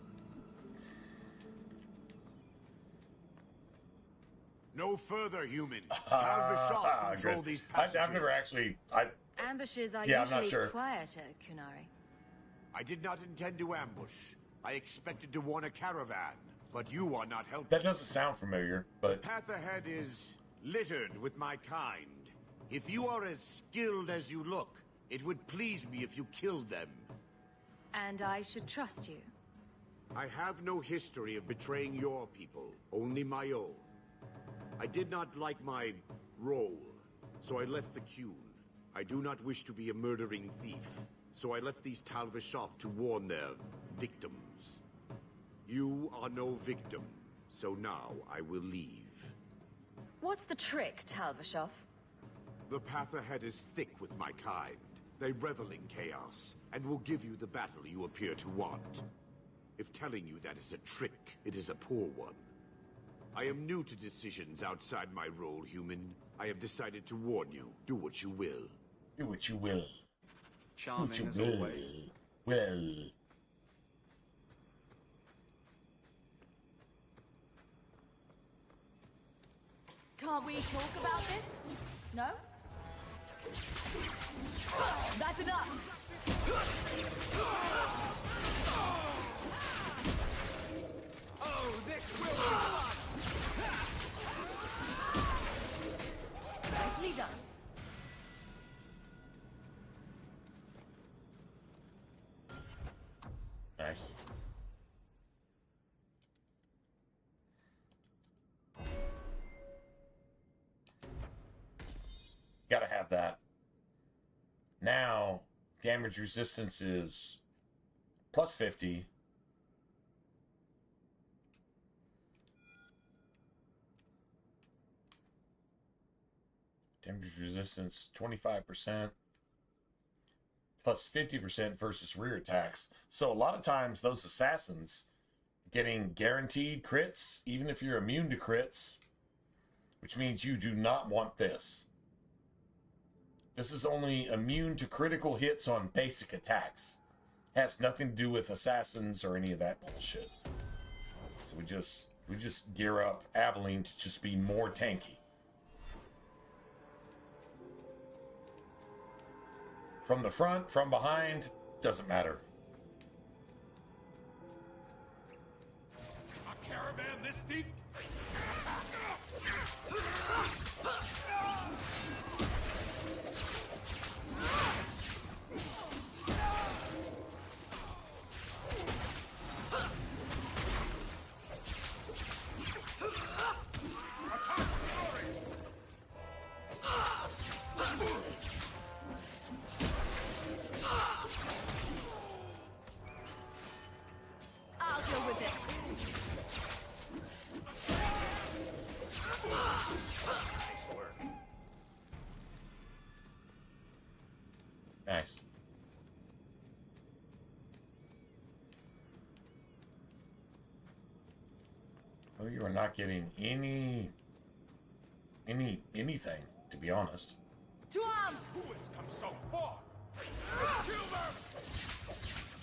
[SPEAKER 5] No further, human. Calvashot control these passengers.
[SPEAKER 1] I've never actually.
[SPEAKER 2] Ambushes are
[SPEAKER 1] Yeah, I'm not
[SPEAKER 2] usually
[SPEAKER 1] sure.
[SPEAKER 2] quieter, Kunari.
[SPEAKER 5] I did not intend to ambush. I expected to warn a caravan, but you are not helping.
[SPEAKER 1] That doesn't sound familiar, but
[SPEAKER 5] The path ahead is littered with my kind. If you are as skilled as you look, it would please me if you killed them.
[SPEAKER 2] And I should trust you.
[SPEAKER 5] I have no history of betraying your people, only my own. I did not like my role, so I left the queue. I do not wish to be a murdering thief, so I left these Talvishoth to warn their victims. You are no victim, so now I will leave.
[SPEAKER 2] What's the trick, Talvishoth?
[SPEAKER 5] The path ahead is thick with my kind. They revel in chaos, and will give you the battle you appear to want. If telling you that is a trick, it is a poor one. I am new to decisions outside my role, human. I have decided to warn you. Do what you will.
[SPEAKER 1] Do what you will.
[SPEAKER 10] Charming
[SPEAKER 1] what you
[SPEAKER 10] as
[SPEAKER 1] will.
[SPEAKER 10] always.
[SPEAKER 1] Well.
[SPEAKER 2] Can't we talk about this? No? That's enough!
[SPEAKER 4] Oh, this will be fun!
[SPEAKER 2] Nicely done.
[SPEAKER 1] Nice. Gotta have that. Now, damage resistance is plus 50. Damage resistance 25%. Plus 50% versus rear attacks. So a lot of times those assassins getting guaranteed crits, even if you're immune to crits, which means you do not want this. This is only immune to critical hits on basic attacks. Has nothing to do with assassins or any of that bullshit. So we just gear up Aveline to just be more tanky. From the front, from behind, doesn't matter.
[SPEAKER 4] A caravan this deep?
[SPEAKER 2] I'll deal with this.
[SPEAKER 1] Nice. we're not getting anything, to be honest.
[SPEAKER 4] To arms! Who has come so far? Kill them!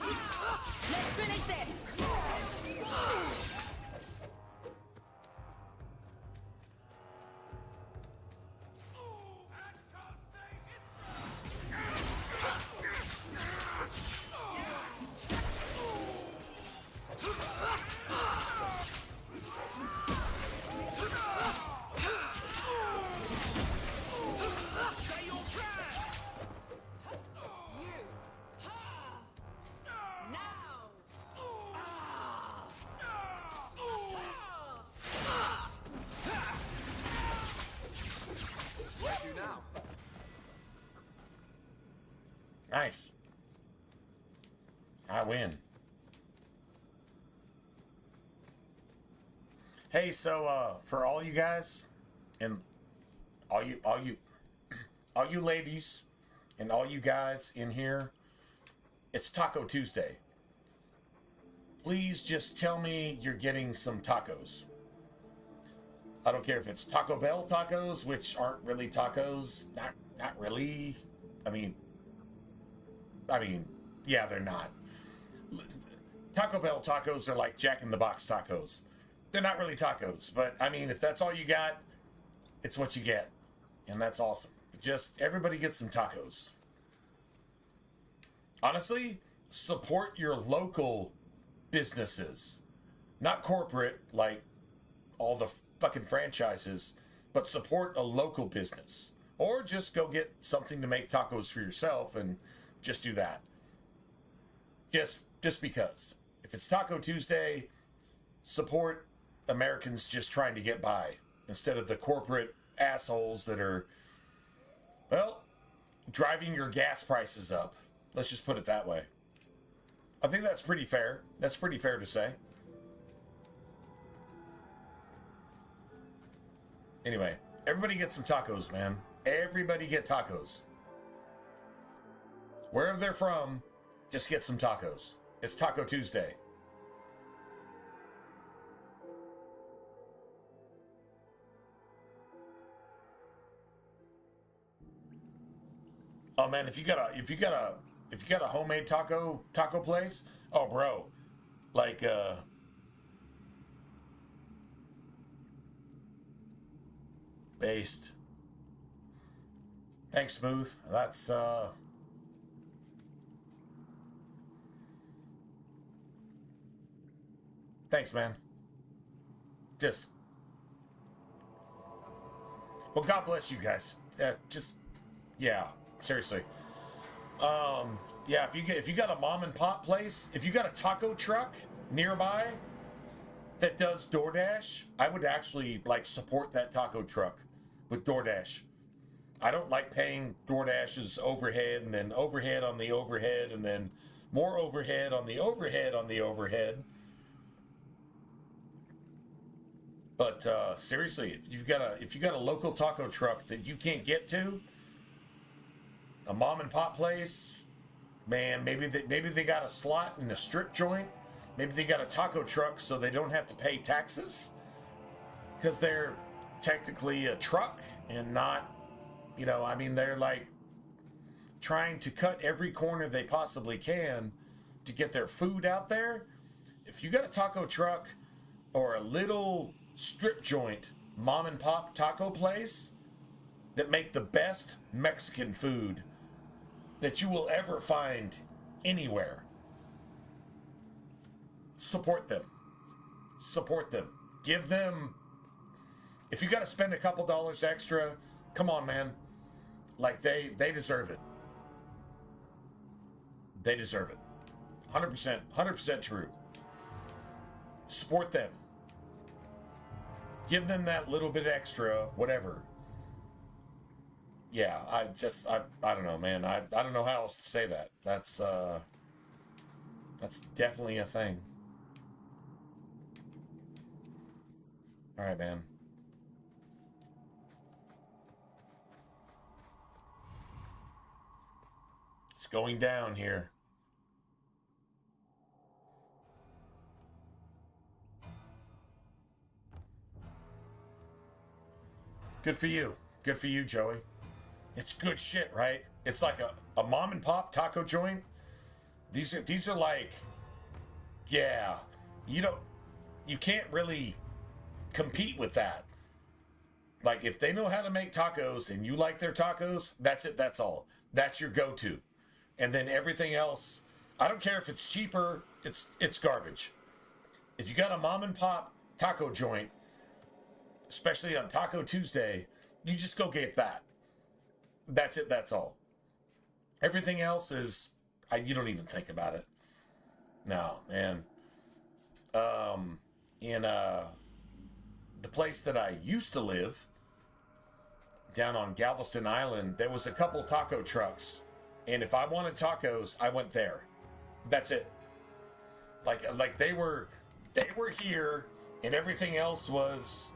[SPEAKER 2] Let's finish this!
[SPEAKER 1] Nice. I win. Hey, so for all you guys and all you ladies and all you guys in here, it's Taco Tuesday. Please just tell me you're getting some tacos. I don't care if it's Taco Bell tacos, which aren't really tacos. Not really. I mean, yeah, they're not. Taco Bell tacos are like Jack in the Box tacos. They're not really tacos, but I mean, if that's all you got, it's what you get. And that's awesome. Just everybody get some tacos. Honestly, support your local businesses. Not corporate, like all the fucking franchises, but support a local business. Or just go get something to make tacos for yourself and just do that. Just because. If it's Taco Tuesday, support Americans just trying to get by instead of the corporate assholes that are, well, driving your gas prices up. Let's just put it that way. I think that's pretty fair. That's pretty fair to say. Anyway, everybody get some tacos, man. Everybody get tacos. Wherever they're from, just get some tacos. It's Taco Tuesday. Oh man, if you got a homemade taco place, oh bro, like based. Thanks, Smooth. That's thanks, man. Just well, God bless you guys. Yeah, seriously. Yeah, if you got a mom and pop place, if you got a taco truck nearby that does DoorDash, I would actually like support that taco truck with DoorDash. I don't like paying DoorDash's overhead and then overhead on the overhead and then more overhead on the overhead on the overhead. But seriously, if you got a local taco truck that you can't get to, a mom and pop place, man, maybe they got a slot in a strip joint. Maybe they got a taco truck so they don't have to pay taxes because they're technically a truck and not, they're like trying to cut every corner they possibly can to get their food out there. If you got a taco truck or a little strip joint mom and pop taco place that make the best Mexican food that you will ever find anywhere, support them. Give them, if you got to spend a couple dollars extra, come on, man. Like they deserve it. They deserve it. 100% true. Support them. Give them that little bit extra, whatever. Yeah, I don't know, man. I don't know how else to say that. That's definitely a thing. All right, man. It's going down here. Good for you. Good for you, Joey. It's good shit, right? It's like a mom and pop taco joint. These are like, yeah, you can't really compete with that. Like, if they know how to make tacos and you like their tacos, that's it, that's all. That's your go-to. And then everything else, I don't care if it's cheaper, it's garbage. If you got a mom and pop taco joint, especially on Taco Tuesday, you just go get that. That's it, that's all. Everything else is, you don't even think about it. No, man. In the place that I used to live, down on Galveston Island, there was a couple taco trucks. And if I wanted tacos, I went there. That's it. Like they were here, and everything else was,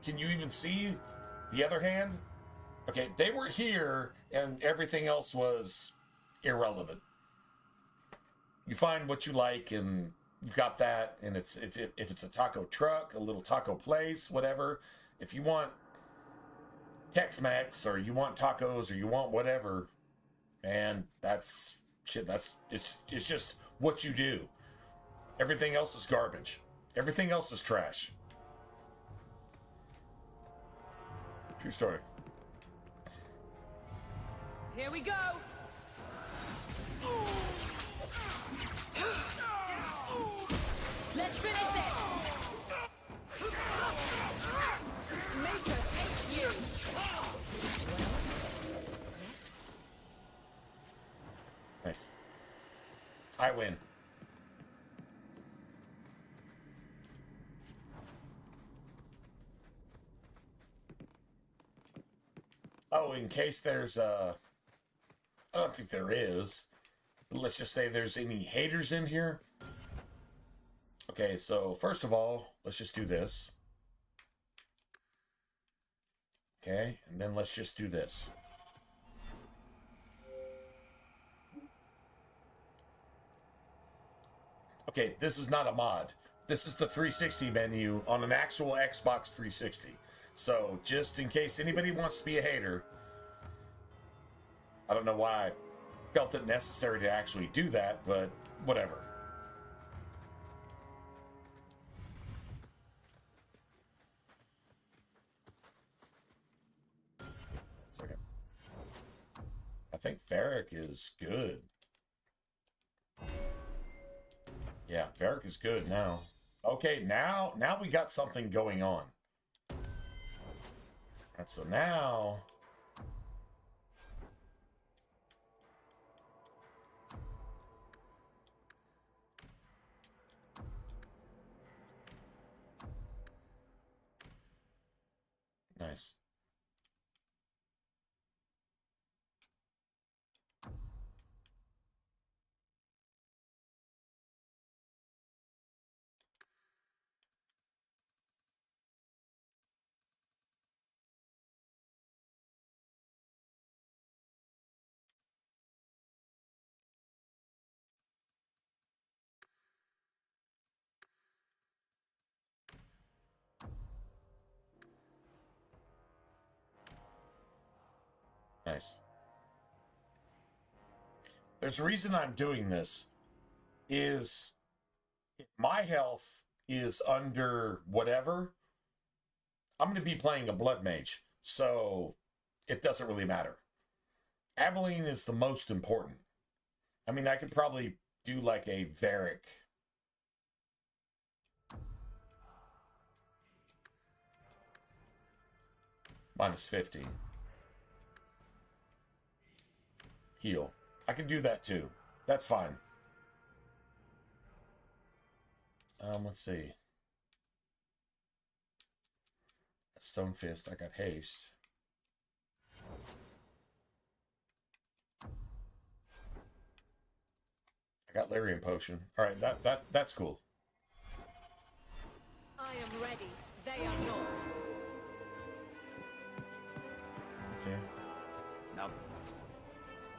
[SPEAKER 1] can you even see the other hand? Okay, they were here, and everything else was irrelevant. You find what you like, and you got that, and it's if it's a taco truck, a little taco place, whatever. If you want Tex-Mex, or you want tacos, or you want whatever, man, that's shit. It's just what you do. Everything else is garbage. Everything else is trash. True story.
[SPEAKER 15] Here we go! Let's finish this! Make her take you!
[SPEAKER 1] Nice. I win. Oh, in case there's I don't think there is, but let's just say there's any haters in here. Okay, so first of all, let's just do this. Okay, and then let's just do this. Okay, this is not a mod. This is the 360 menu on an actual Xbox 360. So, just in case anybody wants to be a hater, I don't know why I felt it necessary to actually do that, but whatever. Second. I think Varric is good. Yeah, Varric is good now. Okay, now we got something going on. And so now, nice. Nice. There's a reason I'm doing this. Is my health is under whatever, I'm going to be playing a Blood Mage, so it doesn't really matter. Aveline is the most important. I mean, I could probably do like a Varric. -50. Heal. I can do that too. That's fine. Let's see. Stone Fist. I got haste. I got Lyrium Potion. All right, that's cool.
[SPEAKER 15] I am ready. They are not.
[SPEAKER 1] Okay.
[SPEAKER 12] Now,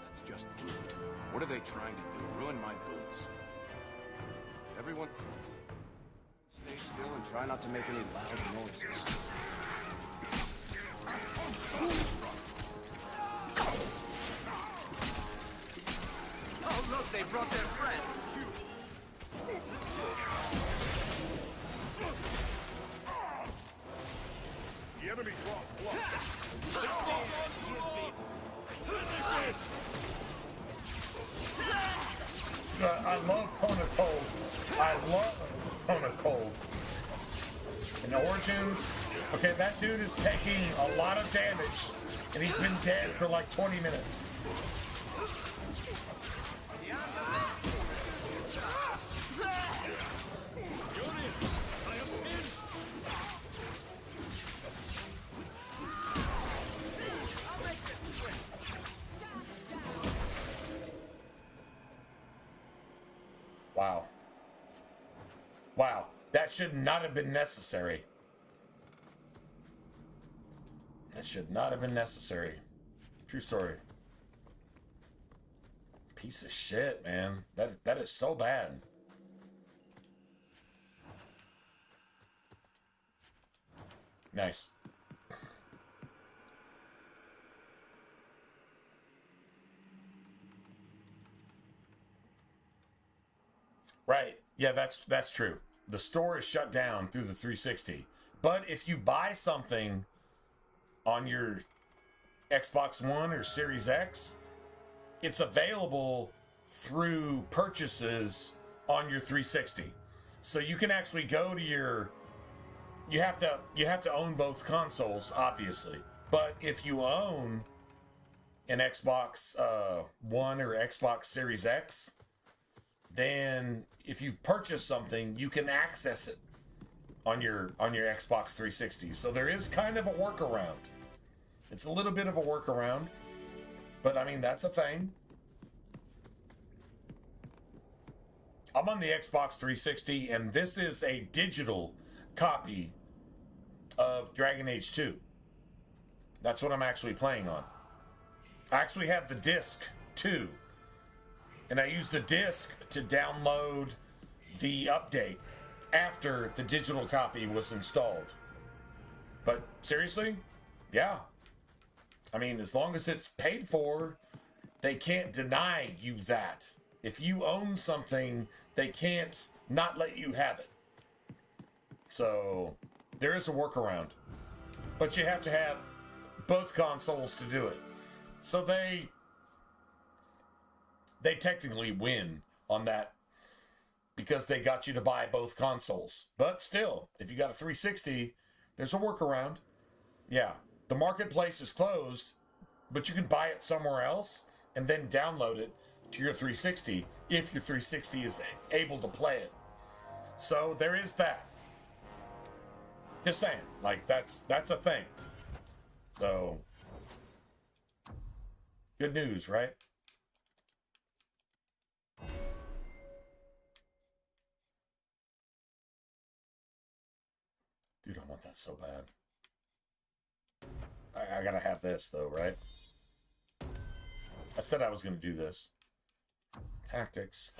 [SPEAKER 12] that's just rude. What are they trying to do? Ruin my boots? Everyone, stay still and try not to make any loud noises.
[SPEAKER 1] origins. Okay, that dude is taking a lot of damage, and he's been dead for like 20 minutes. Wow. Wow. That should not have been necessary. That should not have been necessary. True story. Piece of shit, man. That is so bad. Nice. Right. Yeah, that's true. The store is shut down through the 360. But if you buy something on your Xbox One or Series X, it's available through purchases on your 360. So you can actually go to your you have to own both consoles, obviously. But if you own an Xbox One or Xbox Series X, then if you've purchased something, you can access it on your Xbox 360. So there is kind of a workaround. It's a little bit of a workaround, but I mean, that's a thing. I'm on the Xbox 360, and this is a digital copy of Dragon Age 2. That's what I'm actually playing on. I actually have the disc too, and I use the disc to download the update after the digital copy was installed. But seriously, yeah. I mean, as long as it's paid for, they can't deny you that. If you own something, they can't not let you have it. So there is a workaround, but you have to have both consoles to do it. So they technically win on that because they got you to buy both consoles. But still, if you got a 360, there's a workaround. Yeah, the marketplace is closed, but you can buy it somewhere else and then download it to your 360 if your 360 is able to play it. So there is that. Just saying, like that's a thing. So good news, right? Dude, I want that so bad. I gotta have this though, right? I said I was gonna do this. Tactics,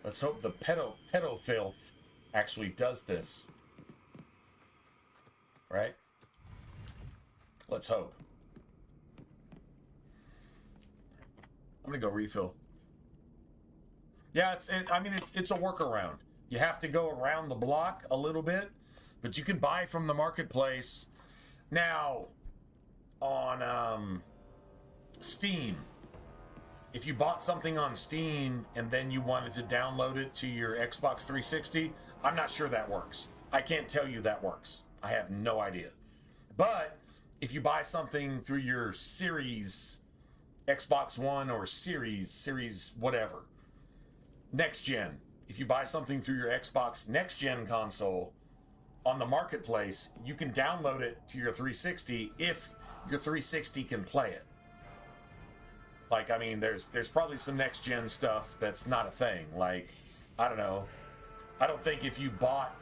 [SPEAKER 1] let's hope the pedophile actually does this. Right? Let's hope. I'm gonna go refill. Yeah, it's a workaround. You have to go around the block a little bit, but you can buy from the marketplace. Now, on Steam, if you bought something on Steam and then you wanted to download it to your Xbox 360, I'm not sure that works. I can't tell you that works. I have no idea. But if you buy something through your Series Xbox One or Series whatever, next gen, if you buy something through your Xbox next gen console on the marketplace, you can download it to your 360 if your 360 can play it. Like, I mean, there's probably some next gen stuff that's not a thing. Like, I don't know. I don't think if you bought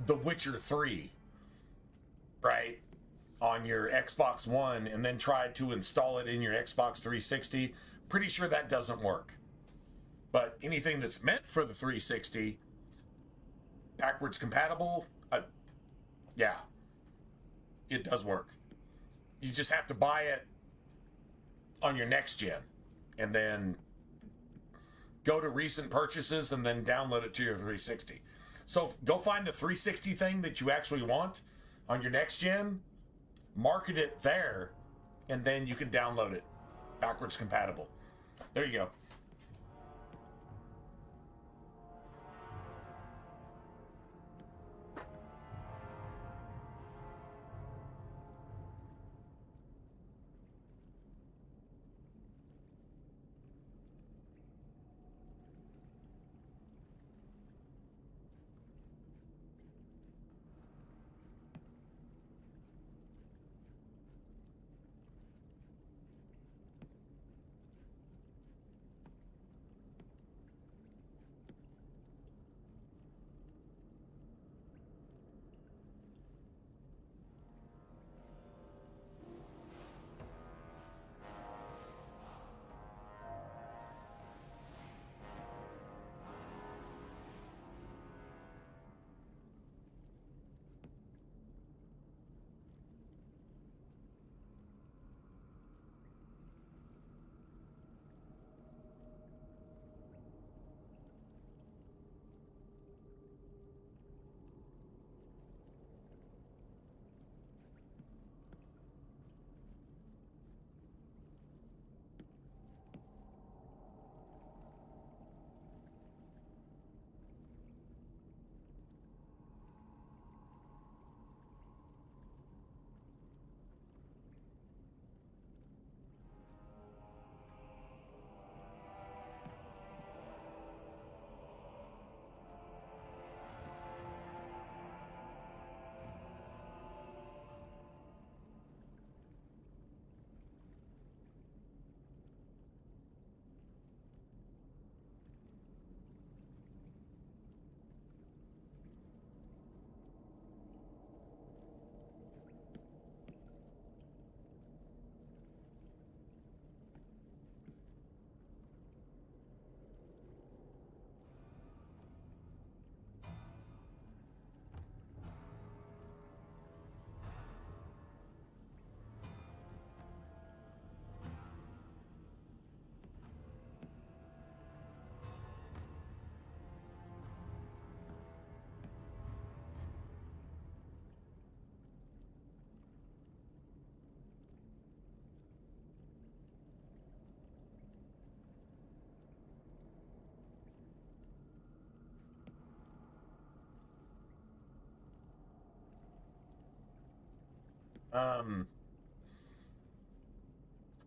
[SPEAKER 1] The Witcher 3, right, on your Xbox One and then tried to install it in your Xbox 360, pretty sure that doesn't work. But anything that's meant for the 360, backwards compatible, yeah, it does work. You just have to buy it on your next gen, and then go to recent purchases and then download it to your 360. So go find the 360 thing that you actually want on your next gen, market it there, and then you can download it backwards compatible. There you go.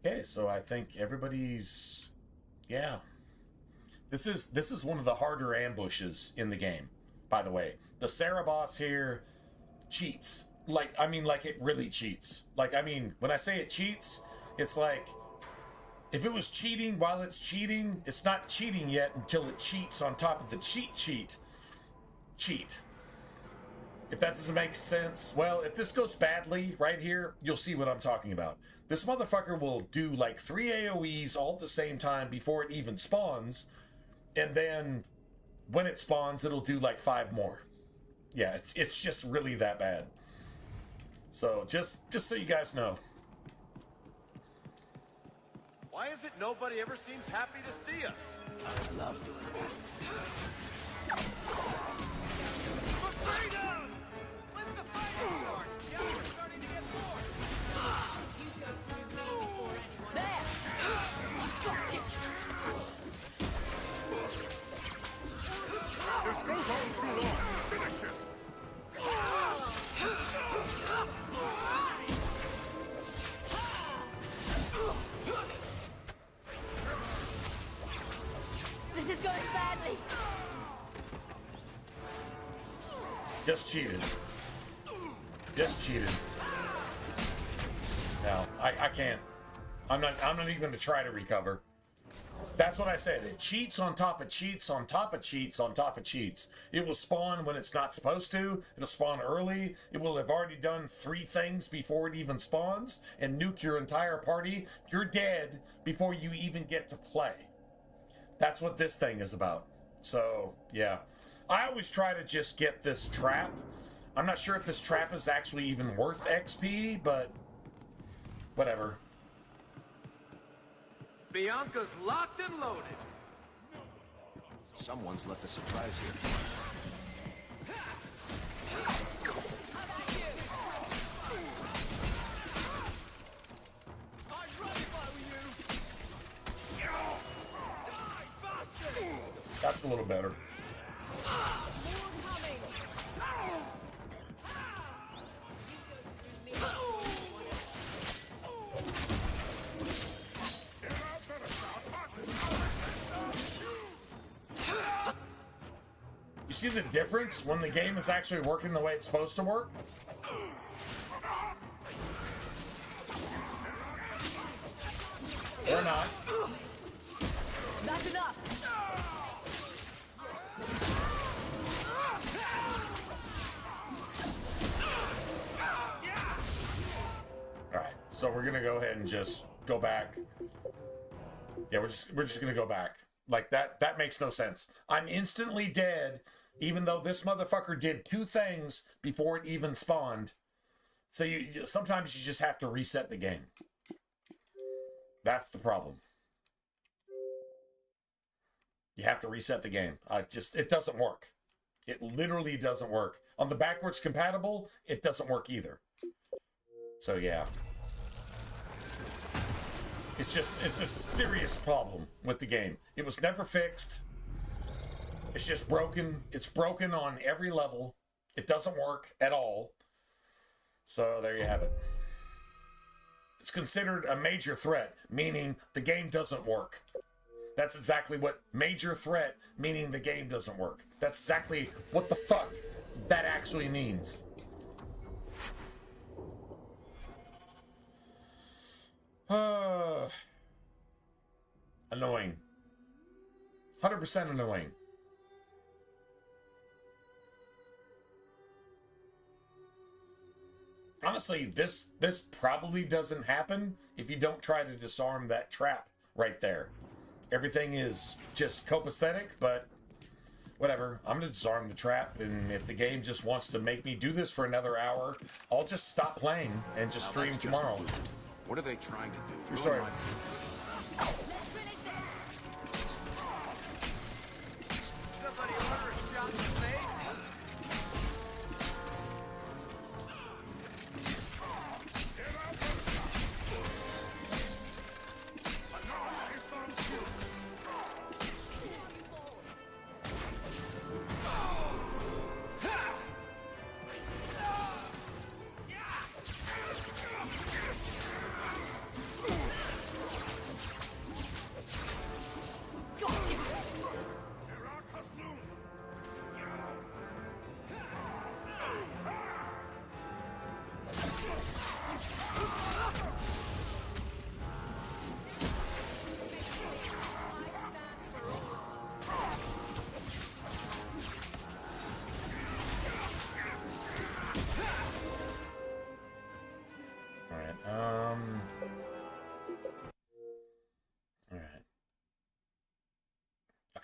[SPEAKER 1] Okay, so I think everybody's, yeah. This is one of the harder ambushes in the game, by the way. The Sarah boss here cheats. Like, I mean, like, it really cheats. Like, I mean, when I say it cheats, it's like, if it was cheating while it's cheating, it's not cheating yet until it cheats on top of the cheat. If that doesn't make sense, well, if this goes badly right here, you'll see what I'm talking about. This motherfucker will do like 3 AoEs all at the same time before it even spawns, and then when it spawns, it'll do like 5 more. Yeah, it's just really that bad. So just so you guys know.
[SPEAKER 4] Why is it nobody ever seems happy to see us? I love For freedom! Let the fighting start! Yeah, we're starting to get bored! You go through me before anyone... There! Gotcha!
[SPEAKER 5] This goes on too long. Finish it.
[SPEAKER 2] This is going badly.
[SPEAKER 1] Just cheated. No, I can't. I'm not even gonna try to recover. That's what I said. It cheats on top of cheats on top of cheats on top of cheats. It will spawn when it's not supposed to. It'll spawn early. It will have already done 3 things before it even spawns and nuke your entire party. You're dead before you even get to play. That's what this thing is about. So, yeah. I always try to just get this trap. I'm not sure if this trap is actually even worth XP, but whatever.
[SPEAKER 12] Bianca's locked and loaded. Someone's left a surprise here for us.
[SPEAKER 1] That's a little better. You see the difference when the game is actually working the way it's supposed to work? Or not.
[SPEAKER 4] That's enough.
[SPEAKER 1] Alright, so we're gonna go ahead and just go back. Yeah, we're just gonna go back. Like that makes no sense. I'm instantly dead, even though this motherfucker did 2 things before it even spawned. So sometimes you just have to reset the game. That's the problem. You have to reset the game. It doesn't work. It literally doesn't work. On the backwards compatible, it doesn't work either. So yeah. It's a serious problem with the game. It was never fixed. It's just broken. It's broken on every level. It doesn't work at all. So there you have it. It's considered a major threat, meaning the game doesn't work. That's exactly what major threat, meaning the game doesn't work. That's exactly what the fuck that actually means. Annoying. 100% annoying. Honestly, this probably doesn't happen if you don't try to disarm that trap right there. Everything is just copacetic, but whatever. I'm gonna disarm the trap, and if the game just wants to make me do this for another hour, I'll just stop playing and just stream tomorrow.
[SPEAKER 9] What are they trying to do?
[SPEAKER 1] True story.
[SPEAKER 4] Somebody order a shot in the face.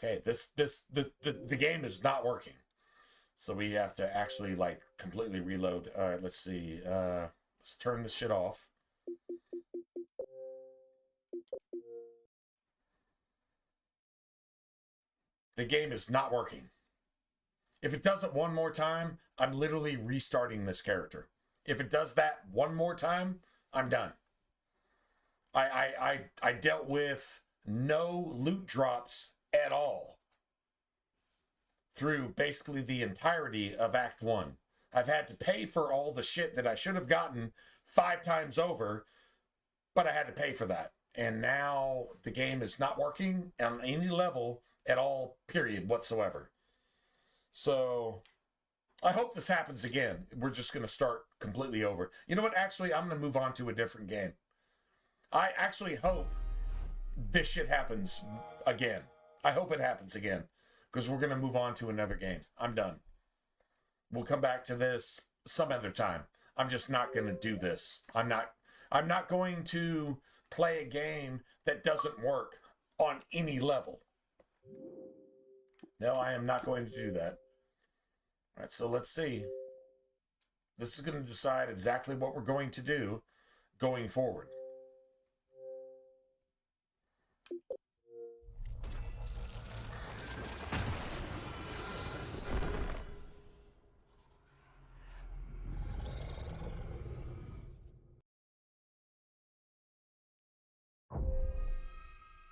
[SPEAKER 1] Okay, the game is not working. So we have to actually like completely reload. All right, let's see. Let's turn this shit off. The game is not working. If it does it one more time, I'm literally restarting this character. If it does that one more time, I'm done. I dealt with no loot drops at all through basically the entirety of Act 1. I've had to pay for all the shit that I should have gotten 5 times over, but I had to pay for that. And now the game is not working on any level at all, period, whatsoever. So I hope this happens again. We're just going to start completely over. You know what? Actually, I'm going to move on to a different game. I actually hope this shit happens again. I hope it happens again, because we're going to move on to another game. I'm done. We'll come back to this some other time. I'm just not going to do this. I'm not going to play a game that doesn't work on any level. No, I am not going to do that. All right, so let's see. This is going to decide exactly what we're going to do going forward.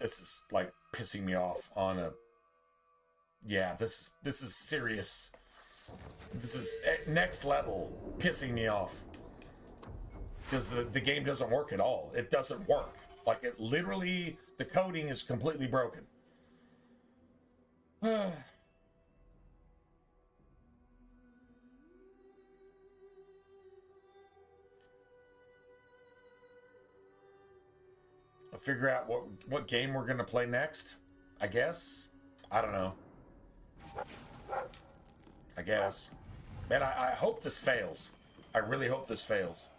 [SPEAKER 1] This is like pissing me off on a. Yeah, this is serious. This is next level pissing me off. Because the game doesn't work at all. It doesn't work. Like, it literally, the coding is completely broken. I'll figure out what game we're going to play next, I guess. I don't know. I guess. Man, I hope this fails. I really hope this fails.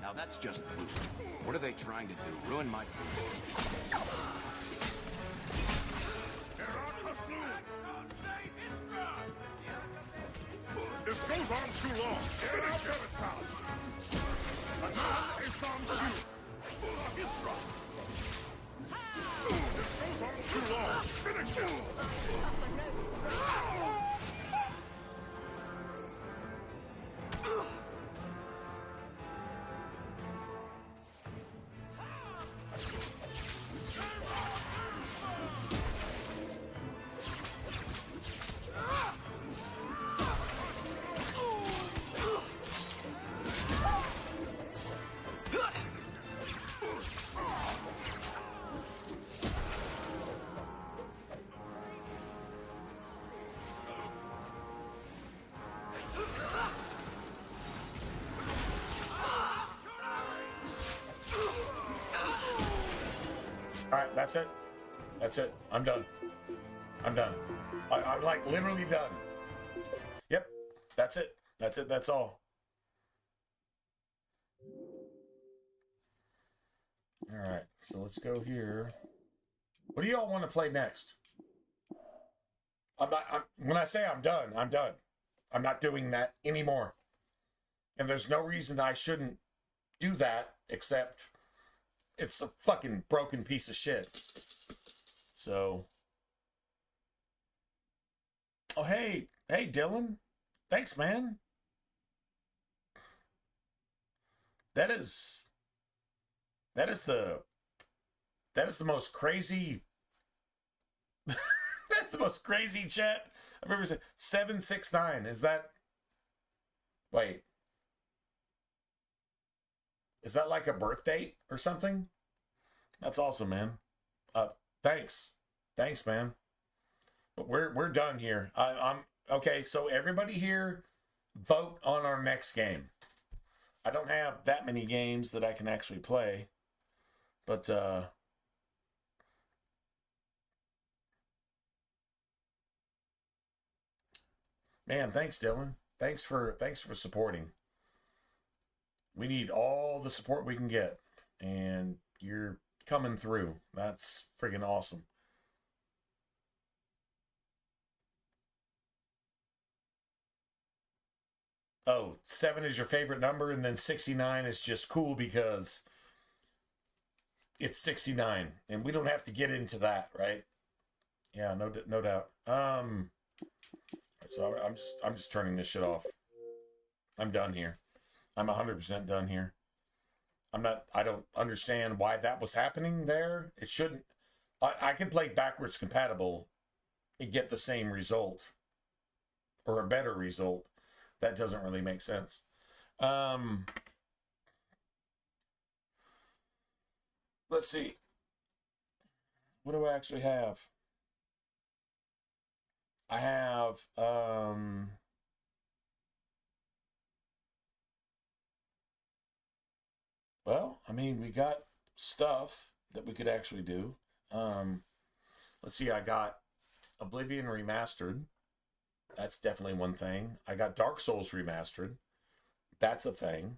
[SPEAKER 12] Now that's just brutal. What are they trying to do? Ruin my food?
[SPEAKER 16] This goes on too long. Finish it. Another is on you. This goes on too long. Finish it.
[SPEAKER 1] Alright, that's it. That's it. I'm done. I'm done. I'm like literally done. Yep. That's it. That's it. That's all. Alright, so let's go here. What do y'all want to play next? When I say I'm done, I'm done. I'm not doing that anymore. And there's no reason I shouldn't do that except it's a fucking broken piece of shit. So. Oh, hey, Dylan. Thanks, man. That is the most crazy. That's the most crazy chat I've ever seen. 769. Is that? Wait. Is that like a birth date or something? That's awesome, man. Thanks, man. But we're done here. I'm okay. So everybody here, vote on our next game. I don't have that many games that I can actually play, but man, thanks, Dylan. Thanks for supporting. We need all the support we can get, and you're coming through. That's friggin' awesome. Oh, 7 is your favorite number, and then 69 is just cool because it's 69, and we don't have to get into that, right? Yeah, no doubt. So I'm just turning this shit off. I'm done here. I'm 100% done here. I don't understand why that was happening there. It shouldn't. I can play backwards compatible and get the same result or a better result. That doesn't really make sense. Let's see. What do I actually have? I have, well, I mean, we got stuff that we could actually do. Let's see, I got Oblivion Remastered. That's definitely one thing. I got Dark Souls Remastered. That's a thing.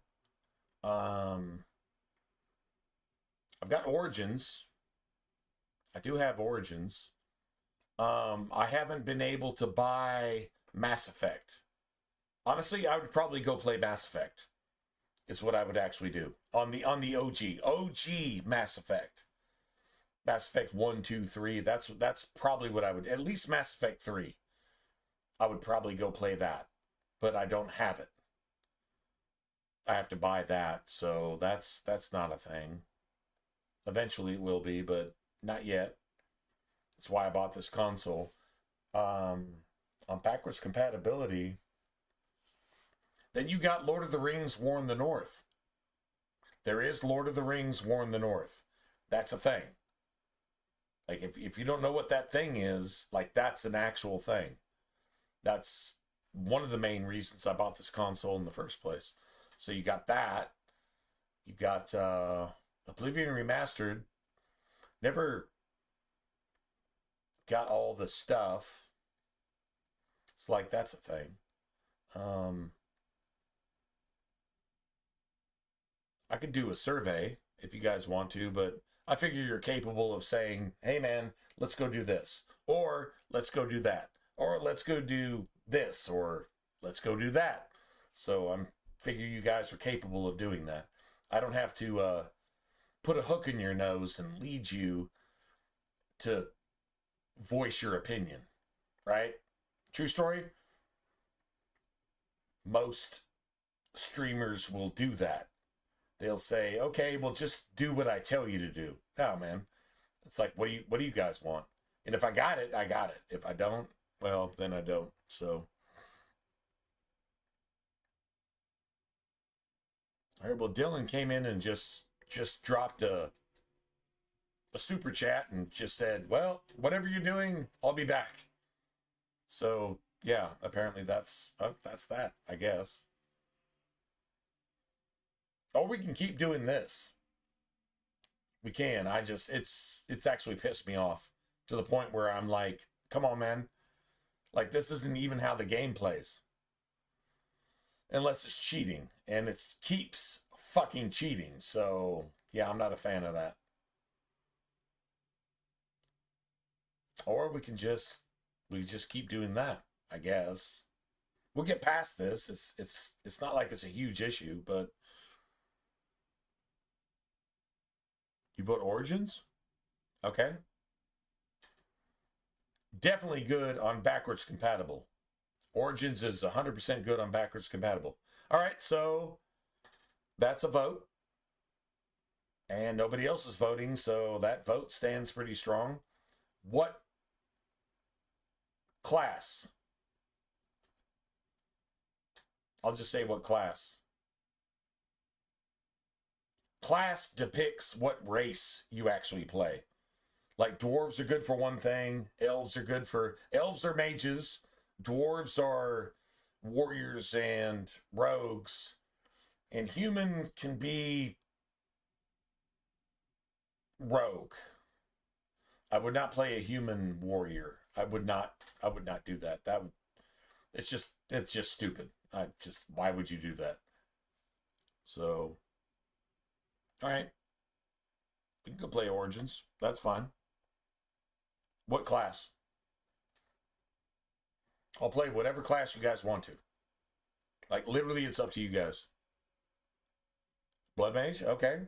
[SPEAKER 1] I've got Origins. I do have Origins. I haven't been able to buy Mass Effect. Honestly, I would probably go play Mass Effect. Is what I would actually do on the OG Mass Effect. Mass Effect 1, 2, 3. That's probably what I would, at least Mass Effect 3. I would probably go play that, but I don't have it. I have to buy that, so that's not a thing. Eventually it will be, but not yet. That's why I bought this console. On backwards compatibility, then you got Lord of the Rings War in the North. There is Lord of the Rings War in the North. That's a thing. Like, if you don't know what that thing is, like, that's an actual thing. That's one of the main reasons I bought this console in the first place. So you got that. You got Oblivion Remastered. Never got all the stuff. It's like, that's a thing. I could do a survey if you guys want to, but I figure you're capable of saying, hey man, let's go do this, or let's go do that, or let's go do this, or let's go do that. So I'm figure you guys are capable of doing that. I don't have to put a hook in your nose and lead you to voice your opinion, right? True story. Most streamers will do that. They'll say, okay, well, just do what I tell you to do. No, man. It's like, what do you guys want? And if I got it, I got it. If I don't, well, then I don't. So, all right, well, Dylan came in and just dropped a super chat and just said, well, whatever you're doing, I'll be back. So, yeah, apparently that's that, I guess. Or we can keep doing this. We can. It's actually pissed me off to the point where I'm like, come on, man. Like, this isn't even how the game plays. Unless it's cheating. And it keeps fucking cheating. So, yeah, I'm not a fan of that. Or we just keep doing that, I guess. We'll get past this. It's not like it's a huge issue, but you vote Origins? Okay. Definitely good on backwards compatible. Origins is 100% good on backwards compatible. All right, so that's a vote. And nobody else is voting, so that vote stands pretty strong. What class? I'll just say what class. Class depicts what race you actually play. Like, dwarves are good for one thing. Elves are mages. Dwarves are warriors and rogues. And human can be rogue. I would not play a human warrior. I would not do that. It's just stupid. Why would you do that? So, all right. We can go play Origins. That's fine. What class? I'll play whatever class you guys want to. Like, literally, it's up to you guys. Blood Mage? Okay.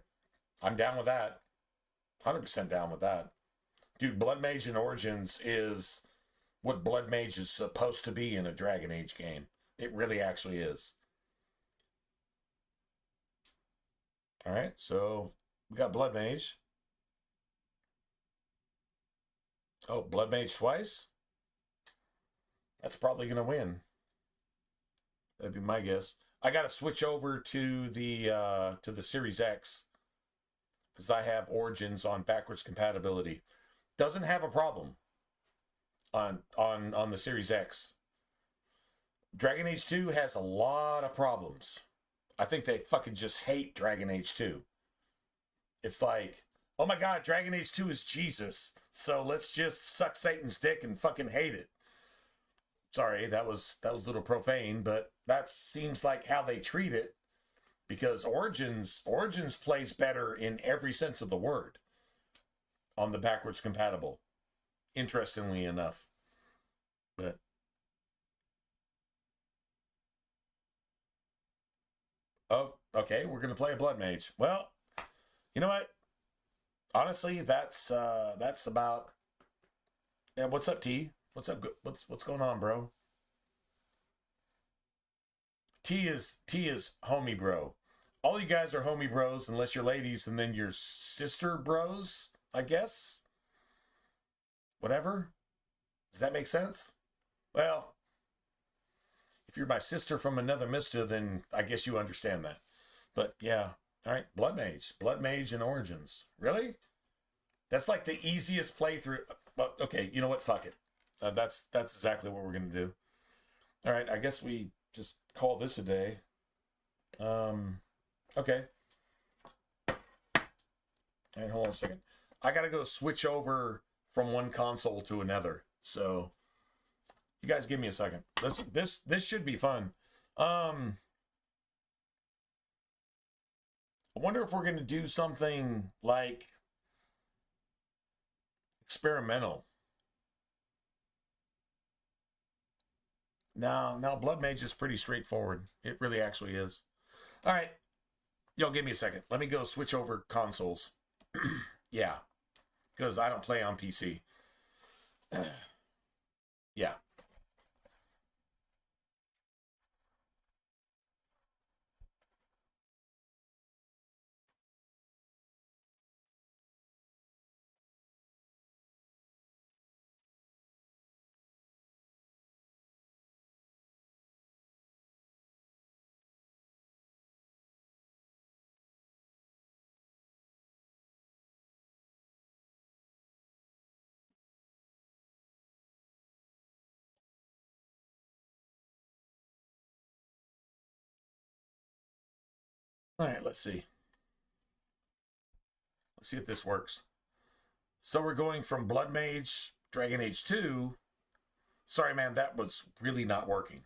[SPEAKER 1] I'm down with that. 100% down with that. Dude, Blood Mage in Origins is what Blood Mage is supposed to be in a Dragon Age game. It really actually is. All right, so we got Blood Mage. Oh, Blood Mage twice? That's probably going to win. That'd be my guess. I got to switch over to the Series X because I have Origins on backwards compatibility. Doesn't have a problem on the Series X. Dragon Age 2 has a lot of problems. I think they fucking just hate Dragon Age 2. It's like, oh my God, Dragon Age 2 is Jesus. So let's just suck Satan's dick and fucking hate it. Sorry, that was a little profane, but that seems like how they treat it because Origins plays better in every sense of the word on the backwards compatible. Interestingly enough. But oh, okay, we're gonna play a Blood Mage. Well, you know what? Honestly, that's about. Yeah, what's up, T? What's up? What's going on, bro? T is homie, bro. all you guys are homie bros, unless you're ladies, and then you're sister bros, I guess. Whatever. Does that make sense? Well, if you're my sister from another mister, then I guess you understand that. But yeah. All right, Blood Mage. Blood Mage and Origins. Really? That's like the easiest playthrough. Well, okay, you know what? Fuck it. That's exactly what we're going to do. All right, I guess we just call this a day. Okay. All right, hold on a second. I got to go switch over from one console to another. So you guys give me a second. This should be fun. I wonder if we're going to do something like experimental. Now Blood Mage is pretty straightforward. It really actually is. All right. Y'all give me a second. Let me go switch over consoles. Yeah. Because I don't play on PC. Yeah. All right, let's see. Let's see if this works. So we're going from Blood Mage, Dragon Age 2. Sorry, man, that was really not working.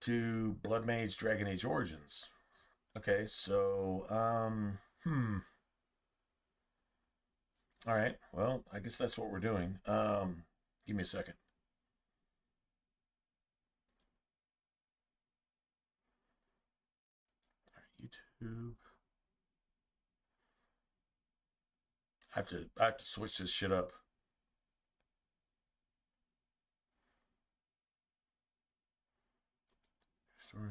[SPEAKER 1] To Blood Mage, Dragon Age Origins. Okay, so, All right, well, I guess that's what we're doing. Give me a second. All right, YouTube. I have to switch this shit up. Story.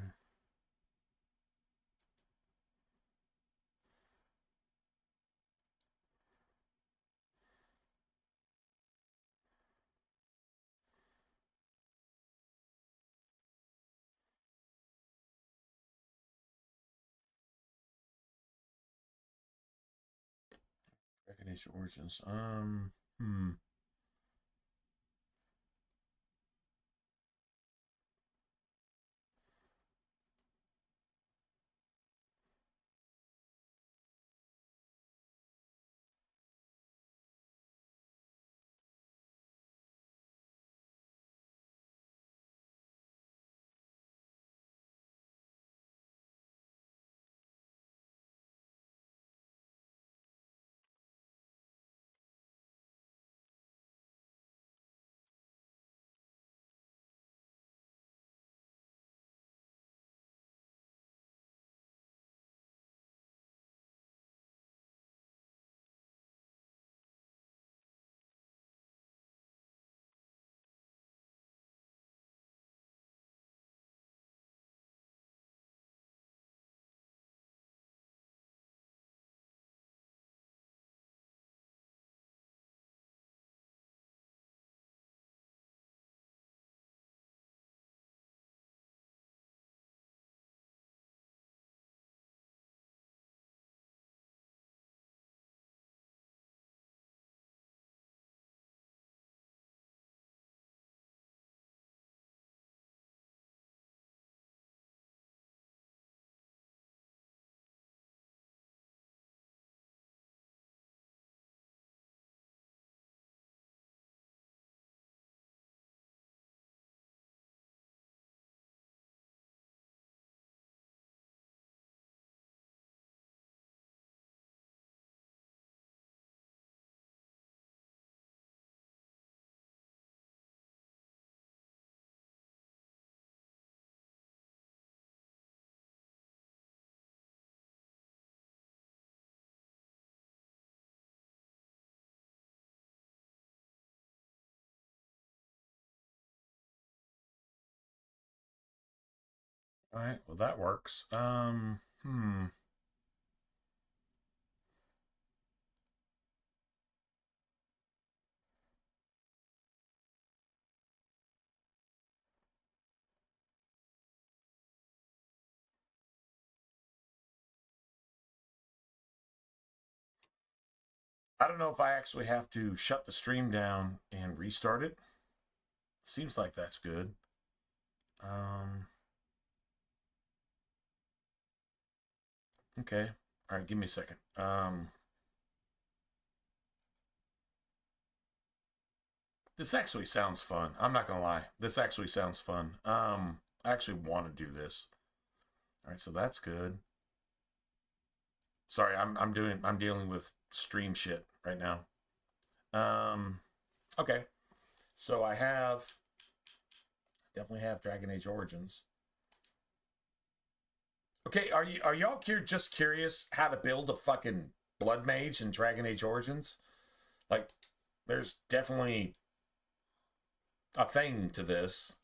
[SPEAKER 1] Dragon Age Origins. All right, well, that works. I don't know if I actually have to shut the stream down and restart it. Seems like that's good. Okay. All right, give me a second. This actually sounds fun. I'm not gonna lie. This actually sounds fun. I actually want to do this. All right, so that's good. Sorry, I'm dealing with stream shit right now. Okay. So I definitely have Dragon Age Origins. Okay, are y'all just curious how to build a fucking Blood Mage in Dragon Age Origins? Like, there's definitely a thing to this.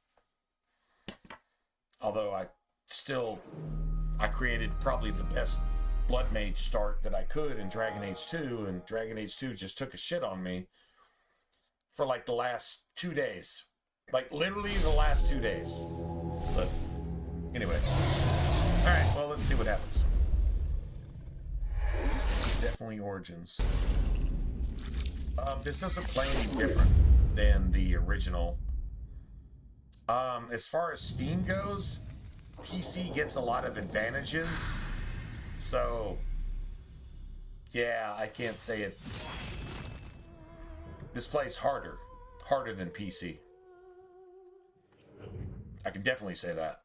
[SPEAKER 1] Although I created probably the best Blood Mage start that I could in Dragon Age 2, and Dragon Age 2 just took a shit on me for like the last 2 days. Like, literally the last 2 days. But, anyway. Alright, well, let's see what happens. This is definitely Origins. This doesn't play any different than the original. As far as Steam goes, PC gets a lot of advantages. So, yeah, I can't say it. This plays harder than PC. I can definitely say that.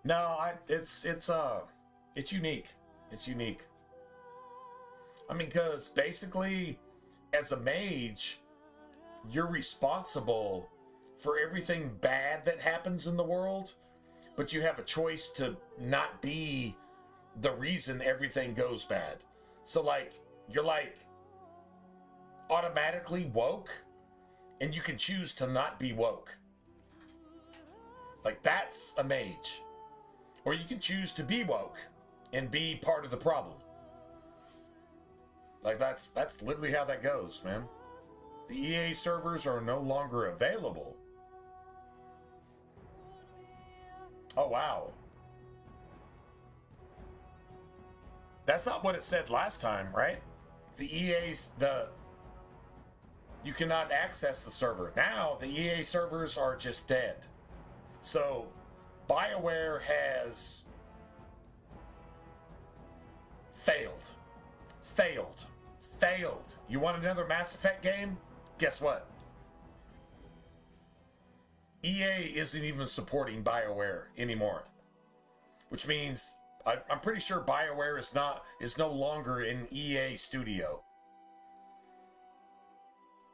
[SPEAKER 1] No, it's unique. It's unique. I mean, because basically, as a mage, you're responsible for everything bad that happens in the world, but you have a choice to not be the reason everything goes bad. So, like, you're like automatically woke, and you can choose to not be woke. Like, that's a mage. Or you can choose to be woke and be part of the problem. Like, that's literally how that goes, man. The EA servers are no longer available. Oh, wow. That's not what it said last time, right? You cannot access the server. Now, the EA servers are just dead. So, BioWare has failed. You want another Mass Effect game? Guess what? EA isn't even supporting BioWare anymore. Which means I'm pretty sure BioWare is no longer an EA studio.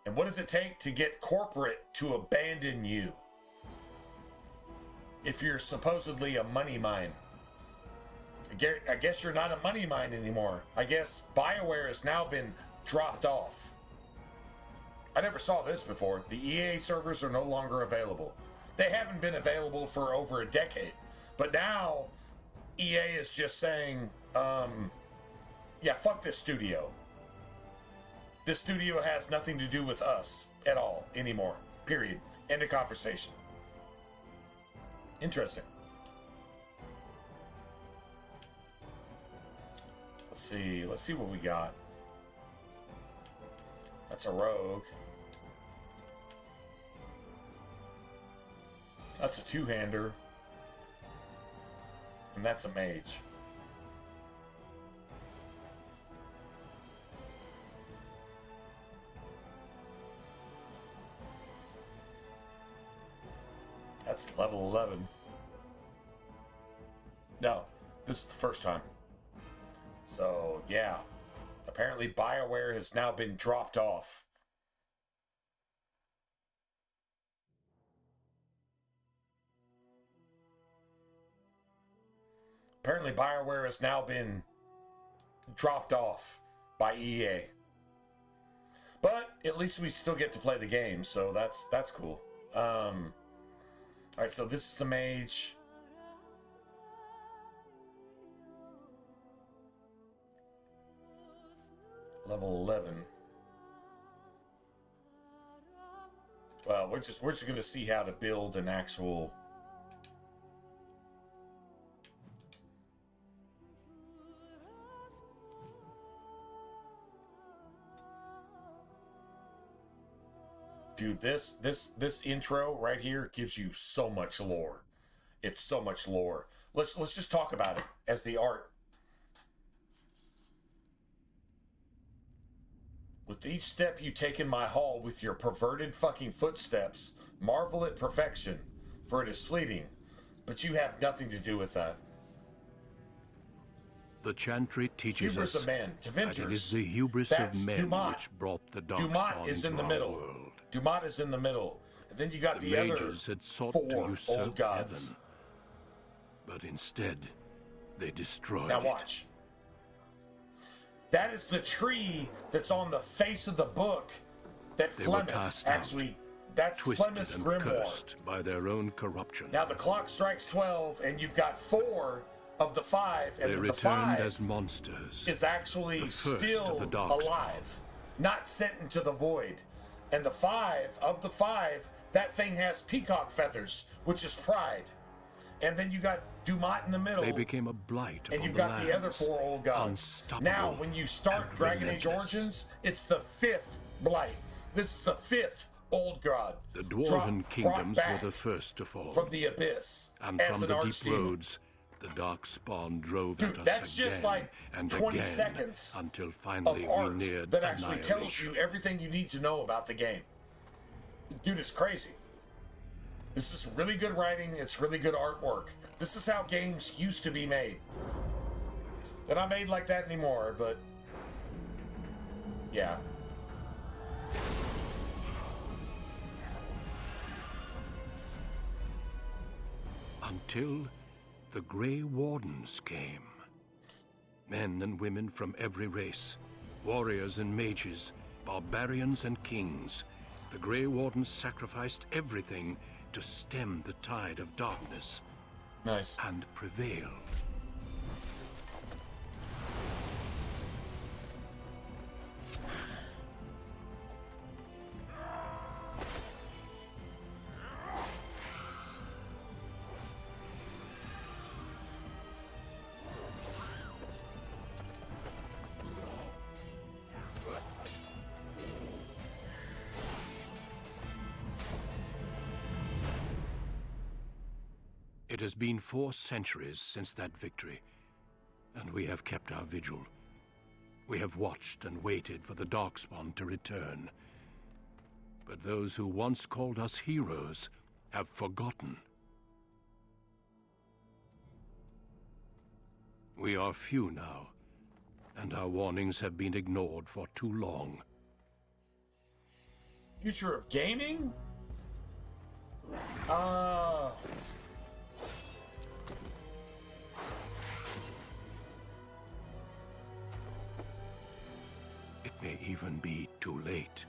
[SPEAKER 1] And what does it take to get corporate to abandon you? If you're supposedly a money mine. I guess you're not a money mine anymore. I guess BioWare has now been dropped off. I never saw this before. The EA servers are no longer available. They haven't been available for over a decade. But now, EA is just saying, yeah, fuck this studio. This studio has nothing to do with us at all anymore. Period. End of conversation. Interesting. Let's see what we got. That's a rogue. That's a two-hander. And that's a mage. That's level 11. No, this is the first time. So, yeah. Apparently BioWare has now been dropped off. Apparently BioWare has now been dropped off by EA. But at least we still get to play the game, so that's cool. All right, so this is a mage. Level 11. Well, we're just going to see how to build an actual. Dude, this intro right here gives you so much lore. It's so much lore. Let's just talk about it as the art. With each step you take in my hall with your perverted fucking footsteps, marvel at perfection, for it is fleeting, but you have nothing to do with that.
[SPEAKER 17] The chantry teaches
[SPEAKER 1] Hubris
[SPEAKER 17] us
[SPEAKER 1] of men, to
[SPEAKER 17] that it is the
[SPEAKER 1] Venters.
[SPEAKER 17] hubris
[SPEAKER 1] That's
[SPEAKER 17] of men
[SPEAKER 1] Dumont.
[SPEAKER 17] which brought the dark
[SPEAKER 1] Dumont is in the middle. Dumont is in the middle. And then you got the other
[SPEAKER 17] mages had sought to
[SPEAKER 1] four
[SPEAKER 17] usurp
[SPEAKER 1] old gods.
[SPEAKER 17] heaven, but instead they destroyed
[SPEAKER 1] Now
[SPEAKER 17] it.
[SPEAKER 1] watch. That is the tree that's on the face of the book that
[SPEAKER 17] They were
[SPEAKER 1] Flemeth
[SPEAKER 17] cast out,
[SPEAKER 1] actually. That's
[SPEAKER 17] twisted
[SPEAKER 1] Flemeth's
[SPEAKER 17] and
[SPEAKER 1] grimoire.
[SPEAKER 17] cursed by their own corruption.
[SPEAKER 1] Now the clock strikes 12, and you've got 4 of the 5, and
[SPEAKER 17] They
[SPEAKER 1] the
[SPEAKER 17] returned
[SPEAKER 1] 5
[SPEAKER 17] as monsters.
[SPEAKER 1] is actually
[SPEAKER 17] the first of
[SPEAKER 1] still
[SPEAKER 17] the dark
[SPEAKER 1] alive, not sent into the void. And the 5 of the 5, that thing has peacock feathers, which is pride. And then you got Dumont in the middle.
[SPEAKER 17] They became a blight
[SPEAKER 1] And
[SPEAKER 17] upon
[SPEAKER 1] you've got the other
[SPEAKER 17] lands,
[SPEAKER 1] 4 old gods.
[SPEAKER 17] unstoppable
[SPEAKER 1] Now, when you start
[SPEAKER 17] and
[SPEAKER 1] Dragon Age
[SPEAKER 17] relentless.
[SPEAKER 1] Origins, it's the 5th blight. This is the 5th old god.
[SPEAKER 17] The dwarven
[SPEAKER 1] brought
[SPEAKER 17] kingdoms
[SPEAKER 1] back
[SPEAKER 17] were the first to fall.
[SPEAKER 1] from the abyss
[SPEAKER 17] And
[SPEAKER 1] as
[SPEAKER 17] from
[SPEAKER 1] an
[SPEAKER 17] the deep
[SPEAKER 1] archdemon.
[SPEAKER 17] roads, the dark spawn drove
[SPEAKER 1] Dude,
[SPEAKER 17] at us
[SPEAKER 1] that's
[SPEAKER 17] again
[SPEAKER 1] just like
[SPEAKER 17] and
[SPEAKER 1] 20
[SPEAKER 17] again,
[SPEAKER 1] seconds
[SPEAKER 17] until
[SPEAKER 1] of
[SPEAKER 17] finally
[SPEAKER 1] art
[SPEAKER 17] we neared
[SPEAKER 1] that actually tells
[SPEAKER 17] annihilation.
[SPEAKER 1] you everything you need to know about the game. Dude, it's crazy. This is really good writing. It's really good artwork. This is how games used to be made. They're not made like that anymore, but yeah.
[SPEAKER 17] Until the Grey Wardens came. Men and women from every race, warriors and mages, barbarians and kings. The Grey Wardens sacrificed everything to stem the tide of darkness.
[SPEAKER 1] Nice.
[SPEAKER 17] And prevailed. It has been 4 centuries since that victory, and we have kept our vigil. We have watched and waited for the Darkspawn to return. But those who once called us heroes have forgotten. We are few now, and our warnings have been ignored for too long.
[SPEAKER 1] Future of gaming?
[SPEAKER 17] It may even be too late.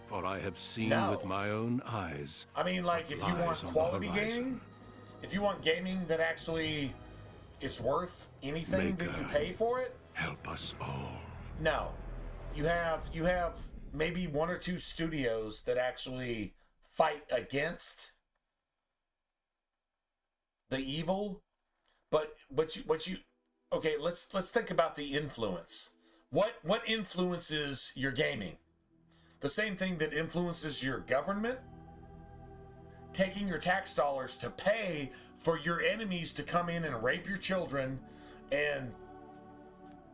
[SPEAKER 17] For I have seen
[SPEAKER 1] No.
[SPEAKER 17] with my own eyes.
[SPEAKER 1] I mean, like,
[SPEAKER 17] what
[SPEAKER 1] if you want
[SPEAKER 17] lies on the
[SPEAKER 1] quality
[SPEAKER 17] horizon.
[SPEAKER 1] gaming, if you want gaming that actually is worth anything that you pay for it,
[SPEAKER 17] help us all.
[SPEAKER 1] no. You have maybe 1 or 2 studios that actually fight against the evil, but you okay, let's think about the influence. What influences your gaming? The same thing that influences your government? Taking your tax dollars to pay for your enemies to come in and rape your children and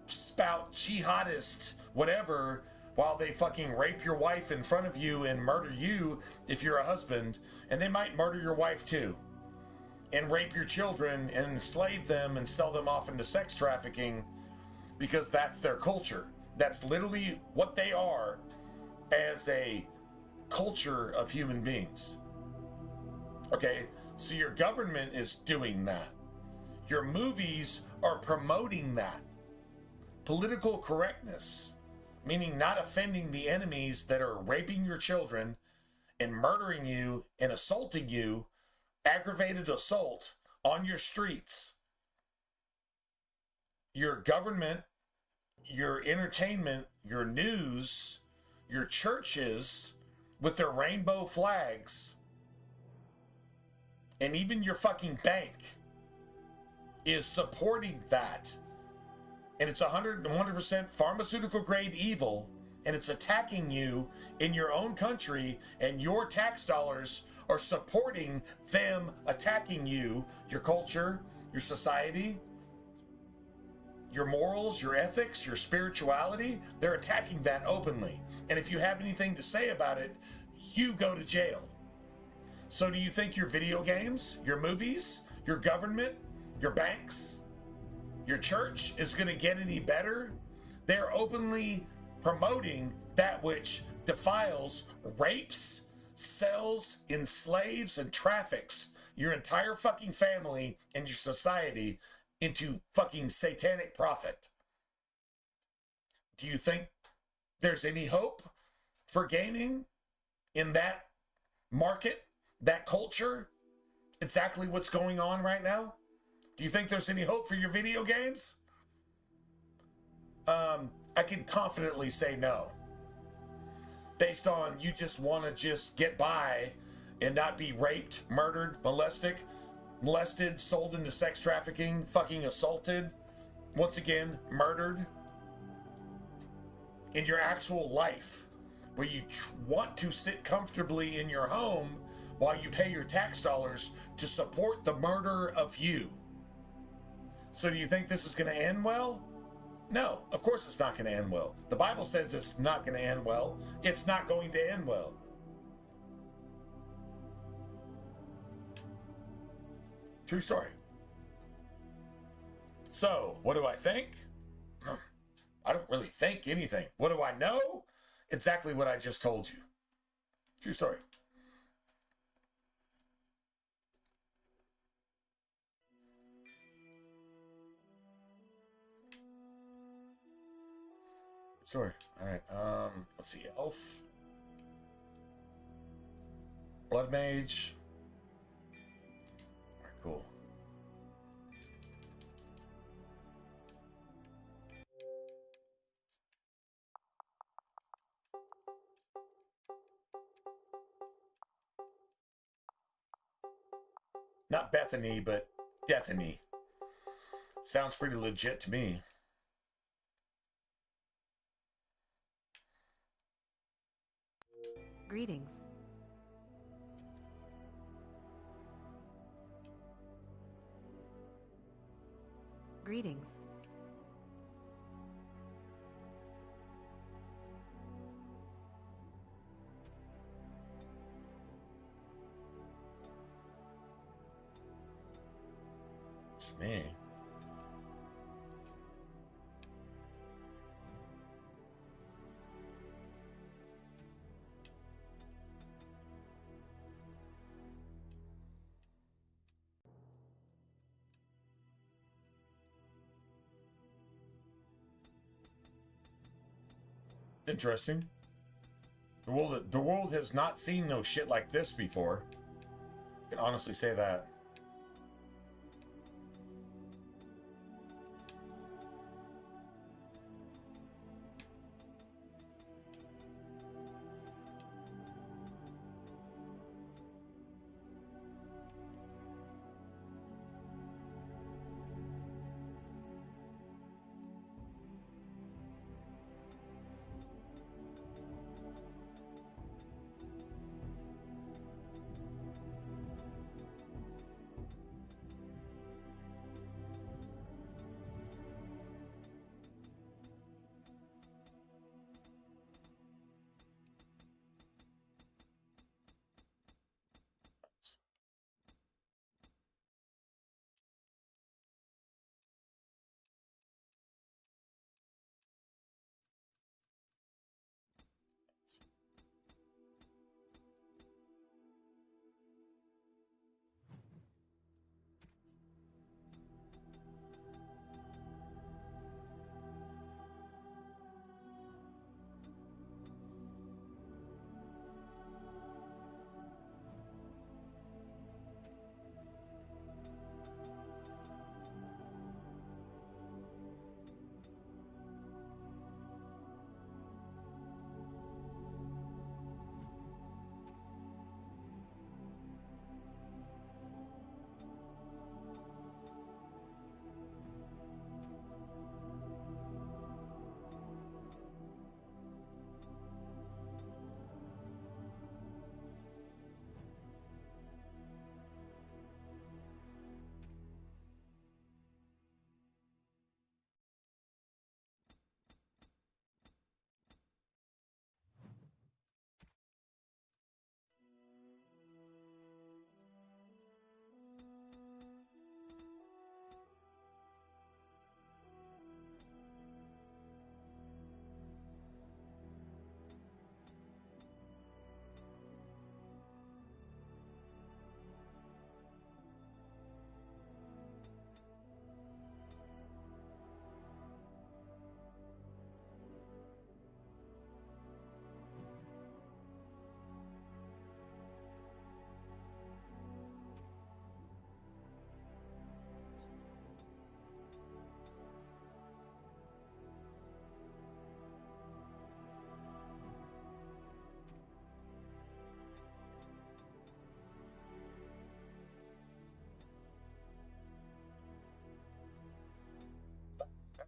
[SPEAKER 1] spout jihadist whatever while they fucking rape your wife in front of you and murder you if you're a husband, and they might murder your wife too, and rape your children and enslave them and sell them off into sex trafficking because that's their culture. That's literally what they are as a culture of human beings. Okay, so your government is doing that. Your movies are promoting that. Political correctness meaning not offending the enemies that are raping your children and murdering you and assaulting you, aggravated assault on your streets. Your government, your entertainment, your news, your churches with their rainbow flags, and even your fucking bank is supporting that. And it's 100% pharmaceutical grade evil, and it's attacking you in your own country, and your tax dollars are supporting them attacking you, your culture, your society, your morals, your ethics, your spirituality. They're attacking that openly. And if you have anything to say about it, you go to jail. So do you think your video games, your movies, your government, your banks, your church is going to get any better? They're openly promoting that which defiles, rapes, sells, enslaves, and traffics your entire fucking family and your society into fucking satanic profit. Do you think there's any hope for gaming in that market, that culture? Exactly what's going on right now? Do you think there's any hope for your video games? I can confidently say no. Based on you just want to just get by and not be raped, murdered, molested, sold into sex trafficking, fucking assaulted, once again, murdered in your actual life, where you want to sit comfortably in your home while you pay your tax dollars to support the murder of you. So do you think this is going to end well? No, of course it's not going to end well. The Bible says it's not going to end well. It's not going to end well. True story. So, what do I think? I don't really think anything. What do I know? Exactly what I just told you. True story. Story. All right. Let's see. Elf. Blood Mage. All right. Cool. Not Bethany, but Deathany. Sounds pretty legit to me.
[SPEAKER 18] Greetings. Greetings.
[SPEAKER 1] It's me. Interesting. The world has not seen no shit like this before. I can honestly say that.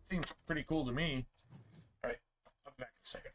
[SPEAKER 1] seems pretty cool to me. All right, I'll be back in a second.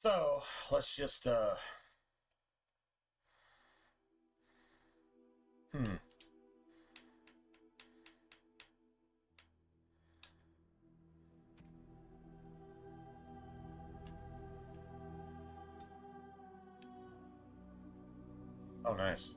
[SPEAKER 1] So let's just Oh, nice.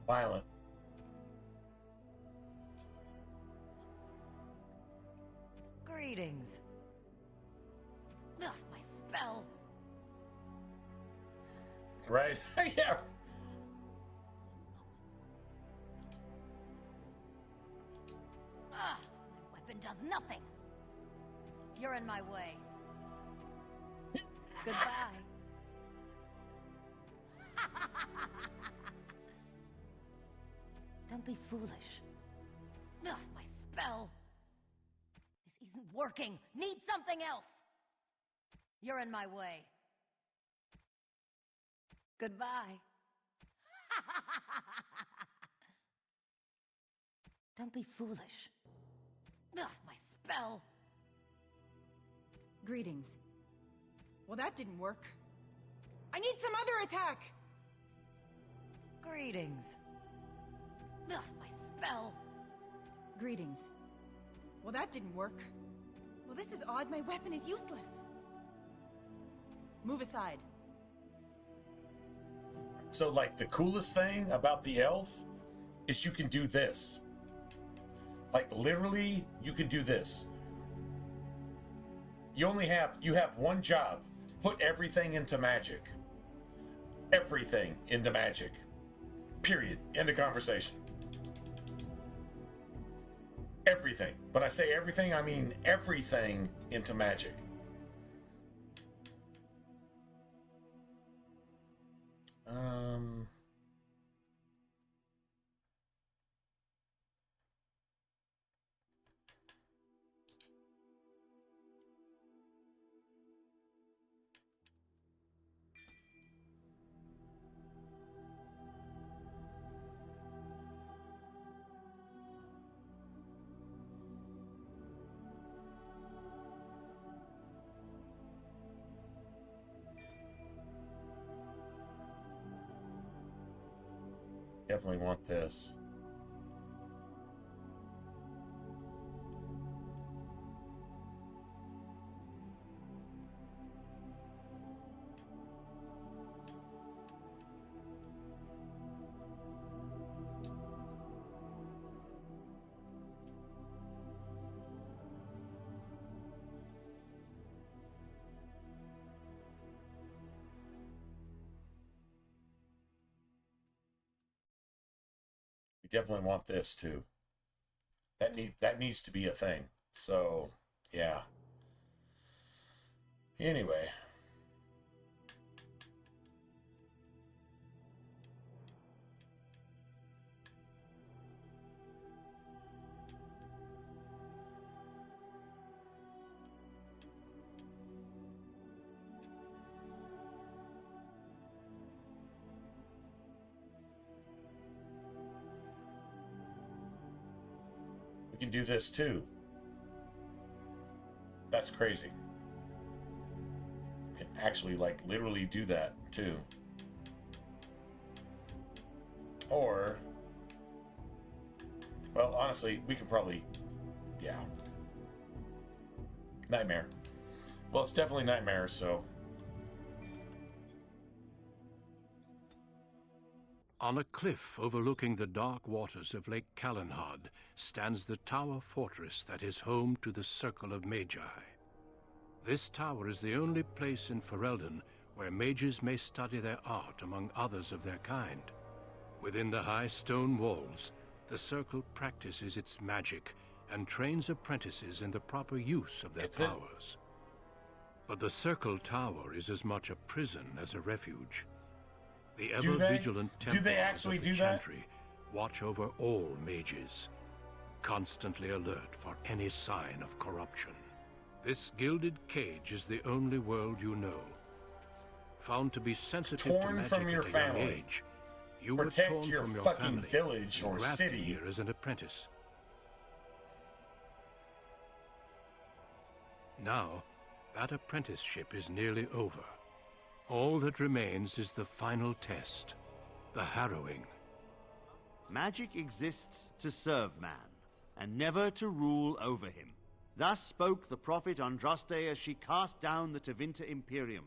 [SPEAKER 1] Violent.
[SPEAKER 2] Greetings. Ugh, my spell.
[SPEAKER 1] Right? Yeah.
[SPEAKER 2] Ah, my weapon does nothing. You're in my way. Goodbye. Don't be foolish. Ugh, my spell. This isn't working. Need something else. You're in my way. Goodbye. Don't be foolish. Ugh, my spell.
[SPEAKER 6] Greetings. Well, that didn't work. I need some other attack!
[SPEAKER 2] Greetings. Ugh, my spell.
[SPEAKER 6] Greetings. Well, that didn't work. Well, this is odd. My weapon is useless. Move aside.
[SPEAKER 1] So, like, the coolest thing about the elf is you can do this. Like, literally, you can do this. You have one job. Put everything into magic. Everything into magic. Period. End of conversation. Everything. But I say everything, I mean everything into magic. Definitely want this. We definitely want this too. That needs to be a thing. So, yeah. Anyway. We can do this too. That's crazy. We can actually, like, literally do that too. Or, well, honestly, we can probably, yeah. Nightmare. Well, it's definitely Nightmare, so.
[SPEAKER 17] On a cliff overlooking the dark waters of Lake Calenhad stands the tower fortress that is home to the Circle of Magi. This tower is the only place in Ferelden where mages may study their art among others of their kind. Within the high stone walls, the Circle practices its magic and trains apprentices in the proper use of their powers. But the Circle Tower is as much a prison as a refuge. The ever-vigilant Templars of the Chantry watch over all mages, constantly alert for any sign of corruption. This gilded cage is the only world you know. Found to be sensitive to magic
[SPEAKER 1] from your
[SPEAKER 17] at a
[SPEAKER 1] family.
[SPEAKER 17] young age, you
[SPEAKER 1] Protect
[SPEAKER 17] were torn
[SPEAKER 1] your
[SPEAKER 17] from your
[SPEAKER 1] fucking
[SPEAKER 17] family
[SPEAKER 1] village
[SPEAKER 17] and
[SPEAKER 1] or
[SPEAKER 17] grafted
[SPEAKER 1] city.
[SPEAKER 17] here as an apprentice. Now, that apprenticeship is nearly over. All that remains is the final test, the harrowing.
[SPEAKER 19] Magic exists to serve man, and never to rule over him. Thus spoke the prophet Andraste as she cast down the Tevinter Imperium,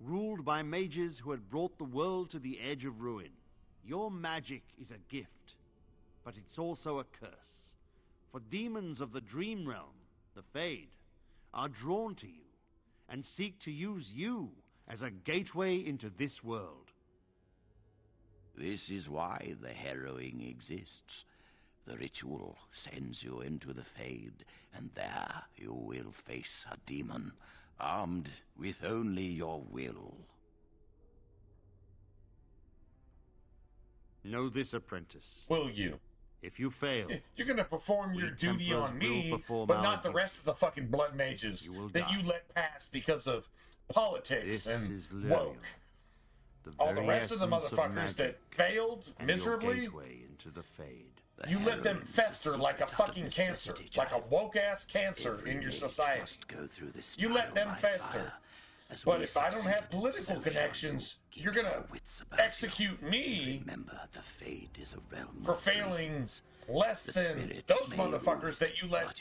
[SPEAKER 19] ruled by mages who had brought the world to the edge of ruin. Your magic is a gift, but it's also a curse. For demons of the Dream Realm, the Fade, are drawn to you, and seek to use you as a gateway into this world.
[SPEAKER 20] This is why the harrowing exists. The ritual sends you into the Fade, and there you will face a demon, armed with only your will.
[SPEAKER 19] Know this, apprentice.
[SPEAKER 1] Will you?
[SPEAKER 19] If you fail,
[SPEAKER 1] you're gonna perform your duty
[SPEAKER 19] Templars
[SPEAKER 1] on
[SPEAKER 19] will
[SPEAKER 1] me,
[SPEAKER 19] perform
[SPEAKER 1] but
[SPEAKER 19] our
[SPEAKER 1] not the
[SPEAKER 19] duty.
[SPEAKER 1] rest of the fucking blood mages that you let pass because of politics
[SPEAKER 19] This
[SPEAKER 1] and
[SPEAKER 19] is Lyrium,
[SPEAKER 1] woke. All the
[SPEAKER 19] very
[SPEAKER 1] rest of the
[SPEAKER 19] essence of
[SPEAKER 1] motherfuckers
[SPEAKER 19] magic,
[SPEAKER 1] that failed
[SPEAKER 19] and your
[SPEAKER 1] miserably,
[SPEAKER 19] gateway into the Fade.
[SPEAKER 1] you let them fester like a fucking cancer, like a woke-ass cancer in your society. You let them fester. But if I don't have political connections, you're gonna execute me for failing less than those motherfuckers that you let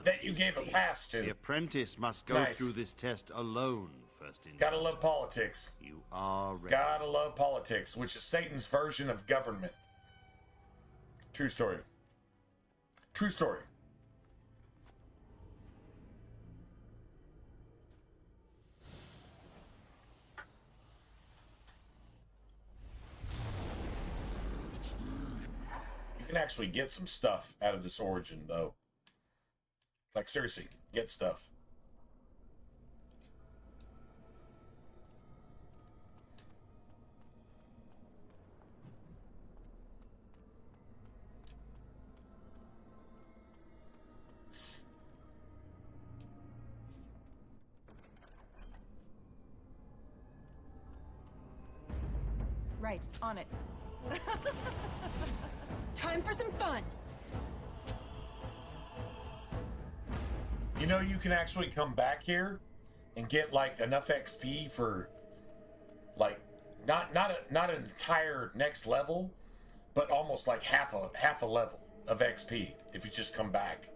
[SPEAKER 1] that you gave a pass to.
[SPEAKER 19] The apprentice must go
[SPEAKER 1] Nice.
[SPEAKER 19] through this test alone first.
[SPEAKER 1] Gotta love politics.
[SPEAKER 19] You are ready.
[SPEAKER 1] Gotta love politics, which is Satan's version of government. True story. True story. You can actually get some stuff out of this origin, though. Like, seriously, get stuff.
[SPEAKER 21] Right, on it. Time for some fun!
[SPEAKER 1] You know, you can actually come back here and get like enough XP for like not an entire next level, but almost like half a level of XP if you just come back.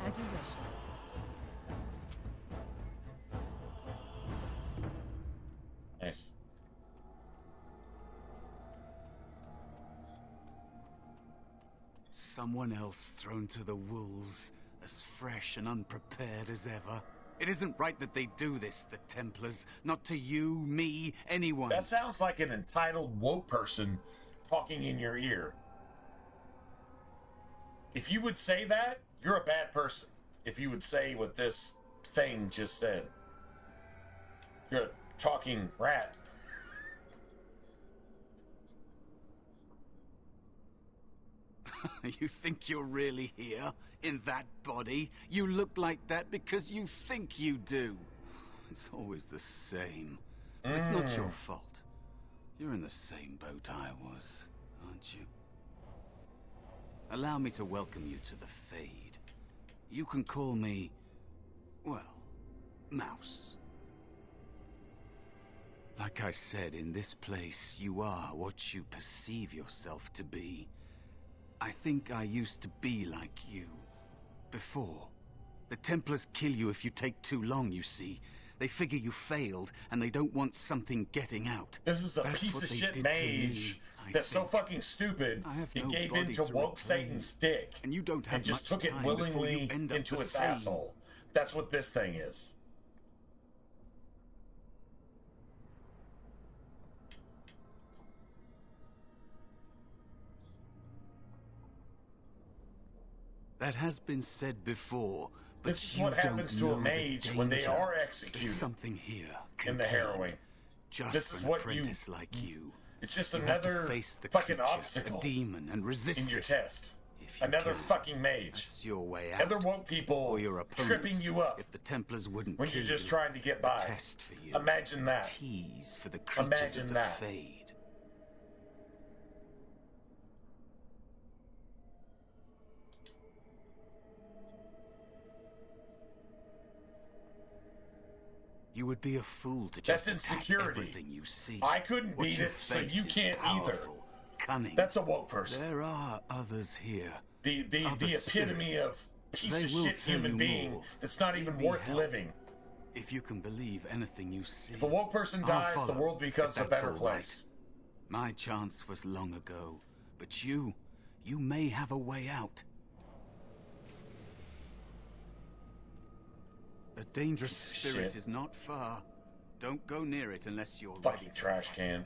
[SPEAKER 21] As you wish.
[SPEAKER 1] Nice.
[SPEAKER 8] Someone else thrown to the wolves, as fresh and unprepared as ever. It isn't right that they do this, the Templars. Not to you, me, anyone.
[SPEAKER 1] That sounds like an entitled woke person talking in your ear. If you would say that, you're a bad person. If you would say what this thing just said. You're a talking rat.
[SPEAKER 8] You think you're really here? In that body? You look like that because you think you do. It's always the same. It's not your fault. You're in the same boat I was, aren't you? Allow me to welcome you to the Fade. You can call me, well, Mouse. Like I said, in this place, you are what you perceive yourself to be. I think I used to be like you. Before. The Templars kill you if you take too long, you see. They figure you failed, and they don't want something getting out.
[SPEAKER 1] This is a piece of shit mage that's so fucking stupid, it gave in to woke Satan's dick
[SPEAKER 8] and you don't have
[SPEAKER 1] and just
[SPEAKER 8] much
[SPEAKER 1] took it
[SPEAKER 8] time
[SPEAKER 1] willingly
[SPEAKER 8] before you end up
[SPEAKER 1] into
[SPEAKER 8] the
[SPEAKER 1] its
[SPEAKER 8] same.
[SPEAKER 1] asshole. That's what this thing is.
[SPEAKER 8] That has been said before, but
[SPEAKER 1] This is
[SPEAKER 8] you
[SPEAKER 1] what happens
[SPEAKER 8] don't
[SPEAKER 1] to a
[SPEAKER 8] know the
[SPEAKER 1] mage when they
[SPEAKER 8] danger.
[SPEAKER 1] are executed.
[SPEAKER 8] There's something here
[SPEAKER 1] In the
[SPEAKER 8] contained,
[SPEAKER 1] harrowing.
[SPEAKER 8] Just
[SPEAKER 1] This is
[SPEAKER 8] for an
[SPEAKER 1] what you-
[SPEAKER 8] apprentice like you.
[SPEAKER 1] It's just
[SPEAKER 8] You have to
[SPEAKER 1] another
[SPEAKER 8] face the
[SPEAKER 1] fucking
[SPEAKER 8] creature,
[SPEAKER 1] obstacle
[SPEAKER 8] the demon, and resist
[SPEAKER 1] in your
[SPEAKER 8] it.
[SPEAKER 1] test.
[SPEAKER 8] If you
[SPEAKER 1] Another
[SPEAKER 8] can.
[SPEAKER 1] fucking mage.
[SPEAKER 8] That's your way out.
[SPEAKER 1] Other woke people
[SPEAKER 8] Or your opponents,
[SPEAKER 1] tripping you up
[SPEAKER 8] if the Templars wouldn't
[SPEAKER 1] when you're
[SPEAKER 8] kill
[SPEAKER 1] just
[SPEAKER 8] you.
[SPEAKER 1] trying to get
[SPEAKER 8] A
[SPEAKER 1] by.
[SPEAKER 8] test for you.
[SPEAKER 1] Imagine that.
[SPEAKER 8] Tease for the creatures
[SPEAKER 1] Imagine
[SPEAKER 8] of the
[SPEAKER 1] that.
[SPEAKER 8] Fade. You would be a fool to
[SPEAKER 1] That's
[SPEAKER 8] just attack
[SPEAKER 1] insecurity.
[SPEAKER 8] everything you see.
[SPEAKER 1] I couldn't
[SPEAKER 8] What
[SPEAKER 1] beat
[SPEAKER 8] you
[SPEAKER 1] it, so
[SPEAKER 8] face
[SPEAKER 1] you
[SPEAKER 8] is
[SPEAKER 1] can't either.
[SPEAKER 8] powerful, cunning.
[SPEAKER 1] That's a woke person.
[SPEAKER 8] There are others here.
[SPEAKER 1] The
[SPEAKER 8] Other
[SPEAKER 1] epitome
[SPEAKER 8] spirits.
[SPEAKER 1] of piece
[SPEAKER 8] They
[SPEAKER 1] of
[SPEAKER 8] will
[SPEAKER 1] shit
[SPEAKER 8] tell
[SPEAKER 1] human
[SPEAKER 8] you
[SPEAKER 1] being
[SPEAKER 8] more.
[SPEAKER 1] that's not even
[SPEAKER 8] Need
[SPEAKER 1] worth
[SPEAKER 8] help.
[SPEAKER 1] living.
[SPEAKER 8] If you can believe anything you see.
[SPEAKER 1] If a woke person
[SPEAKER 8] I'll
[SPEAKER 1] dies, the
[SPEAKER 8] follow,
[SPEAKER 1] world becomes
[SPEAKER 8] if
[SPEAKER 1] a
[SPEAKER 8] that's
[SPEAKER 1] better
[SPEAKER 8] all
[SPEAKER 1] place.
[SPEAKER 8] right. My chance was long ago, but you may have a way out. A dangerous
[SPEAKER 1] Piece of
[SPEAKER 8] spirit
[SPEAKER 1] shit.
[SPEAKER 8] is not far. Don't go near it unless you're
[SPEAKER 1] Fucking trash can.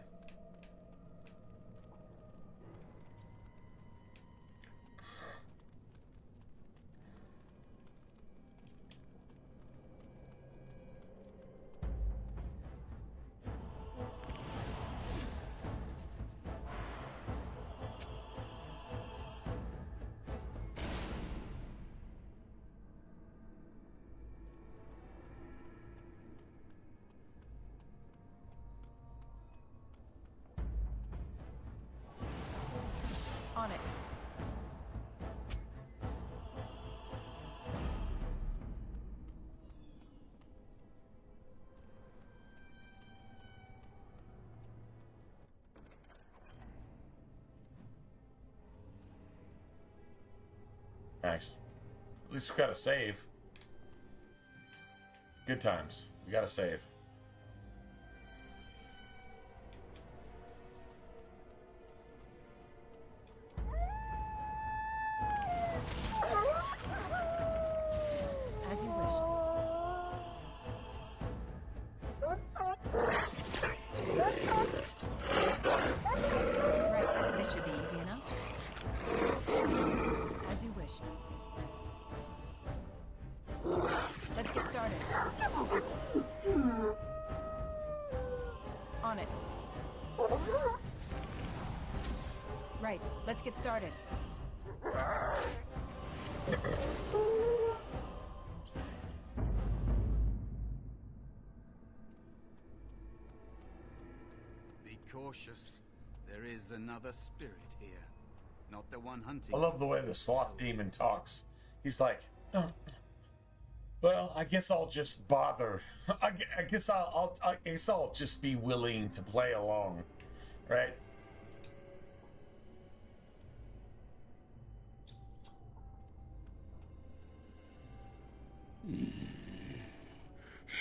[SPEAKER 21] On it.
[SPEAKER 1] Nice. At least we got a save. Good times. We got a save.
[SPEAKER 21] As you wish. Right, this should be easy enough. As you wish. Let's get started. On it. Right, let's get started.
[SPEAKER 8] cautious. There is another spirit here. Not the one hunting.
[SPEAKER 1] I love the way the sloth demon talks. He's like, oh, well, I guess I'll just bother. I guess I'll just be willing to play along, right?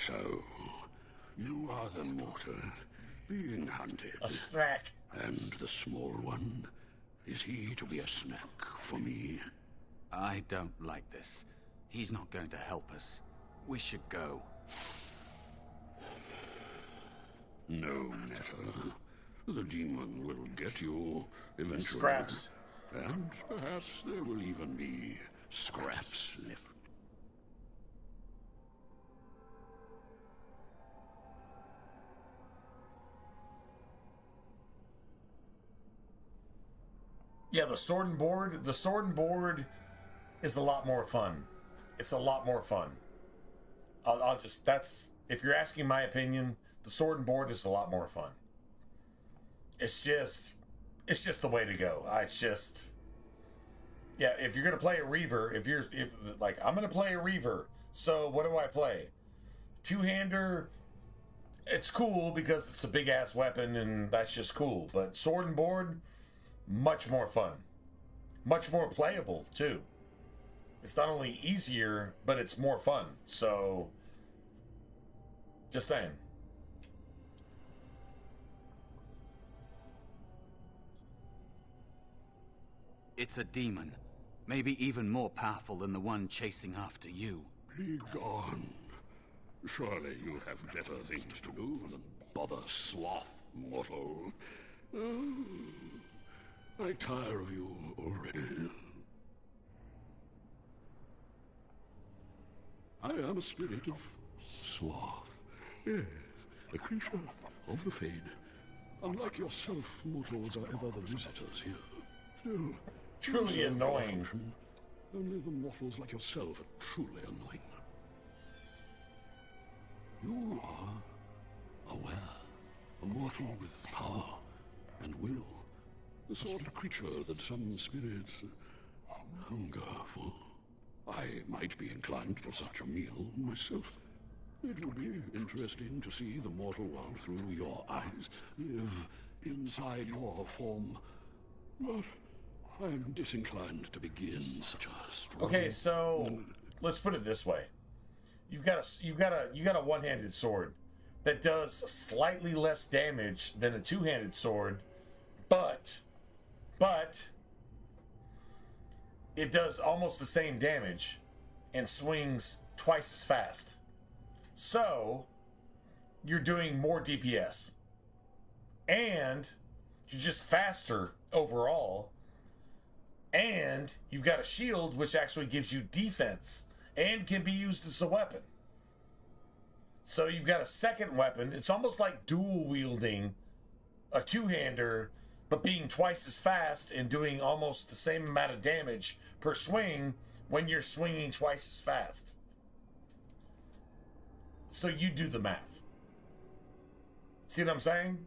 [SPEAKER 11] So, you are the mortal being hunted.
[SPEAKER 1] A snack.
[SPEAKER 11] And the small one, is he to be a snack for me?
[SPEAKER 8] I don't like this. He's not going to help us. We should go.
[SPEAKER 11] No matter. The demon will get you eventually.
[SPEAKER 1] Scraps.
[SPEAKER 11] And perhaps there will even be scraps left.
[SPEAKER 1] Yeah, the sword and board is a lot more fun. It's a lot more fun. I'll just, if you're asking my opinion, the sword and board is a lot more fun. It's just the way to go. Yeah, if you're going to play a Reaver, I'm going to play a Reaver, so what do I play? Two-hander, it's cool because it's a big-ass weapon and that's just cool, but sword and board, much more fun. Much more playable, too. It's not only easier, but it's more fun. So, just saying.
[SPEAKER 8] It's a demon. Maybe even more powerful than the one chasing after you.
[SPEAKER 11] Be gone. Surely you have better things to do than bother sloth, mortal. Oh, I tire of you already. I am a spirit of sloth. Yes, a creature of the Fade. Unlike yourself, mortals are ever the visitors here. Still,
[SPEAKER 1] truly annoying.
[SPEAKER 11] Only the mortals like yourself are truly annoying. You are aware, a mortal with power and will. The sort of creature that some spirits hunger for. I might be inclined for such a meal myself. It would be interesting to see the mortal world through your eyes, live inside your form. But I am disinclined to begin such a struggle.
[SPEAKER 1] Okay, so let's put it this way: you got a one-handed sword that does slightly less damage than a two-handed sword, but it does almost the same damage and swings twice as fast. So you're doing more DPS, and you're just faster overall. And you've got a shield which actually gives you defense and can be used as a weapon. So you've got a second weapon. It's almost like dual wielding a two-hander, but being twice as fast and doing almost the same amount of damage per swing when you're swinging twice as fast. So you do the math. See what I'm saying?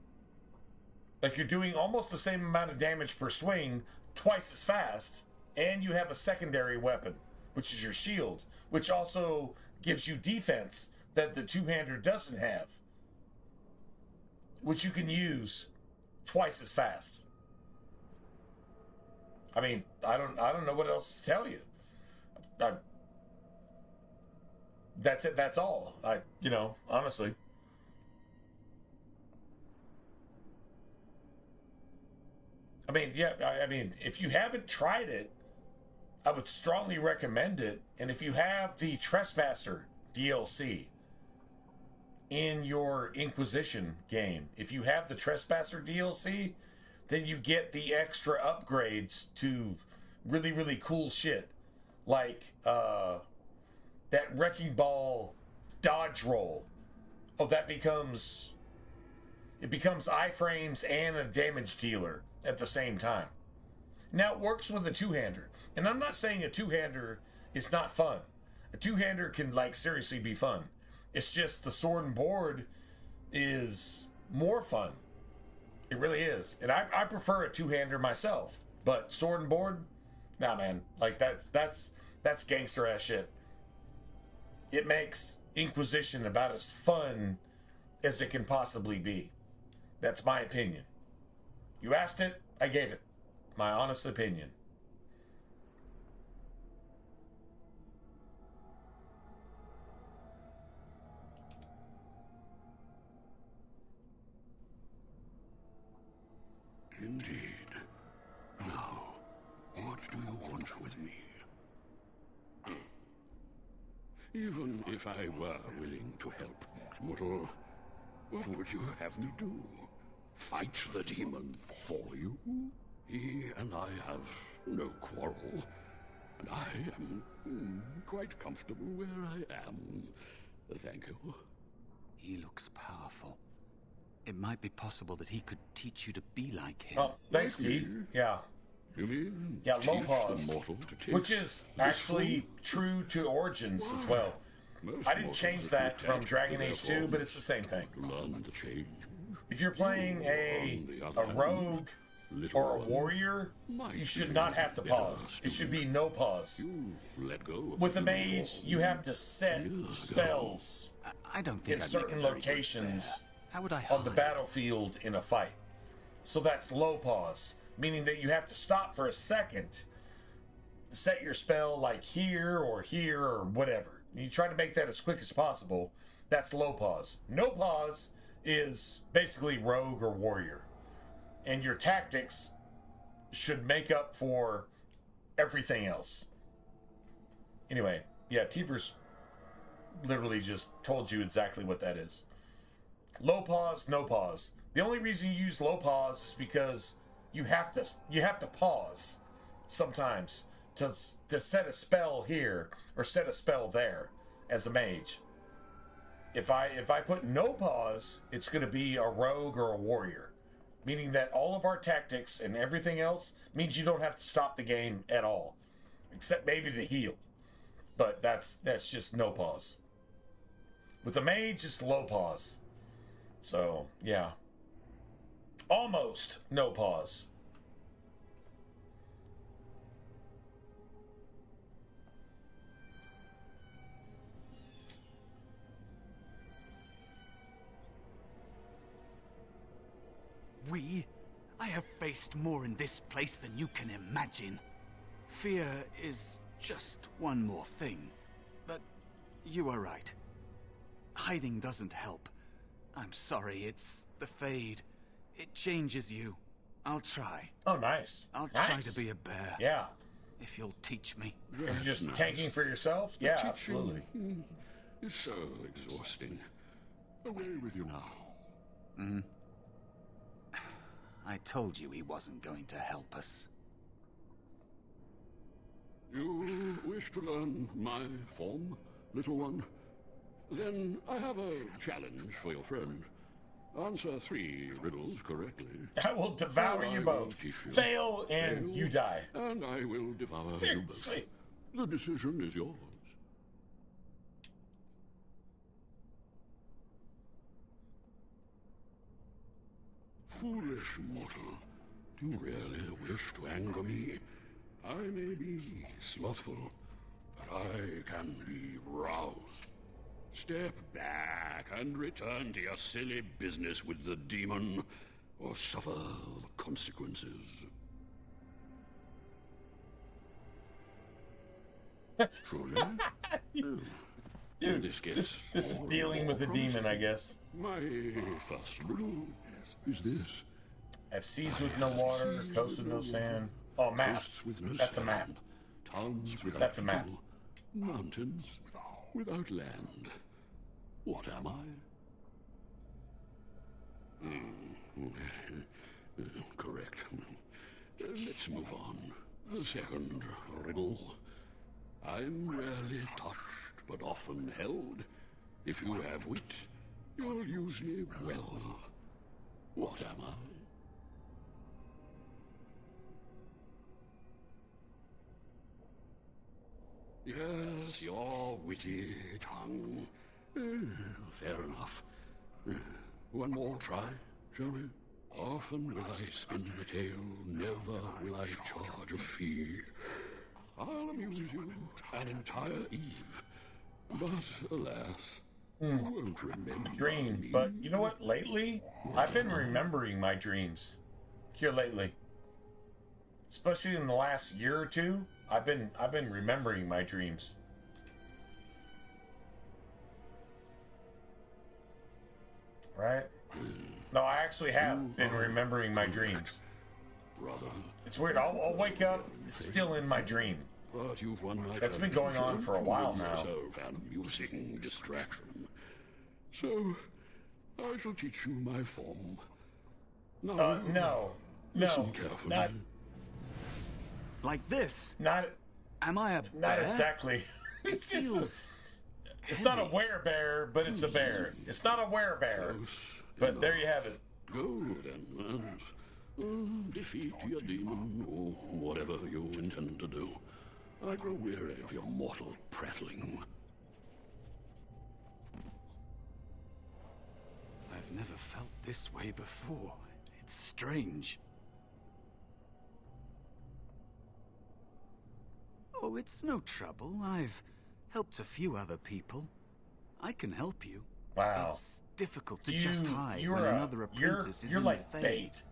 [SPEAKER 1] Like, you're doing almost the same amount of damage per swing twice as fast, and you have a secondary weapon, which is your shield, which also gives you defense that the two-hander doesn't have, which you can use twice as fast. I mean, I don't know what else to tell you. That's it. That's all. Honestly. I mean, yeah, if you haven't tried it, I would strongly recommend it. And if you have the Trespasser DLC in your Inquisition game, if you have the Trespasser DLC, then you get the extra upgrades to really, really cool shit. Like that Wrecking Ball dodge roll. Oh, it becomes iframes and a damage dealer at the same time. Now, it works with a two-hander. And I'm not saying a two-hander is not fun. A two-hander can, seriously be fun. It's just the sword and board is more fun. It really is. And I prefer a two-hander myself. But sword and board? Nah, man. Like, that's gangster ass shit. It makes Inquisition about as fun as it can possibly be. That's my opinion. You asked it, I gave it. My honest opinion.
[SPEAKER 11] Indeed. Now, what do you want with me? Even if I were willing to help, mortal, what would you have me do? Fight the demon for you? He and I have no quarrel, and I am quite comfortable where I am. Thank you.
[SPEAKER 8] He looks powerful. It might be possible that he could teach you to be like him.
[SPEAKER 1] Oh, thanks, T. Yeah.
[SPEAKER 11] You mean?
[SPEAKER 1] Yeah, low pause. Which is actually true to Origins as well. I didn't change that from Dragon Age 2, but it's the same thing. If you're playing a rogue or a warrior, you should not have to pause. It should be no pause. With a mage, you have to set spells
[SPEAKER 8] I don't think
[SPEAKER 1] in
[SPEAKER 8] I'd
[SPEAKER 1] certain
[SPEAKER 8] make a very good
[SPEAKER 1] locations
[SPEAKER 8] bear. How would I
[SPEAKER 1] on the
[SPEAKER 8] hide?
[SPEAKER 1] battlefield in a fight. So that's low pause, meaning that you have to stop for a second, set your spell like here or whatever. You try to make that as quick as possible. That's low pause. No pause is basically rogue or warrior. And your tactics should make up for everything else. Anyway, yeah, Tiver's literally just told you exactly what that is. Low pause, no pause. The only reason you use low pause is because you have to pause sometimes to set a spell here or set a spell there as a mage. If I put no pause, it's going to be a rogue or a warrior, meaning that all of our tactics and everything else means you don't have to stop the game at all, except maybe to heal. But that's just no pause. With a mage, it's low pause. So, yeah. Almost no pause.
[SPEAKER 8] I have faced more in this place than you can imagine. Fear is just one more thing. But you are right. Hiding doesn't help. I'm sorry, it's the Fade. It changes you. I'll try.
[SPEAKER 1] Oh, nice.
[SPEAKER 8] I'll try
[SPEAKER 1] Nice.
[SPEAKER 8] to be a bear.
[SPEAKER 1] Yeah.
[SPEAKER 8] If you'll teach me.
[SPEAKER 1] You're just tanking for yourself? Yeah, absolutely.
[SPEAKER 11] It's so exhausting. Away with you now.
[SPEAKER 8] I told you he wasn't going to help us.
[SPEAKER 11] You wish to learn my form, little one? Then I have a challenge for your friend. Answer 3 riddles correctly.
[SPEAKER 1] I will devour you both. Fail and you die.
[SPEAKER 11] And I will devour
[SPEAKER 1] Seriously.
[SPEAKER 11] you both. The decision is yours. Foolish mortal, do you really wish to anger me? I may be slothful, but I can be roused. Step back and return to your silly business with the demon, or suffer the consequences. Truly?
[SPEAKER 1] Dude, this is dealing with a demon, I guess.
[SPEAKER 11] My first riddle is this.
[SPEAKER 1] Have seas with no water, coast with no sand. Oh, map.
[SPEAKER 11] Coasts with no
[SPEAKER 1] That's a
[SPEAKER 11] sand,
[SPEAKER 1] map.
[SPEAKER 11] Towns without
[SPEAKER 1] That's a map.
[SPEAKER 11] people, mountains without land. What am I? Correct. Let's move on. The second riddle. I'm rarely touched, but often held. If you have wit, you'll use me well. What am I? Yes, your witty tongue. Fair enough. One more try, shall we? Often will I spin the tale, never will I charge a fee. I'll amuse you an entire eve, but alas, you won't remember
[SPEAKER 1] Dream,
[SPEAKER 11] me.
[SPEAKER 1] but you know what? Lately, I've been remembering my dreams. Here lately, especially in the last year or two, I've been remembering my dreams. Right? No, I actually have been remembering my dreams. It's weird. I'll wake up still in my dream.
[SPEAKER 11] But you've won my
[SPEAKER 1] That's been going on for a while now.
[SPEAKER 11] Yourself an amusing distraction. So, I shall teach you my form. Now,
[SPEAKER 1] no,
[SPEAKER 11] listen carefully.
[SPEAKER 1] not
[SPEAKER 8] like this.
[SPEAKER 1] Not.
[SPEAKER 8] Am I a bear?
[SPEAKER 1] Not exactly. It's not a werebear, but it's a bear. It's not a werebear, but there you have it.
[SPEAKER 11] Go then, and defeat your demon, or whatever you intend to do. I grow weary of your mortal prattling.
[SPEAKER 8] I've never felt this way before. It's strange. Oh, it's no trouble. I've helped a few other people. I can help you.
[SPEAKER 1] Wow.
[SPEAKER 8] It's difficult to just hide when another apprentice is
[SPEAKER 1] you're
[SPEAKER 8] in
[SPEAKER 1] like
[SPEAKER 8] the
[SPEAKER 1] fate.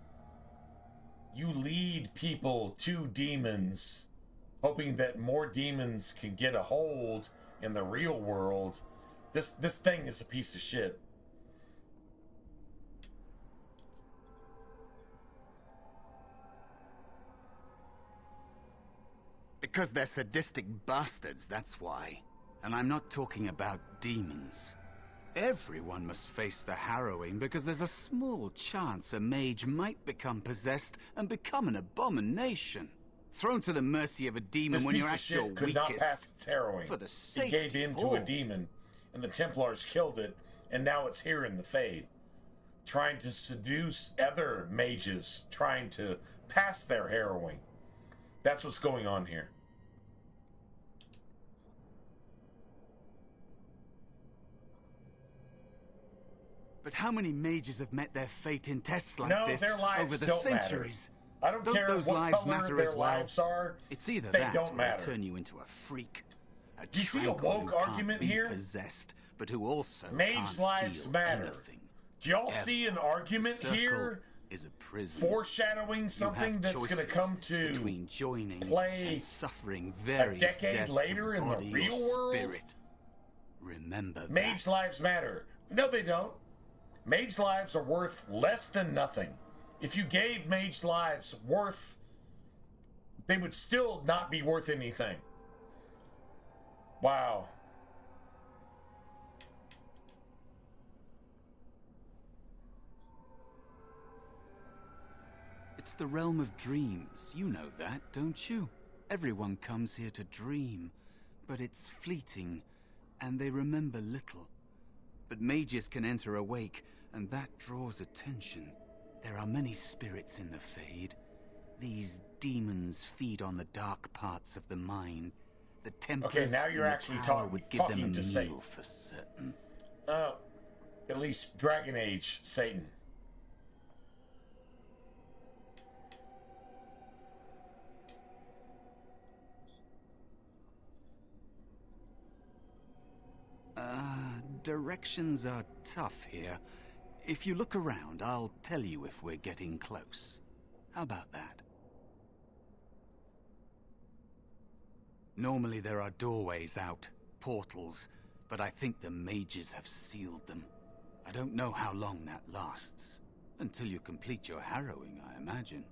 [SPEAKER 1] You lead people to demons, hoping that more demons can get a hold in the real world. This thing is a piece of shit.
[SPEAKER 8] Because they're sadistic bastards, that's why. And I'm not talking about demons. Everyone must face the harrowing because there's a small chance a mage might become possessed and become an abomination. Thrown to the mercy of a demon
[SPEAKER 1] This
[SPEAKER 8] when
[SPEAKER 1] piece
[SPEAKER 8] you're
[SPEAKER 1] of
[SPEAKER 8] at your
[SPEAKER 1] shit could
[SPEAKER 8] weakest.
[SPEAKER 1] not pass its harrowing.
[SPEAKER 8] For the
[SPEAKER 1] It gave in to a demon, and the Templars killed it, and now it's here in the Fade, trying to seduce other mages, trying to pass their harrowing. That's what's going on here.
[SPEAKER 8] But how many mages have met their fate in tests like
[SPEAKER 1] No,
[SPEAKER 8] this
[SPEAKER 1] their lives
[SPEAKER 8] over the
[SPEAKER 1] don't
[SPEAKER 8] centuries?
[SPEAKER 1] matter. I don't care
[SPEAKER 8] those
[SPEAKER 1] what
[SPEAKER 8] lives
[SPEAKER 1] color
[SPEAKER 8] matter
[SPEAKER 1] their
[SPEAKER 8] as well?
[SPEAKER 1] lives are.
[SPEAKER 8] It's either
[SPEAKER 1] they
[SPEAKER 8] that
[SPEAKER 1] don't
[SPEAKER 8] or
[SPEAKER 1] matter.
[SPEAKER 8] turn you into a freak. A
[SPEAKER 1] Do you see a
[SPEAKER 8] tranquil
[SPEAKER 1] woke
[SPEAKER 8] who can't
[SPEAKER 1] argument
[SPEAKER 8] be
[SPEAKER 1] here?
[SPEAKER 8] Possessed, but who also
[SPEAKER 1] Mage
[SPEAKER 8] can't
[SPEAKER 1] lives
[SPEAKER 8] feel
[SPEAKER 1] matter.
[SPEAKER 8] anything.
[SPEAKER 1] Do y'all
[SPEAKER 8] Ever.
[SPEAKER 1] see an argument
[SPEAKER 8] Circle
[SPEAKER 1] here
[SPEAKER 8] is a prison.
[SPEAKER 1] foreshadowing something that's going to come to
[SPEAKER 8] between joining
[SPEAKER 1] play
[SPEAKER 8] and suffering
[SPEAKER 1] a
[SPEAKER 8] various
[SPEAKER 1] decade
[SPEAKER 8] deaths
[SPEAKER 1] later
[SPEAKER 8] of
[SPEAKER 1] in the
[SPEAKER 8] body
[SPEAKER 1] real
[SPEAKER 8] or
[SPEAKER 1] world?
[SPEAKER 8] spirit. Remember
[SPEAKER 1] Mage lives matter. No, they don't. Mage lives are worth less than nothing. If you gave mage lives worth, they would still not be worth anything. Wow.
[SPEAKER 8] It's the realm of dreams. You know that, don't you? Everyone comes here to dream, but it's fleeting, and they remember little. But mages can enter awake, and that draws attention. There are many spirits in the Fade. These demons feed on the dark parts of the mind. The Templars
[SPEAKER 1] Okay, now you're
[SPEAKER 8] in the
[SPEAKER 1] actually
[SPEAKER 8] tower would give them
[SPEAKER 1] talking
[SPEAKER 8] a
[SPEAKER 1] to
[SPEAKER 8] meal
[SPEAKER 1] Satan.
[SPEAKER 8] for certain.
[SPEAKER 1] At least Dragon Age Satan.
[SPEAKER 8] Directions are tough here. If you look around, I'll tell you if we're getting close. How about that? Normally there are doorways out, portals, but I think the mages have sealed them. I don't know how long that lasts. Until you complete your harrowing, I imagine.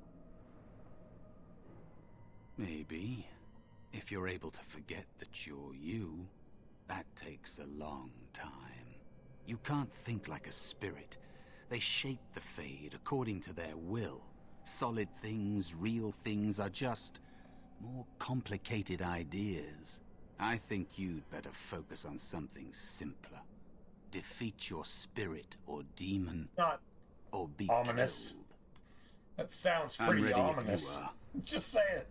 [SPEAKER 8] Maybe. If you're able to forget that you're you. That takes a long time. You can't think like a spirit. They shape the Fade according to their will. Solid things, real things are just more complicated ideas. I think you'd better focus on something simpler. Defeat your spirit or demon.
[SPEAKER 1] Not
[SPEAKER 8] or be
[SPEAKER 1] ominous.
[SPEAKER 8] killed.
[SPEAKER 1] That sounds
[SPEAKER 8] I'm
[SPEAKER 1] pretty
[SPEAKER 8] ready if you
[SPEAKER 1] ominous.
[SPEAKER 8] are.
[SPEAKER 1] Just saying.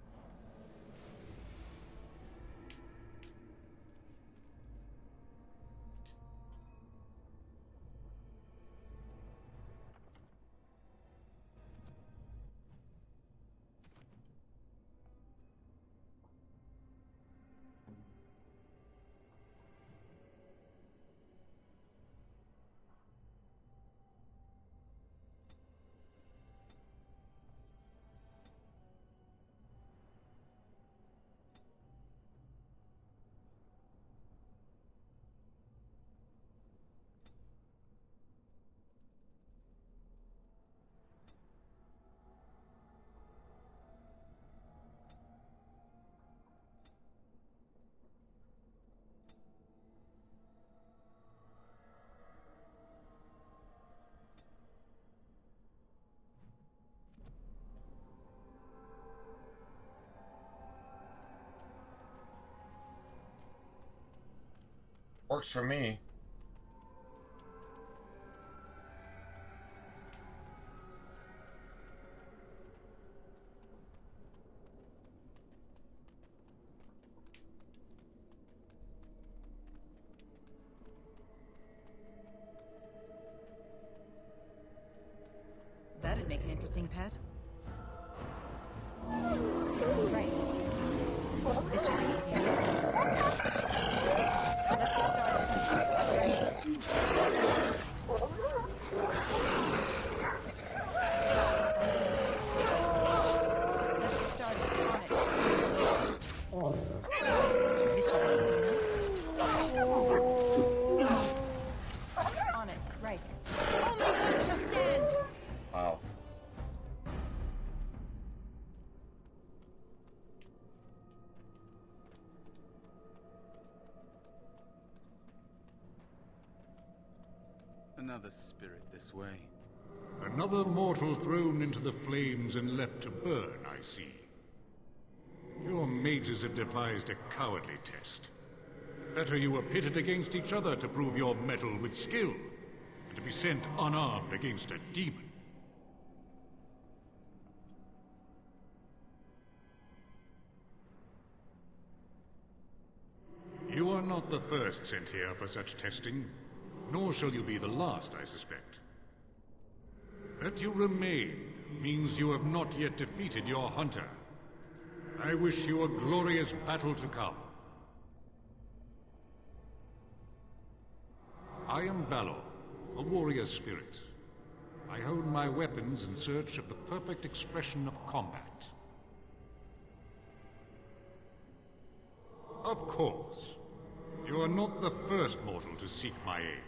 [SPEAKER 1] Works for me.
[SPEAKER 21] That'd make an interesting pet. Right. This should be easy. Let's get started. Let's get started. On it. This should be easy enough. On it. Right. Oh my God, just stand!
[SPEAKER 1] Wow.
[SPEAKER 8] Another spirit this way.
[SPEAKER 16] Another mortal thrown into the flames and left to burn, I see. Your mages have devised a cowardly test. Better you were pitted against each other to prove your mettle with skill, and to be sent unarmed against a demon. You are not the first sent here for such testing, nor shall you be the last, I suspect. That you remain means you have not yet defeated your hunter. I wish you a glorious battle to come. I am Valor, a warrior spirit. I hone my weapons in search of the perfect expression of combat. Of course, you are not the first mortal to seek my aid.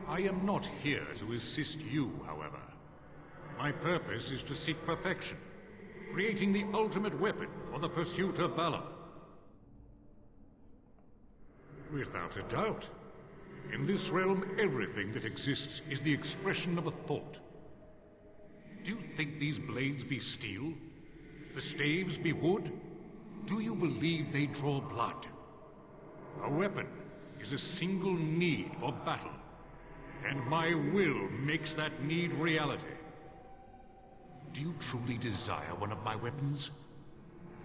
[SPEAKER 16] I am not here to assist you, however. My purpose is to seek perfection, creating the ultimate weapon for the pursuit of valor. Without a doubt, in this realm, everything that exists is the expression of a thought. Do you think these blades be steel? The staves be wood? Do you believe they draw blood? A weapon is a single need for battle, and my will makes that need reality. Do you truly desire one of my weapons?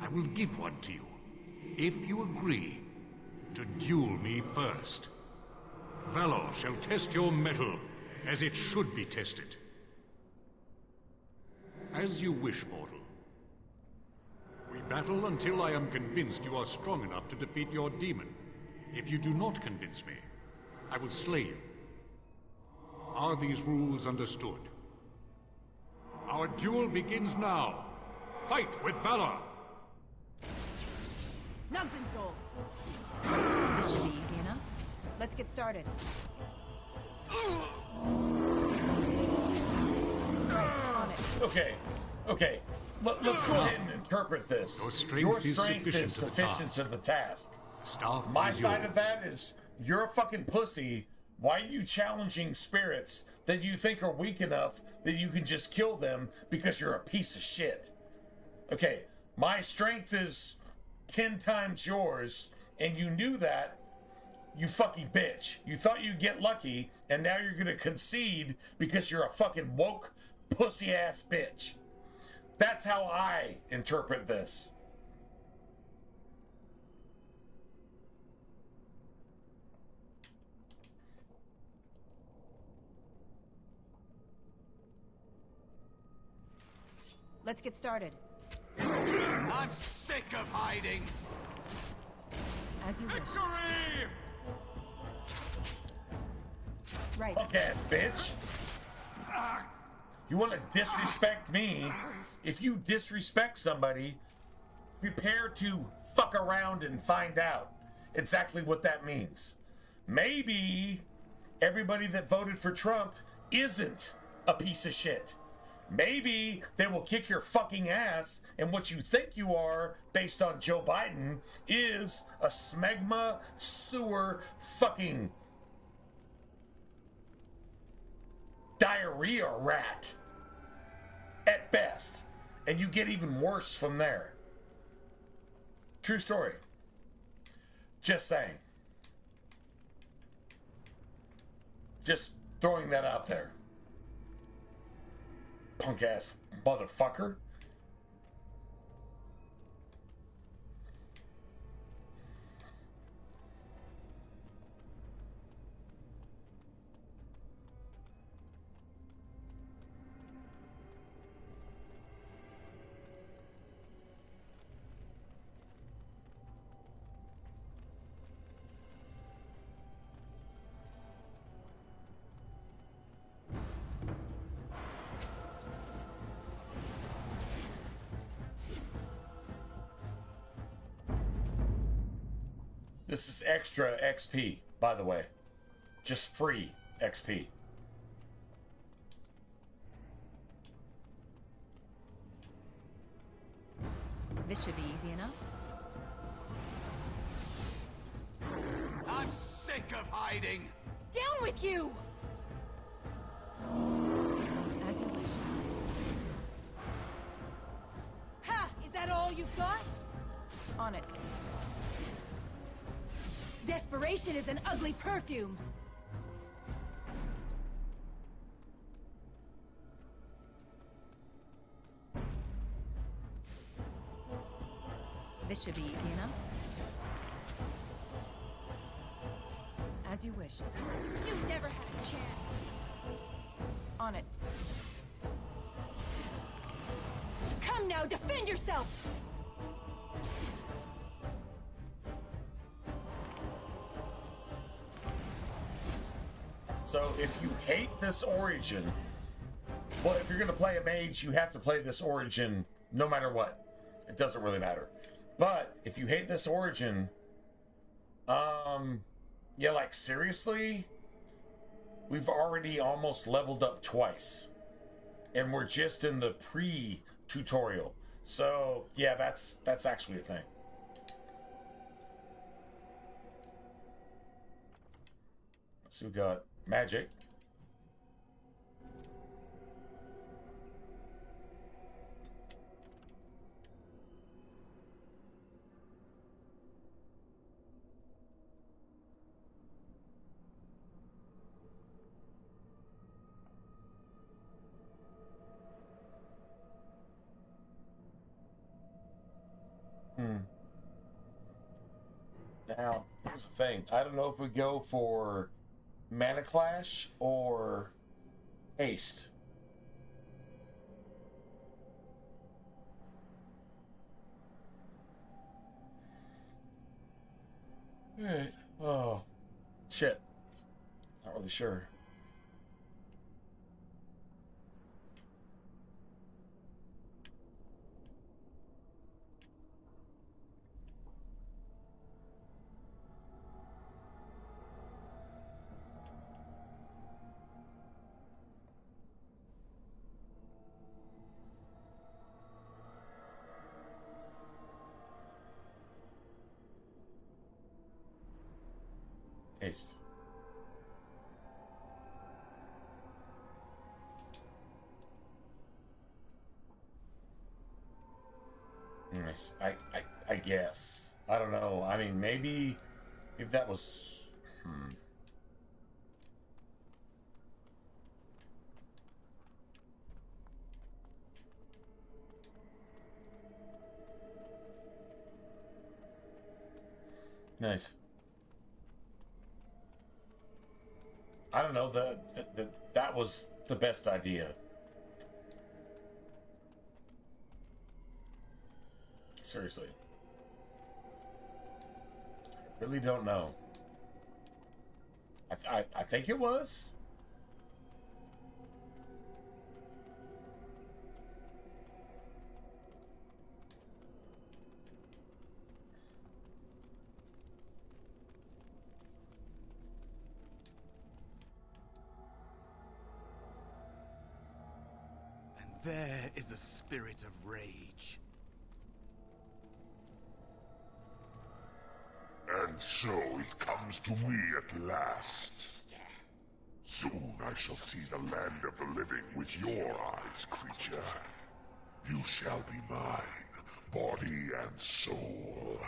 [SPEAKER 16] I will give one to you, if you agree to duel me first. Valor shall test your mettle as it should be tested. As you wish, mortal. We battle until I am convinced you are strong enough to defeat your demon. If you do not convince me, I will slay you. Are these rules understood? Our duel begins now. Fight with valor!
[SPEAKER 21] Nuns and dolls. This should be easy enough. Let's get started. On it.
[SPEAKER 1] Okay. Let's go ahead and interpret this. Your strength is sufficient to the task. My side of that is, you're a fucking pussy. Why are you challenging spirits that you think are weak enough that you can just kill them because you're a piece of shit? Okay, my strength is 10 times yours, and you knew that, you fucking bitch. You thought you'd get lucky, and now you're gonna concede because you're a fucking woke, pussy-ass bitch. That's how I interpret this.
[SPEAKER 21] Let's get started.
[SPEAKER 13] I'm sick of hiding!
[SPEAKER 21] As you wish.
[SPEAKER 13] Victory!
[SPEAKER 21] Right.
[SPEAKER 1] Punk-ass bitch. You want to disrespect me? If you disrespect somebody, prepare to fuck around and find out exactly what that means. Maybe everybody that voted for Trump isn't a piece of shit. Maybe they will kick your fucking ass, and what you think you are, based on Joe Biden, is a smegma, sewer, fucking diarrhea rat. At best. And you get even worse from there. True story. Just saying. Just throwing that out there. Punk ass motherfucker. This is extra XP, by the way. Just free XP.
[SPEAKER 21] This should be easy enough.
[SPEAKER 8] I'm sick of hiding!
[SPEAKER 21] Down with you! As you wish.
[SPEAKER 15] Ha! Is that all you got?
[SPEAKER 21] On it.
[SPEAKER 15] Desperation is an ugly perfume.
[SPEAKER 21] This should be easy enough. As you wish.
[SPEAKER 15] You never had a chance.
[SPEAKER 21] On it.
[SPEAKER 15] Come now, defend yourself!
[SPEAKER 1] So if you hate this origin, well, if you're going to play a mage, you have to play this origin no matter what. It doesn't really matter. But if you hate this origin, yeah, like seriously, we've already almost leveled up twice. And we're just in the pre-tutorial. So yeah, that's actually a thing. So we got magic. Now, here's the thing. I don't know if we go for Mana Clash or Haste. Alright. Oh. Shit. Not really sure. Haste. Yes, I guess. I don't know. I mean, maybe if that was... Nice. I don't know, that was the best idea. Seriously. I really don't know. I think it was.
[SPEAKER 8] There is a spirit of rage.
[SPEAKER 11] And so it comes to me at last. Soon I shall see the land of the living with your eyes, creature. You shall be mine, body and soul.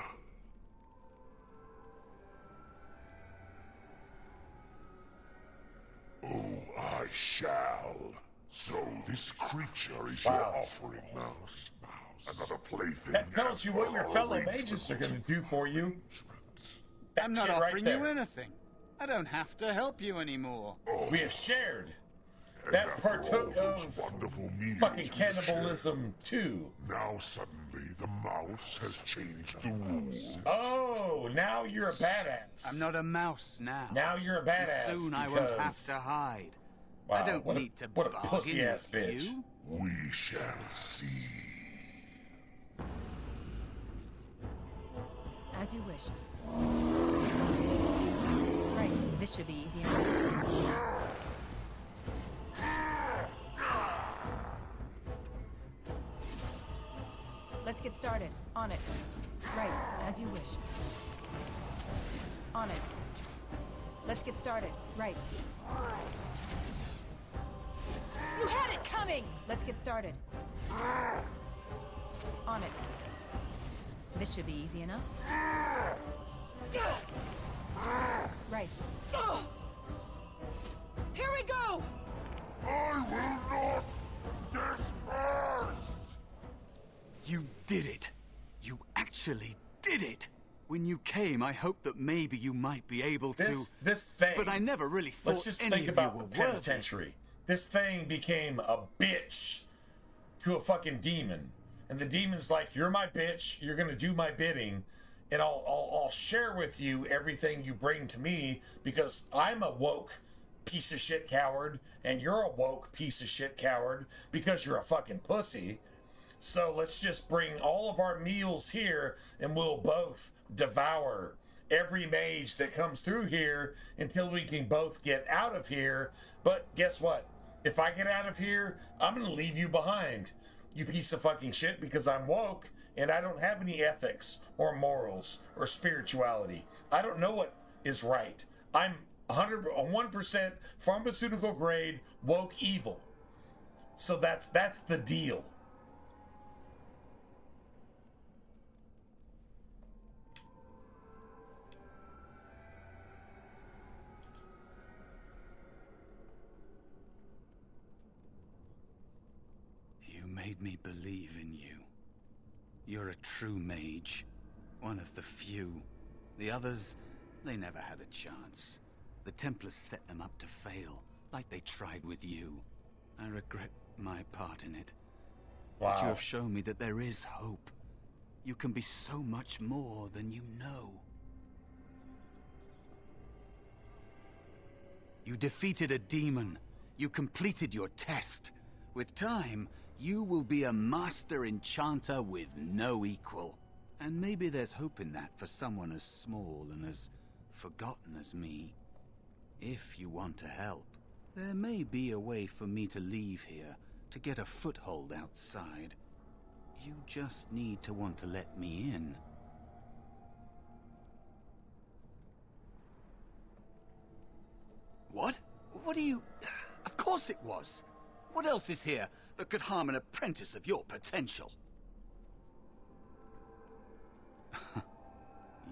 [SPEAKER 11] This creature is
[SPEAKER 1] Wow.
[SPEAKER 11] your offering, Mouse. Another plaything.
[SPEAKER 1] That tells you what your fellow mages are going to do for you. That
[SPEAKER 8] I'm not
[SPEAKER 1] shit right
[SPEAKER 8] offering
[SPEAKER 1] there.
[SPEAKER 8] you anything. I don't have to help you anymore.
[SPEAKER 1] We have shared. That partook of fucking cannibalism too.
[SPEAKER 11] Now suddenly the mouse has changed the rules.
[SPEAKER 1] Oh, now you're a badass.
[SPEAKER 8] I'm not a mouse now.
[SPEAKER 1] Now you're a badass.
[SPEAKER 8] And soon I won't have to hide.
[SPEAKER 1] Wow,
[SPEAKER 8] I don't
[SPEAKER 1] what
[SPEAKER 8] need to
[SPEAKER 1] what a
[SPEAKER 8] bargain
[SPEAKER 1] pussy ass
[SPEAKER 8] with
[SPEAKER 1] bitch.
[SPEAKER 8] you.
[SPEAKER 11] We shall see.
[SPEAKER 21] As you wish. Right, this should be easy enough. Let's get started. On it. Right, as you wish. On it. Let's get started. Right. You had it coming! Let's get started. On it. This should be easy enough. Right.
[SPEAKER 4] Here we go!
[SPEAKER 11] I will not disperse!
[SPEAKER 8] You did it. You actually did it. When you came, I hoped that maybe you might be able to...
[SPEAKER 1] This thing...
[SPEAKER 8] But I never really thought
[SPEAKER 1] Let's just
[SPEAKER 8] any
[SPEAKER 1] think
[SPEAKER 8] of
[SPEAKER 1] about
[SPEAKER 8] you
[SPEAKER 1] the
[SPEAKER 8] were worthy.
[SPEAKER 1] penitentiary. This thing became a bitch to a fucking demon. And the demon's like, you're my bitch, you're gonna do my bidding, and I'll share with you everything you bring to me because I'm a woke piece of shit coward, and you're a woke piece of shit coward because you're a fucking pussy. So let's just bring all of our meals here and we'll both devour every mage that comes through here until we can both get out of here. But guess what? If I get out of here, I'm going to leave you behind, you piece of fucking shit, because I'm woke and I don't have any ethics or morals or spirituality. I don't know what is right. I'm 1% pharmaceutical grade woke evil. So that's the deal.
[SPEAKER 8] You made me believe in you. You're a true mage. One of the few. The others, they never had a chance. The Templars set them up to fail, like they tried with you. I regret my part in it.
[SPEAKER 1] Wow.
[SPEAKER 8] But you have shown me that there is hope. You can be so much more than you know. You defeated a demon. You completed your test. With time, you will be a master enchanter with no equal. And maybe there's hope in that for someone as small and as forgotten as me. If you want to help, there may be a way for me to leave here, to get a foothold outside. You just need to want to let me in. What? What do you... Of course it was! What else is here that could harm an apprentice of your potential?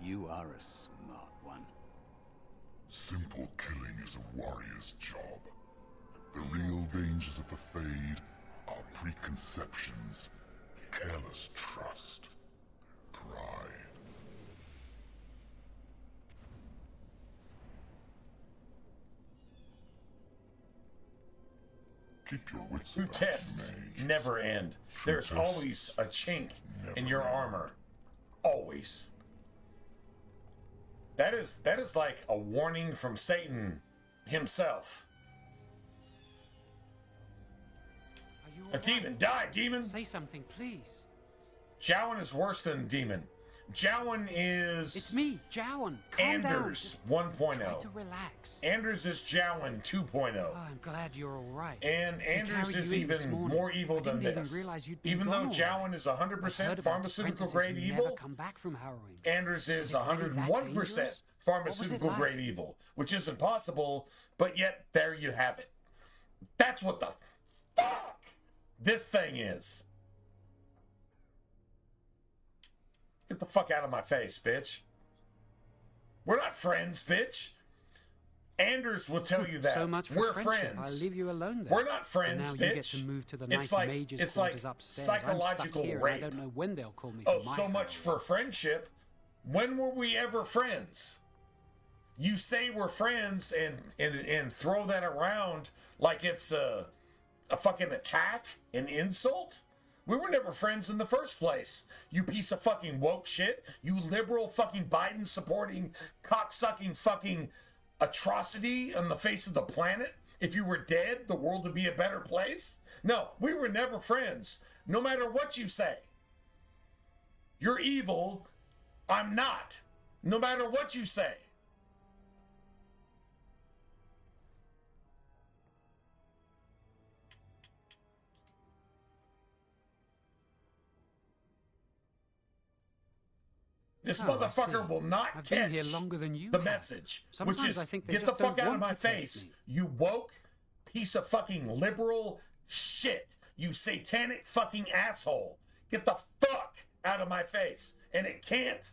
[SPEAKER 8] You are a smart one.
[SPEAKER 11] Simple killing is a warrior's job. The real dangers of the Fade are preconceptions, careless trust, pride. Keep your wits
[SPEAKER 1] True
[SPEAKER 11] about you,
[SPEAKER 1] tests
[SPEAKER 11] Mage.
[SPEAKER 1] never end.
[SPEAKER 11] True
[SPEAKER 1] There's
[SPEAKER 11] tests
[SPEAKER 1] always a chink in
[SPEAKER 11] never
[SPEAKER 1] your
[SPEAKER 11] end.
[SPEAKER 1] armor. Always. That is like a warning from Satan himself. A demon, die, demon!
[SPEAKER 14] Say something, please.
[SPEAKER 1] Jowan is worse than demon. Jowan is...
[SPEAKER 14] It's me, Jowan. Calm
[SPEAKER 1] Anders
[SPEAKER 14] down.
[SPEAKER 1] 1.0.
[SPEAKER 14] Try to relax.
[SPEAKER 1] Anders is Jowan 2.0.
[SPEAKER 14] Oh, I'm glad you're all right.
[SPEAKER 1] And
[SPEAKER 14] We
[SPEAKER 1] Anders
[SPEAKER 14] carried
[SPEAKER 1] is
[SPEAKER 14] you in this
[SPEAKER 1] even
[SPEAKER 14] morning.
[SPEAKER 1] more evil
[SPEAKER 14] I
[SPEAKER 1] than
[SPEAKER 14] didn't
[SPEAKER 1] this.
[SPEAKER 14] Even realize you'd been
[SPEAKER 1] Even though
[SPEAKER 14] gone
[SPEAKER 1] Jowan is
[SPEAKER 14] I've heard
[SPEAKER 1] 100%
[SPEAKER 14] about
[SPEAKER 1] pharmaceutical
[SPEAKER 14] apprentices
[SPEAKER 1] grade
[SPEAKER 14] who
[SPEAKER 1] evil,
[SPEAKER 14] never come back from harrowing.
[SPEAKER 1] Anders is
[SPEAKER 14] Is it really that
[SPEAKER 1] 101%
[SPEAKER 14] dangerous?
[SPEAKER 1] pharmaceutical
[SPEAKER 14] What was it
[SPEAKER 1] grade
[SPEAKER 14] like?
[SPEAKER 1] evil, which isn't possible, but yet there you have it. That's what the fuck this thing is. Get the fuck out of my face, bitch. We're not friends, bitch. Anders will tell you that.
[SPEAKER 7] So much for
[SPEAKER 1] we're
[SPEAKER 7] friendship.
[SPEAKER 1] friends.
[SPEAKER 7] I'll leave you alone then.
[SPEAKER 1] We're not friends,
[SPEAKER 7] and now
[SPEAKER 1] bitch.
[SPEAKER 7] You get to move to the
[SPEAKER 1] it's
[SPEAKER 7] nice
[SPEAKER 1] like
[SPEAKER 7] Mage's
[SPEAKER 1] it's
[SPEAKER 7] quarters
[SPEAKER 1] like
[SPEAKER 7] upstairs.
[SPEAKER 1] psychological
[SPEAKER 7] I'm stuck here,
[SPEAKER 1] rape.
[SPEAKER 7] And I don't know when they'll call me.
[SPEAKER 1] Oh,
[SPEAKER 7] for my
[SPEAKER 1] so much for friendship. When were we ever friends? You say we're friends and throw that around like it's a fucking attack, an insult? We were never friends in the first place. You piece of fucking woke shit. You liberal fucking Biden supporting cocksucking fucking atrocity on the face of the planet. If you were dead, the world would be a better place. No, we were never friends. No matter what you say. You're evil. I'm not. No matter what you say. This motherfucker will not
[SPEAKER 7] I've
[SPEAKER 1] catch
[SPEAKER 7] been here longer than you
[SPEAKER 1] the
[SPEAKER 7] have.
[SPEAKER 1] message,
[SPEAKER 7] Sometimes
[SPEAKER 1] which is
[SPEAKER 7] I think they
[SPEAKER 1] get the
[SPEAKER 7] just
[SPEAKER 1] fuck
[SPEAKER 7] don't
[SPEAKER 1] out of
[SPEAKER 7] want
[SPEAKER 1] my
[SPEAKER 7] to test
[SPEAKER 1] face,
[SPEAKER 7] me.
[SPEAKER 1] you woke piece of fucking liberal shit, you satanic fucking asshole. Get the fuck out of my face. And it can't.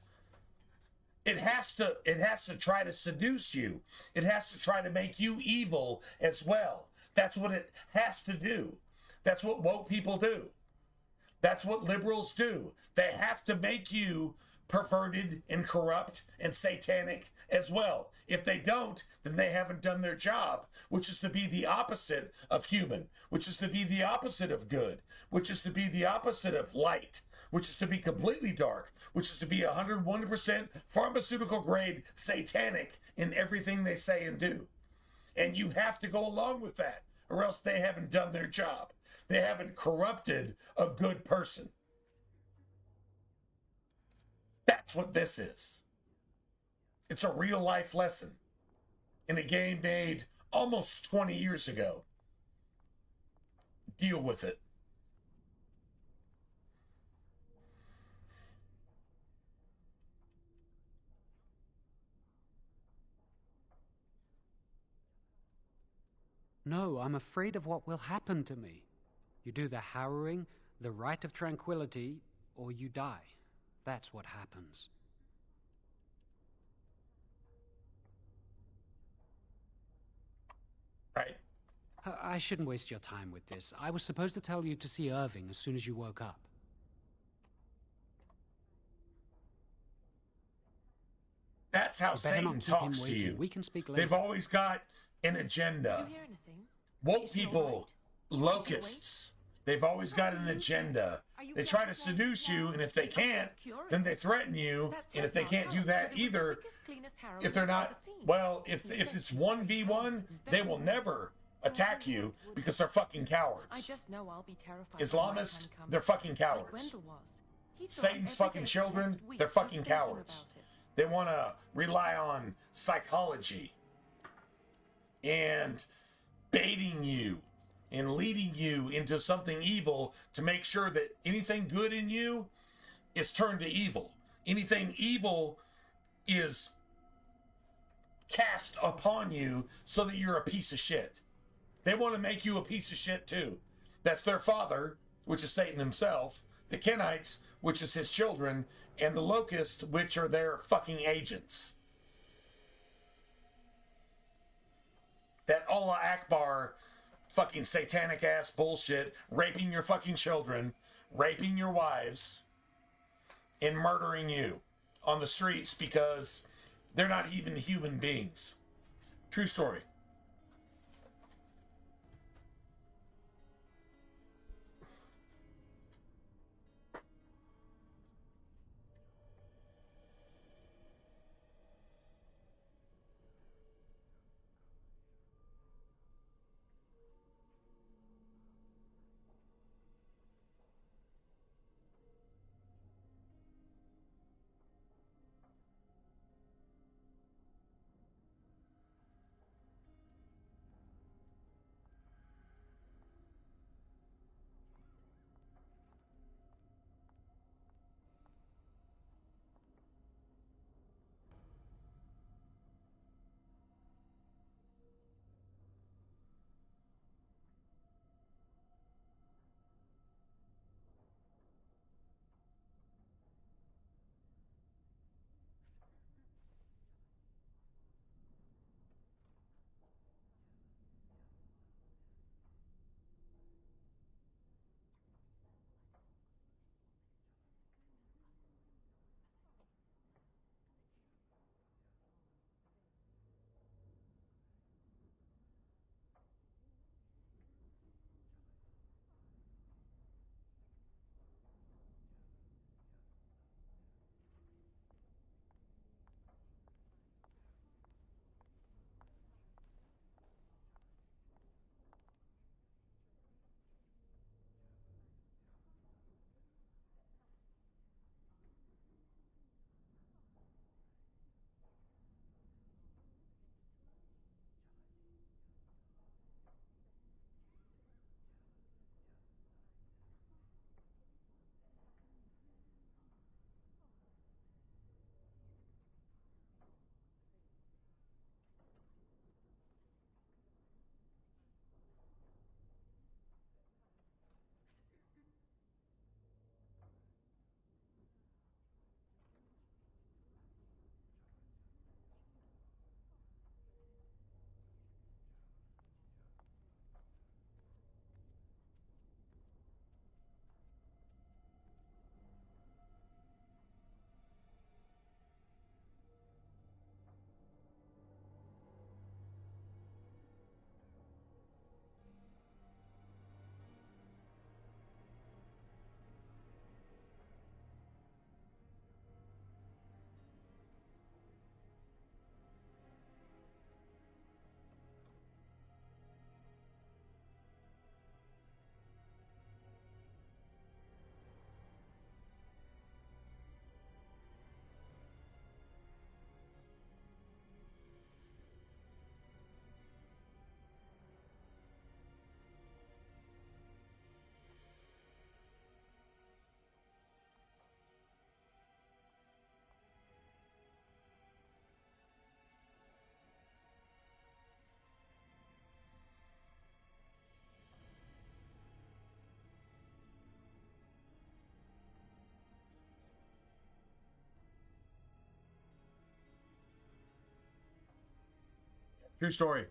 [SPEAKER 1] It has to try to seduce you. It has to try to make you evil as well. That's what it has to do. That's what woke people do. That's what liberals do. They have to make you perverted and corrupt and satanic as well. If they don't, then they haven't done their job, which is to be the opposite of human, which is to be the opposite of good, which is to be the opposite of light, which is to be completely dark, which is to be 101% pharmaceutical grade satanic in everything they say and do. And you have to go along with that, or else they haven't done their job. They haven't corrupted a good person. That's what this is. It's a real life lesson in a game made almost 20 years ago. Deal with it.
[SPEAKER 7] No, I'm afraid of what will happen to me. You do the harrowing, the rite of tranquility, or you die. That's what happens.
[SPEAKER 1] Right.
[SPEAKER 7] I shouldn't waste your time with this. I was supposed to tell you to see Irving as soon as you woke up.
[SPEAKER 1] That's how Satan talks to you.
[SPEAKER 7] We can speak later.
[SPEAKER 1] They've always got an agenda.
[SPEAKER 15] Did you hear anything?
[SPEAKER 1] Woke people, locusts, they've always got an agenda. They try to seduce you, and if they can't, then they threaten you. And if they can't do that either, if they're not, well, if it's 1v1, they will never attack you because they're fucking
[SPEAKER 15] I
[SPEAKER 1] cowards.
[SPEAKER 15] just know I'll be terrified.
[SPEAKER 1] Islamists, they're fucking cowards. Satan's fucking children, they're fucking cowards. They want to rely on psychology and baiting you and leading you into something evil to make sure that anything good in you is turned to evil. Anything evil is cast upon you so that you're a piece of shit. They want to make you a piece of shit too. That's their father, which is Satan himself, the Kenites, which is his children, and the locusts, which are their fucking agents. That Allah Akbar fucking satanic ass bullshit, raping your fucking children, raping your wives, and murdering you on the streets because they're not even human beings. True story. True story.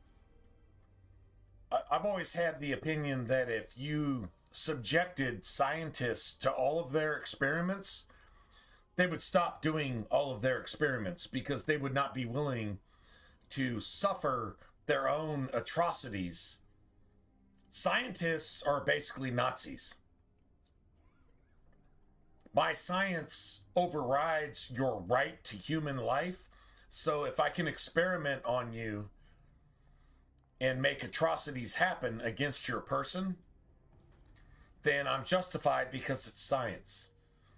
[SPEAKER 1] I've always had the opinion that if you subjected scientists to all of their experiments, they would stop doing all of their experiments because they would not be willing to suffer their own atrocities. Scientists are basically Nazis. My science overrides your right to human life, so if I can experiment on you and make atrocities happen against your person, then I'm justified because it's science.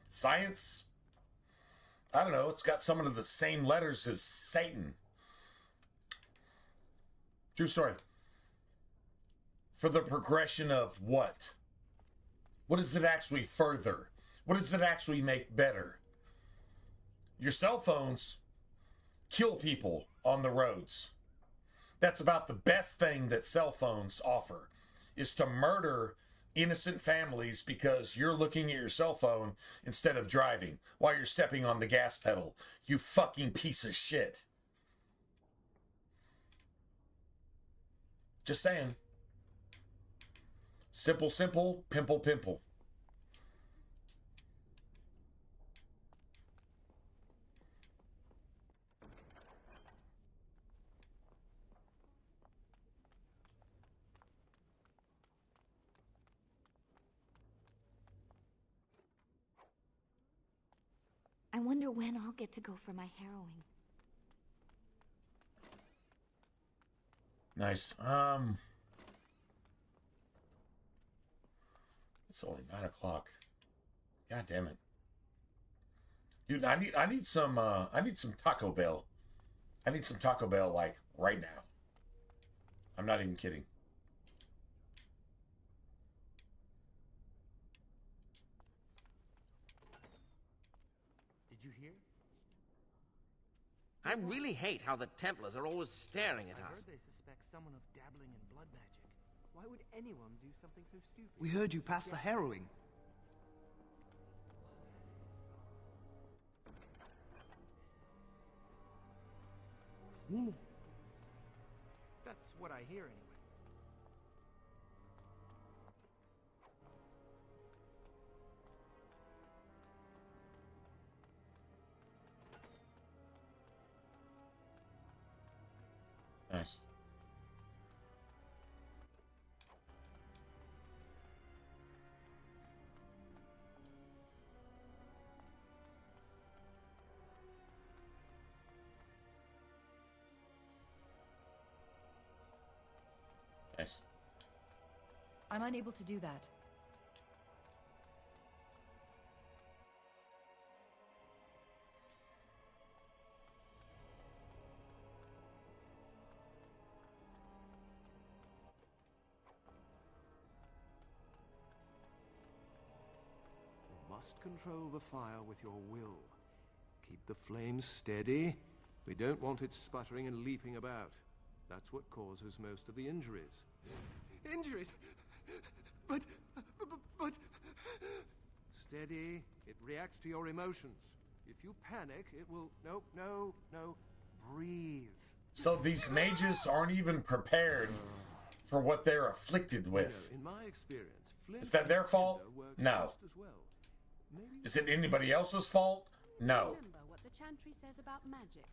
[SPEAKER 1] Science, I don't know, it's got some of the same letters as Satan. True story. For the progression of what? What does it actually further? What does it actually make better? Your cell phones kill people on the roads. That's about the best thing that cell phones offer, is to murder innocent families because you're looking at your cell phone instead of driving while you're stepping on the gas pedal. You fucking piece of shit. Just saying. Simple, simple, pimple, pimple.
[SPEAKER 3] I wonder when I'll get to go for my harrowing.
[SPEAKER 1] Nice. It's only 9 o'clock. God damn it. Dude, I need some Taco Bell. I need some Taco Bell like right now. I'm not even kidding.
[SPEAKER 19] Did you hear?
[SPEAKER 14] I really hate how the Templars are always staring at
[SPEAKER 22] I
[SPEAKER 14] us.
[SPEAKER 22] heard they suspect someone of dabbling in blood magic. Why would anyone do something so stupid?
[SPEAKER 23] We heard you passed the harrowing.
[SPEAKER 22] That's what I hear anyway.
[SPEAKER 1] Nice. Nice.
[SPEAKER 21] I'm unable to do that.
[SPEAKER 17] You must control the fire with your will. Keep the flames steady. We don't want it sputtering and leaping about. That's what causes most of the injuries.
[SPEAKER 22] Injuries? But...
[SPEAKER 17] Steady. It reacts to your emotions. If you panic, it will... No. Breathe.
[SPEAKER 1] So these mages aren't even prepared for what they're afflicted with.
[SPEAKER 17] In my experience,
[SPEAKER 1] Is that their fault? No. Is it anybody else's fault? No.
[SPEAKER 6] Remember what the chantry says about magic.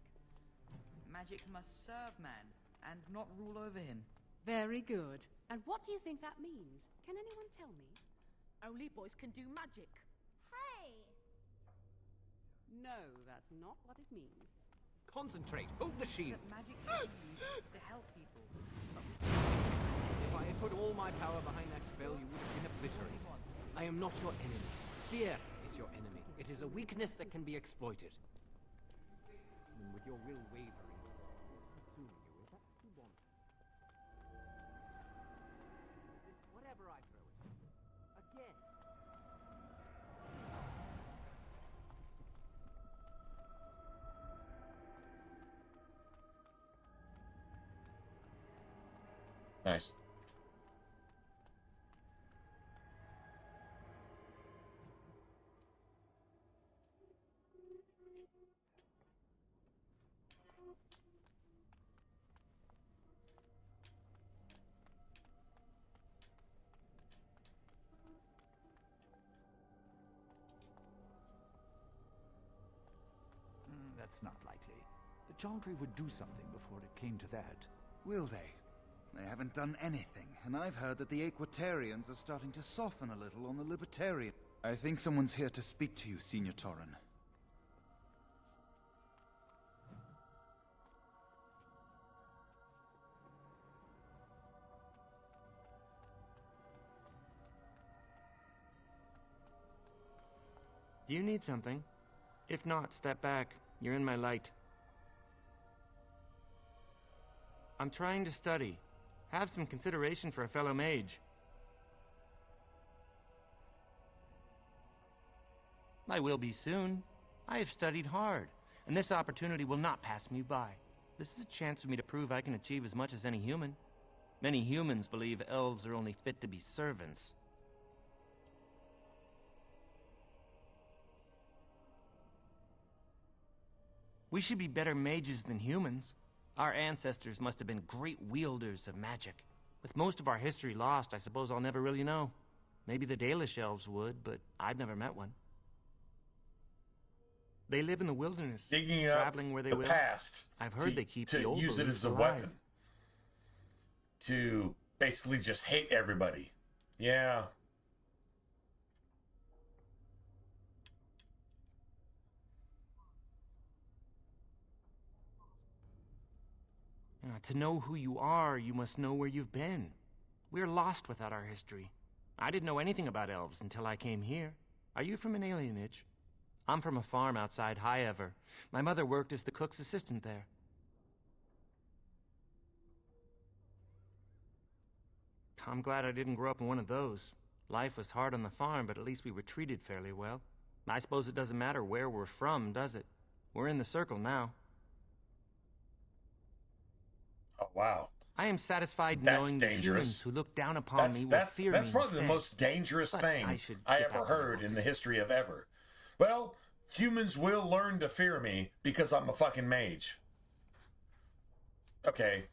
[SPEAKER 24] Magic must serve man, and not rule over him.
[SPEAKER 6] Very good. And what do you think that means? Can anyone tell me?
[SPEAKER 15] Only boys can do magic.
[SPEAKER 6] Hey! No, that's not what it means.
[SPEAKER 12] Concentrate. Hold the shield.
[SPEAKER 24] That magic is used to help people.
[SPEAKER 12] If I had put all my power behind that spell, you would have been obliterated.
[SPEAKER 14] I am not your enemy. Fear is your enemy. It is a weakness that can be exploited. And with your will wavering, consuming you, is that what you want? Resist whatever I throw at you. Again.
[SPEAKER 1] Nice.
[SPEAKER 5] It's not likely. The Chantry would do something before it came to that.
[SPEAKER 9] Will they? They haven't done anything, and I've heard that the Equitarians are starting to soften a little on the Libertarian. I think someone's here to speak to you, Senior Torren.
[SPEAKER 14] Do you need something? If not, step back. You're in my light. I'm trying to study. Have some consideration for a fellow mage. I will be soon. I have studied hard, and this opportunity will not pass me by. This is a chance for me to prove I can achieve as much as any human. Many humans believe elves are only fit to be servants. We should be better mages than humans. Our ancestors must have been great wielders of magic. With most of our history lost, I suppose I'll never really know. Maybe the Dalish elves would, but I've never met one. They live in the wilderness,
[SPEAKER 1] digging up
[SPEAKER 14] traveling where they
[SPEAKER 1] the
[SPEAKER 14] will.
[SPEAKER 1] past.
[SPEAKER 14] I've heard they keep
[SPEAKER 1] to
[SPEAKER 14] the old
[SPEAKER 1] use it
[SPEAKER 14] beliefs
[SPEAKER 1] as a
[SPEAKER 14] alive.
[SPEAKER 1] weapon. To basically just hate everybody. Yeah.
[SPEAKER 14] To know who you are, you must know where you've been. We're lost without our history. I didn't know anything about elves until I came here. Are you from an alienage? I'm from a farm outside High Ever. My mother worked as the cook's assistant there. I'm glad I didn't grow up in one of those. Life was hard on the farm, but at least we were treated fairly well. I suppose it doesn't matter where we're from, does it? We're in the circle now.
[SPEAKER 1] Oh, wow.
[SPEAKER 14] I am satisfied
[SPEAKER 1] That's
[SPEAKER 14] knowing
[SPEAKER 1] dangerous.
[SPEAKER 14] the humans who look down upon me will fear me
[SPEAKER 1] That's probably the
[SPEAKER 14] instead.
[SPEAKER 1] most dangerous
[SPEAKER 14] But
[SPEAKER 1] thing I
[SPEAKER 14] get
[SPEAKER 1] ever
[SPEAKER 14] out
[SPEAKER 1] heard in the history of ever. Well, humans will learn to fear me because I'm a fucking mage. Okay.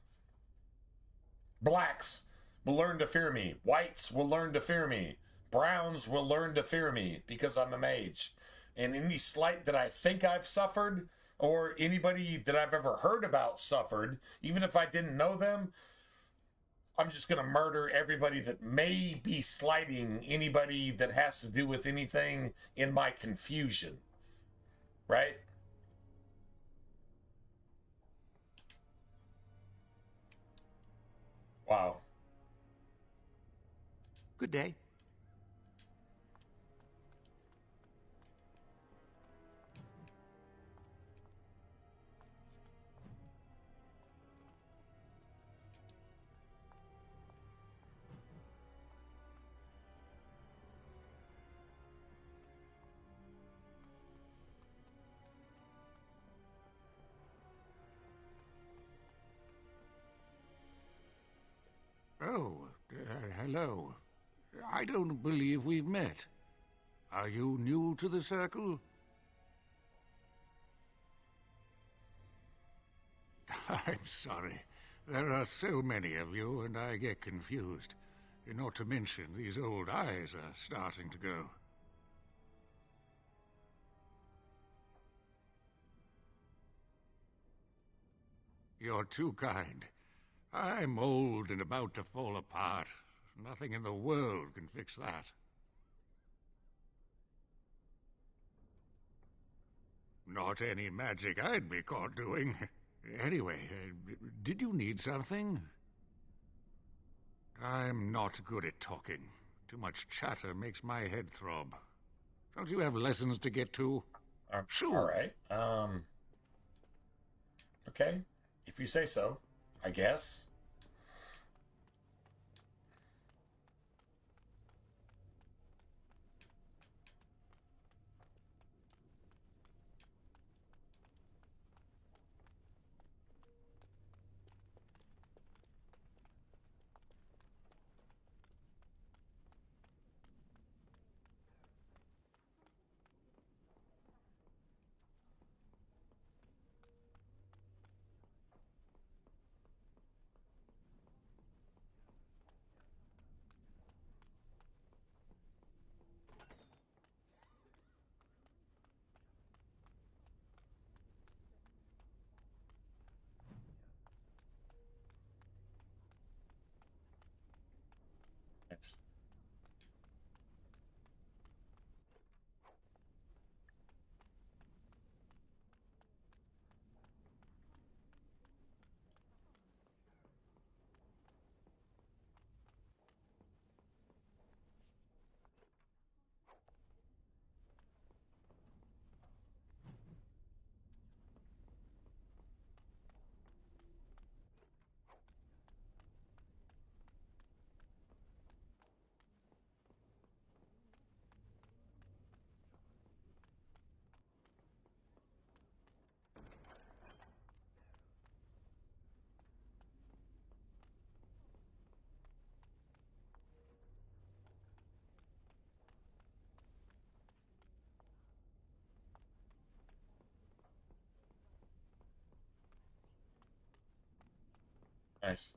[SPEAKER 1] Blacks will learn to fear me. Whites will learn to fear me. Browns will learn to fear me because I'm a mage. And any slight that I think I've suffered, or anybody that I've ever heard about suffered, even if I didn't know them, I'm just going to murder everybody that may be slighting anybody that has to do with anything in my confusion. Right? Wow.
[SPEAKER 14] Good day.
[SPEAKER 16] Oh, hello. I don't believe we've met. Are you new to the circle? I'm sorry. There are so many of you, and I get confused. Not to mention, these old eyes are starting to go. You're too kind. I'm old and about to fall apart. Nothing in the world can fix that. Not any magic I'd be caught doing. Anyway, did you need something? I'm not good at talking. Too much chatter makes my head throb. Don't you have lessons to get to? Sure.
[SPEAKER 1] All right. Okay. If you say so, I guess. Nice.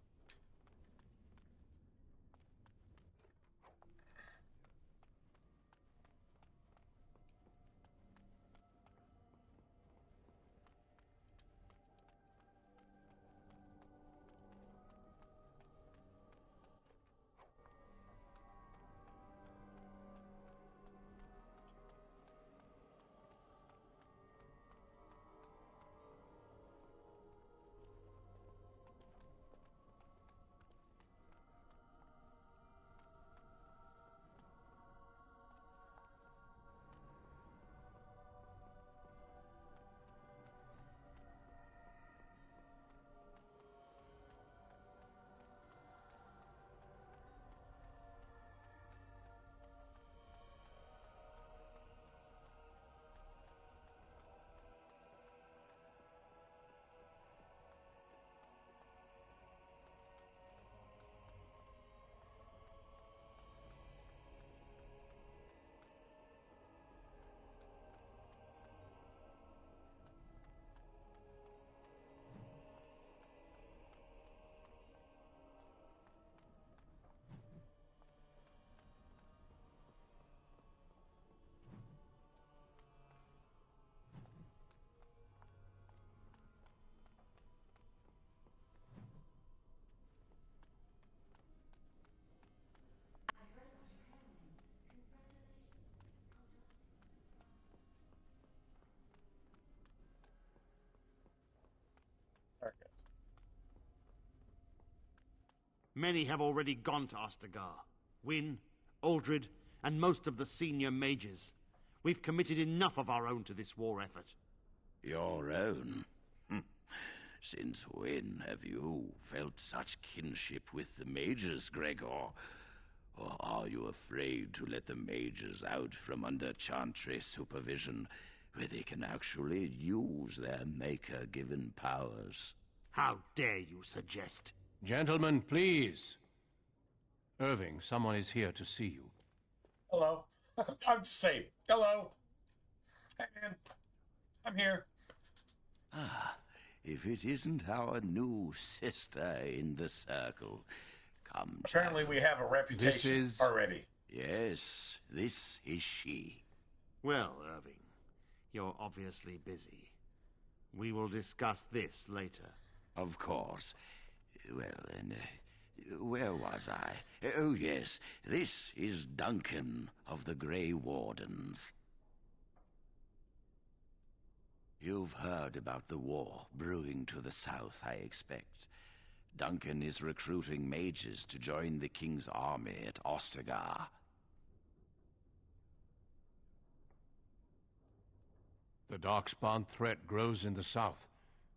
[SPEAKER 19] Many have already gone to Ostagar. Wynne, Aldred, and most of the senior mages. We've committed enough of our own to this war effort.
[SPEAKER 20] Your own? Since when have you felt such kinship with the mages, Gregor? Or are you afraid to let the mages out from under Chantry supervision, where they can actually use their Maker-given powers?
[SPEAKER 19] How dare you suggest?
[SPEAKER 17] Gentlemen, please. Irving, someone is here to see you.
[SPEAKER 1] Hello. I'm safe. Hello. Hey, man. I'm here.
[SPEAKER 20] Ah, if it isn't our new sister in the circle. Come,
[SPEAKER 1] apparently
[SPEAKER 20] child.
[SPEAKER 1] We have a reputation already.
[SPEAKER 20] Yes, this is she.
[SPEAKER 19] Well, Irving, you're obviously busy. We will discuss this later.
[SPEAKER 20] Of course. Well, then, where was I? Oh, yes, this is Duncan of the Grey Wardens. You've heard about the war brewing to the south, I expect. Duncan is recruiting mages to join the King's army at Ostagar.
[SPEAKER 17] The Darkspawn threat grows in the south.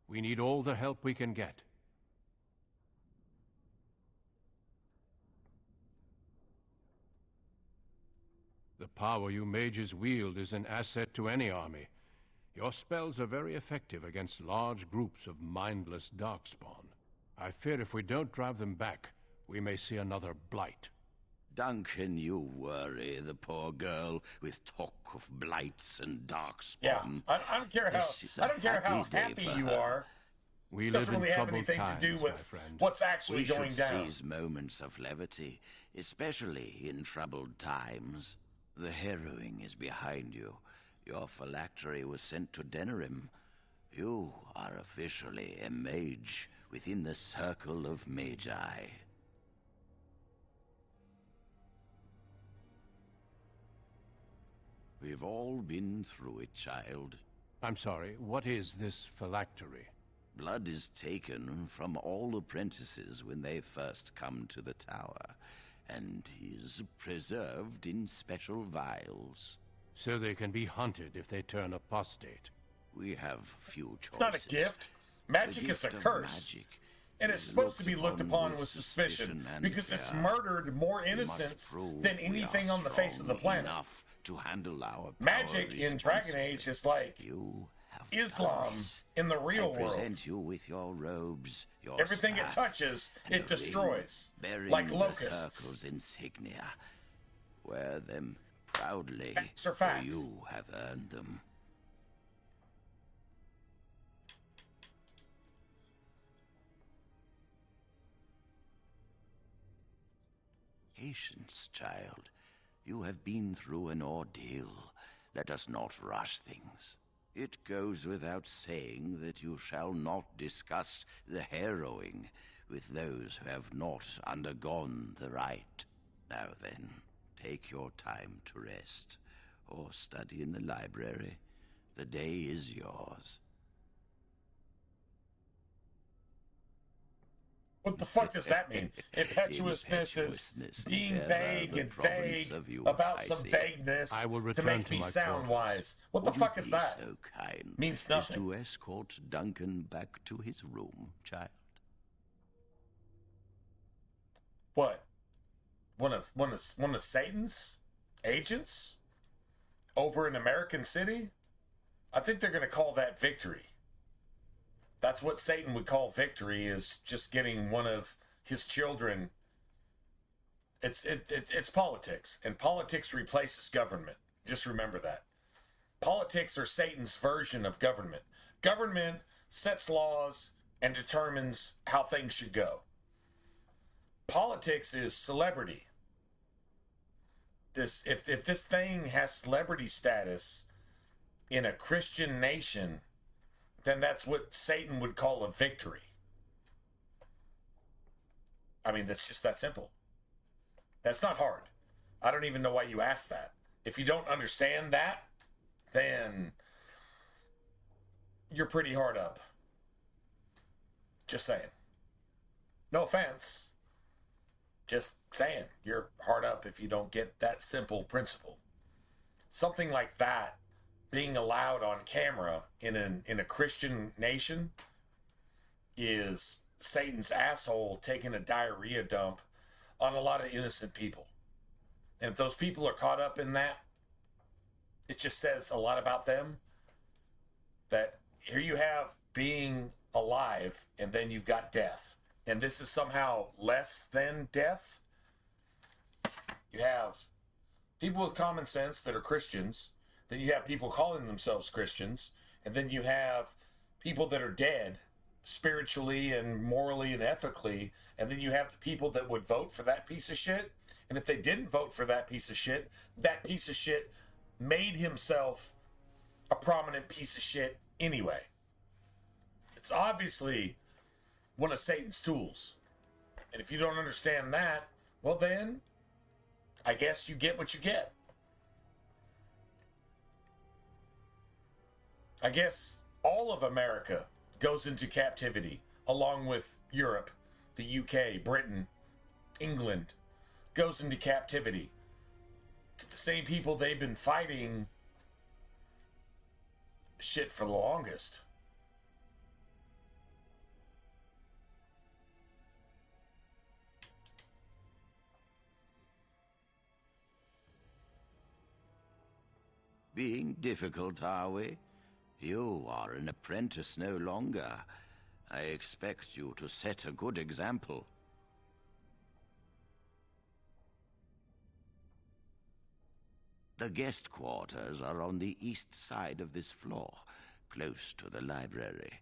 [SPEAKER 17] We need all the help we can get. The power you mages wield is an asset to any army. Your spells are very effective against large groups of mindless Darkspawn. I fear if we don't drive them back, we may see another blight.
[SPEAKER 20] Duncan, you worry the poor girl with talk of blights and Darkspawn.
[SPEAKER 1] Yeah, I don't care how happy you are.
[SPEAKER 17] We
[SPEAKER 1] doesn't
[SPEAKER 17] live
[SPEAKER 1] really
[SPEAKER 17] in
[SPEAKER 1] have anything
[SPEAKER 17] times,
[SPEAKER 1] to do with
[SPEAKER 17] friend.
[SPEAKER 1] what's actually
[SPEAKER 20] we
[SPEAKER 1] going
[SPEAKER 20] should
[SPEAKER 1] down.
[SPEAKER 20] Seize moments of levity, especially in troubled times. The harrowing is behind you. Your phylactery was sent to Denerim. You are officially a mage within the circle of Magi. We've all been through it, child.
[SPEAKER 17] I'm sorry, what is this phylactery?
[SPEAKER 20] Blood is taken from all apprentices when they first come to the tower, and is preserved in special vials.
[SPEAKER 17] So they can be hunted if they turn apostate.
[SPEAKER 20] We have few choices.
[SPEAKER 1] It's not a gift. Magic is a curse. And it's supposed to be looked upon with suspicion because it's murdered more innocents than anything on the face of the planet.
[SPEAKER 20] To handle our
[SPEAKER 1] magic in Dragon Age is like Islam in the real world.
[SPEAKER 20] Present you with your robes, your
[SPEAKER 1] everything it touches, it destroys, like locusts.
[SPEAKER 20] Circle's insignia. Wear them proudly,
[SPEAKER 1] facts are
[SPEAKER 20] for
[SPEAKER 1] facts.
[SPEAKER 20] you have earned them. patience, child. You have been through an ordeal. Let us not rush things. It goes without saying that you shall not discuss the harrowing with those who have not undergone the rite. Now then, take your time to rest, or study in the library. The day is yours.
[SPEAKER 1] What the fuck does that mean? Impetuousness is being vague and vague about some vagueness
[SPEAKER 17] I will
[SPEAKER 1] to
[SPEAKER 17] return
[SPEAKER 1] make
[SPEAKER 17] to
[SPEAKER 1] me
[SPEAKER 17] my
[SPEAKER 1] sound
[SPEAKER 17] quarters.
[SPEAKER 1] wise. What the
[SPEAKER 20] Would you
[SPEAKER 1] fuck is
[SPEAKER 20] be
[SPEAKER 1] that?
[SPEAKER 20] so kind
[SPEAKER 1] Means
[SPEAKER 20] as
[SPEAKER 1] nothing.
[SPEAKER 20] to escort Duncan back to his room, child?
[SPEAKER 1] What? One of Satan's agents over in American City? I think they're going to call that victory. That's what Satan would call victory, is just getting one of his children. It's politics, and politics replaces government. Just remember that. Politics are Satan's version of government. Government sets laws and determines how things should go. Politics is celebrity. If this thing has celebrity status in a Christian nation, then that's what Satan would call a victory. I mean, that's just that simple. That's not hard. I don't even know why you asked that. If you don't understand that, then you're pretty hard up. Just saying. No offense. Just saying. You're hard up if you don't get that simple principle. Something like that being allowed on camera in a Christian nation is Satan's asshole taking a diarrhea dump on a lot of innocent people. And if those people are caught up in that, it just says a lot about them. That here you have being alive, and then you've got death. And this is somehow less than death. You have people with common sense that are Christians. Then you have people calling themselves Christians. And then you have people that are dead spiritually and morally and ethically. And then you have the people that would vote for that piece of shit. And if they didn't vote for that piece of shit made himself a prominent piece of shit anyway. It's obviously one of Satan's tools. And if you don't understand that, well then, I guess you get what you get. I guess all of America goes into captivity, along with Europe, the UK, Britain, England, goes into captivity to the same people they've been fighting shit for the longest.
[SPEAKER 20] Being difficult, are we? You are an apprentice no longer. I expect you to set a good example. The guest quarters are on the east side of this floor, close to the library.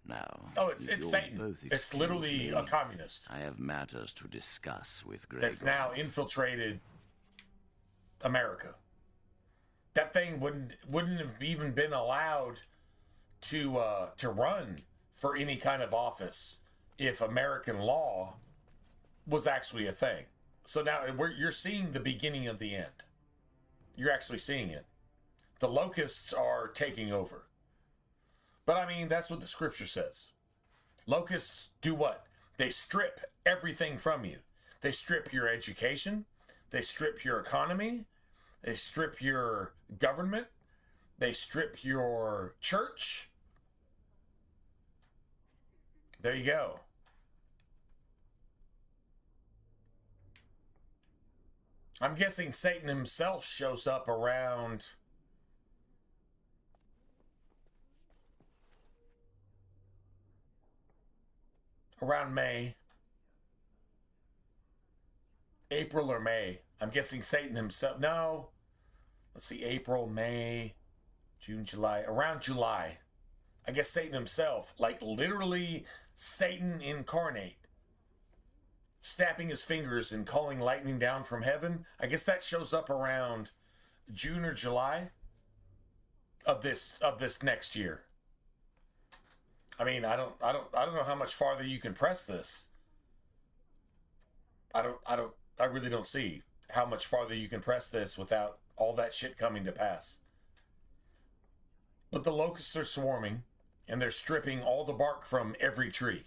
[SPEAKER 20] Now,
[SPEAKER 1] oh, it's Satan. It's literally a communist.
[SPEAKER 20] I have matters to discuss with Gregor.
[SPEAKER 1] That's now infiltrated America. That thing wouldn't have even been allowed to run for any kind of office if American law was actually a thing. So now you're seeing the beginning of the end. You're actually seeing it. The locusts are taking over. But I mean, that's what the scripture says. Locusts do what? They strip everything from you. They strip your education. They strip your economy. They strip your government. They strip your church. There you go. I'm guessing Satan himself shows up around May. April or May. I'm guessing Satan himself. No. Let's see. April, May, June, July. Around July. I guess Satan himself, like literally Satan incarnate, snapping his fingers and calling lightning down from heaven. I guess that shows up around June or July of this next year. I mean, I don't know how much farther you can press this. I really don't see how much farther you can press this without all that shit coming to pass. But the locusts are swarming, and they're stripping all the bark from every tree.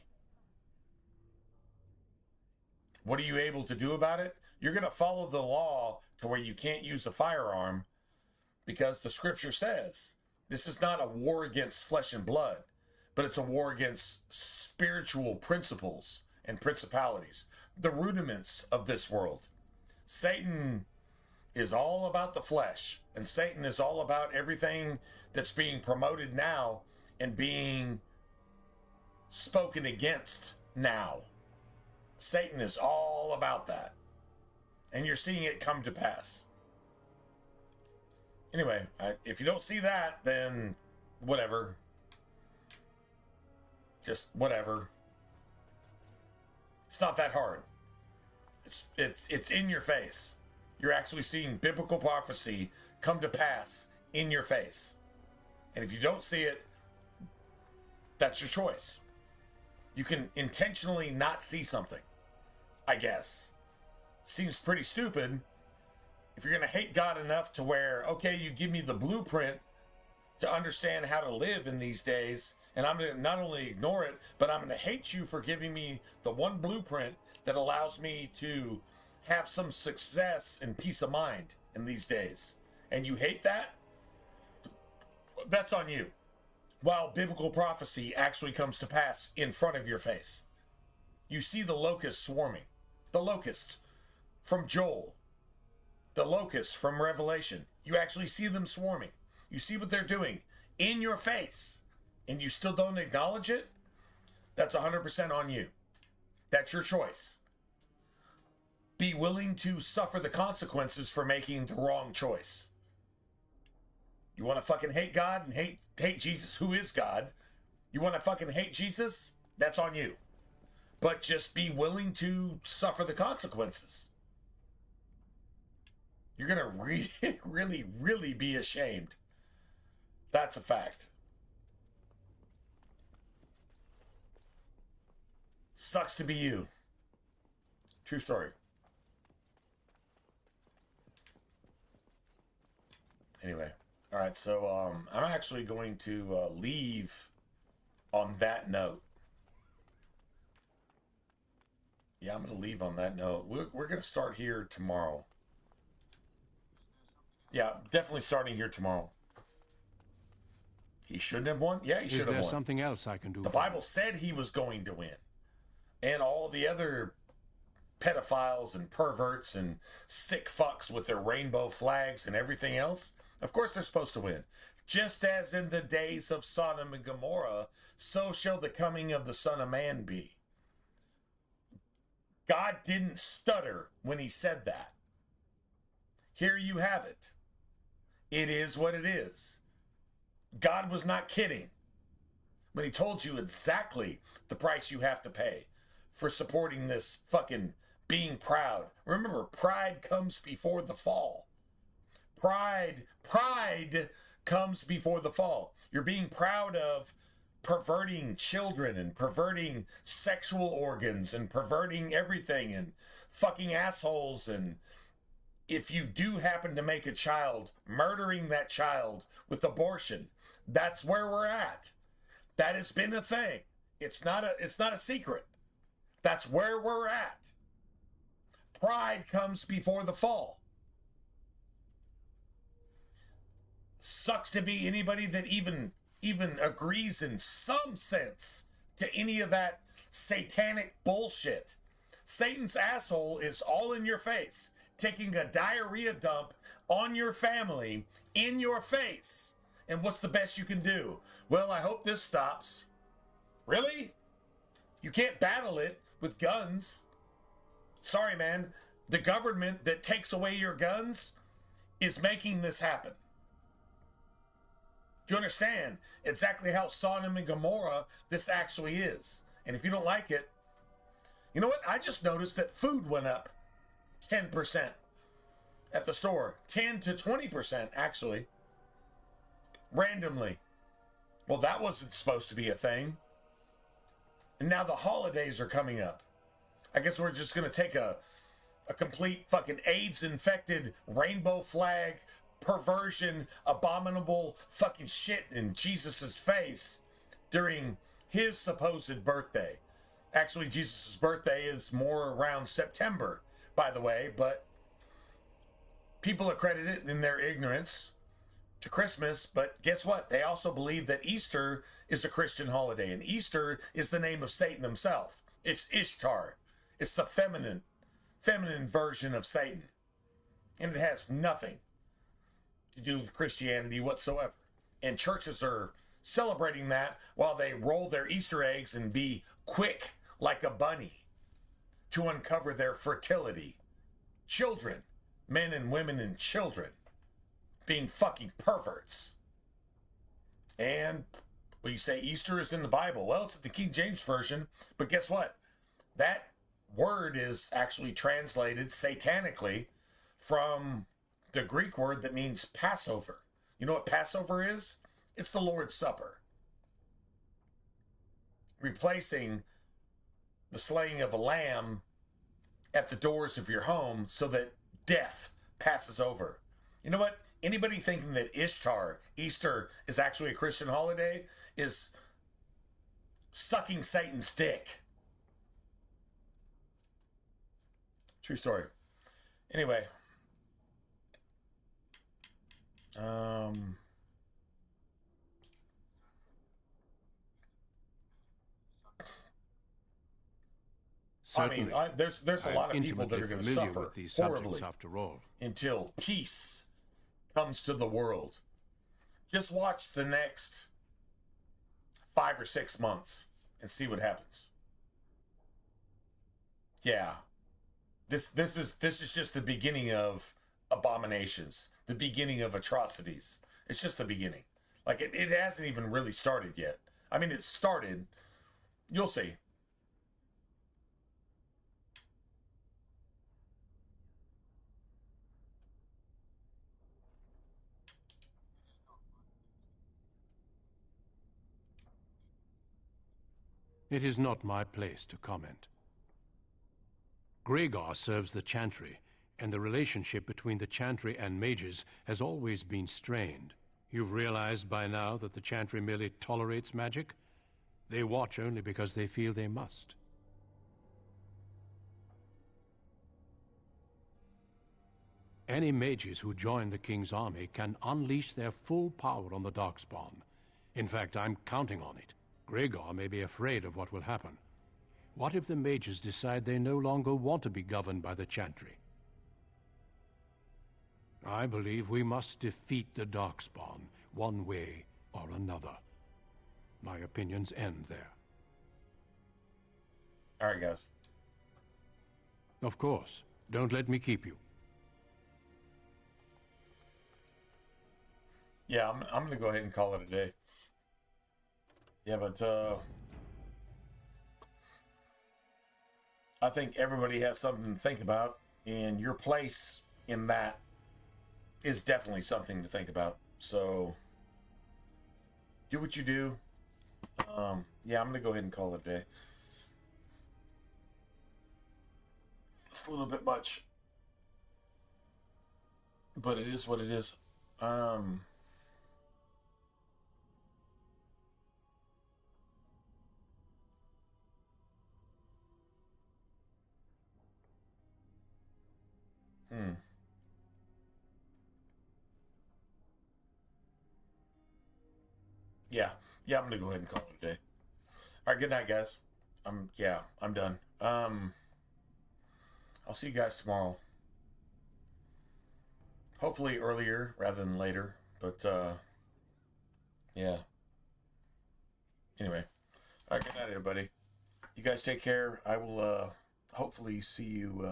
[SPEAKER 1] What are you able to do about it? You're going to follow the law to where you can't use a firearm, because the scripture says this is not a war against flesh and blood, but it's a war against spiritual principles and principalities, the rudiments of this world. Satan is all about the flesh, and Satan is all about everything that's being promoted now and being spoken against now. Satan is all about that, and you're seeing it come to pass. Anyway, if you don't see that, then whatever. Just whatever. It's not that hard. It's in your face. You're actually seeing biblical prophecy come to pass in your face. And if you don't see it, that's your choice. You can intentionally not see something, I guess. Seems pretty stupid. If you're going to hate God enough to where, okay, you give me the blueprint to understand how to live in these days, and I'm going to not only ignore it, but I'm going to hate you for giving me the one blueprint that allows me to have some success and peace of mind in these days. And you hate that? That's on you. While biblical prophecy actually comes to pass in front of your face. You see the locusts swarming. The locusts from Joel. The locusts from Revelation. You actually see them swarming. You see what they're doing in your face. And you still don't acknowledge it? That's 100% on you. That's your choice. Be willing to suffer the consequences for making the wrong choice. You want to fucking hate God and hate Jesus, who is God? You want to fucking hate Jesus? That's on you. But just be willing to suffer the consequences. You're going to really be ashamed. That's a fact. Sucks to be you. True story. Anyway. All right, so I'm actually going to leave on that note. Yeah, I'm going to leave on that note. We're going to start here tomorrow. Yeah, definitely starting here tomorrow. He shouldn't have won? Yeah, he should have won.
[SPEAKER 17] Is there something else I can do?
[SPEAKER 1] The Bible said he was going to win. And all the other pedophiles and perverts and sick fucks with their rainbow flags and everything else, of course they're supposed to win. Just as in the days of Sodom and Gomorrah, so shall the coming of the Son of Man be. God didn't stutter when he said that. Here you have it. It is what it is. God was not kidding when he told you exactly the price you have to pay for supporting this fucking being proud. Remember, pride comes before the fall. Pride comes before the fall. You're being proud of perverting children and perverting sexual organs and perverting everything and fucking assholes. And if you do happen to make a child, murdering that child with abortion, that's where we're at. That has been a thing. It's not a secret. That's where we're at. Pride comes before the fall. Sucks to be anybody that even agrees in some sense to any of that satanic bullshit. Satan's asshole is all in your face, taking a diarrhea dump on your family, in your face. And what's the best you can do? Well, I hope this stops. Really? You can't battle it with guns. Sorry, man. The government that takes away your guns is making this happen. Do you understand exactly how Sodom and Gomorrah this actually is? And if you don't like it, You know what? I just noticed that food went up 10% at the store. 10 to 20%, actually. Randomly. Well, that wasn't supposed to be a thing. And now the holidays are coming up. I guess we're just going to take a complete fucking AIDS-infected rainbow flag perversion, abominable fucking shit in Jesus's face during his supposed birthday. Actually, Jesus's birthday is more around September, by the way, but people accredit it in their ignorance to Christmas. But guess what? They also believe that Easter is a Christian holiday, and Easter is the name of Satan himself. It's Ishtar. It's the feminine version of Satan. And it has nothing to do with Christianity whatsoever. And churches are celebrating that while they roll their Easter eggs and be quick like a bunny to uncover their fertility. Children, men and women and children, being fucking perverts. And well, you say Easter is in the Bible. Well, it's the King James Version, but guess what? That word is actually translated satanically from the Greek word that means Passover. You know what Passover is? It's the Lord's Supper. Replacing the slaying of a lamb at the doors of your home so that death passes over. You know what? Anybody thinking that Ishtar, Easter, is actually a Christian holiday is sucking Satan's dick. True story. Anyway.
[SPEAKER 17] Certainly.
[SPEAKER 1] I mean, there's a lot of people that are going to suffer
[SPEAKER 17] with these
[SPEAKER 1] horribly
[SPEAKER 17] subjects after all.
[SPEAKER 1] until peace comes to the world. Just watch the next 5 or 6 months and see what happens. Yeah. This is just the beginning of abominations, the beginning of atrocities. It's just the beginning. Like it hasn't even really started yet. I mean, it started. You'll see.
[SPEAKER 17] It is not my place to comment. Gregor serves the Chantry, and the relationship between the Chantry and mages has always been strained. You've realized by now that the Chantry merely tolerates magic? They watch only because they feel they must. Any mages who join the King's army can unleash their full power on the Darkspawn. In fact, I'm counting on it. Gregor may be afraid of what will happen. What if the mages decide they no longer want to be governed by the Chantry? I believe we must defeat the Darkspawn, one way or another. My opinions end there.
[SPEAKER 1] All right, guys.
[SPEAKER 17] Of course. Don't let me keep you.
[SPEAKER 1] Yeah, I'm going to go ahead and call it a day. Yeah, but I think everybody has something to think about, and your place in that is definitely something to think about. So do what you do. Yeah, I'm going to go ahead and call it a day. It's a little bit much, but it is what it is. Yeah, I'm gonna go ahead and call it a day. All right, good night, guys. I'm done. I'll see you guys tomorrow. Hopefully earlier rather than later, but yeah. Anyway, all right, good night, everybody. You guys take care. I will hopefully see you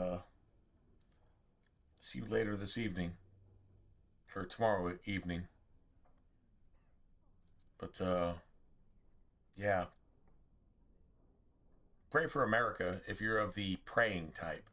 [SPEAKER 1] later this evening, or tomorrow evening. But yeah. Pray for America if you're of the praying type.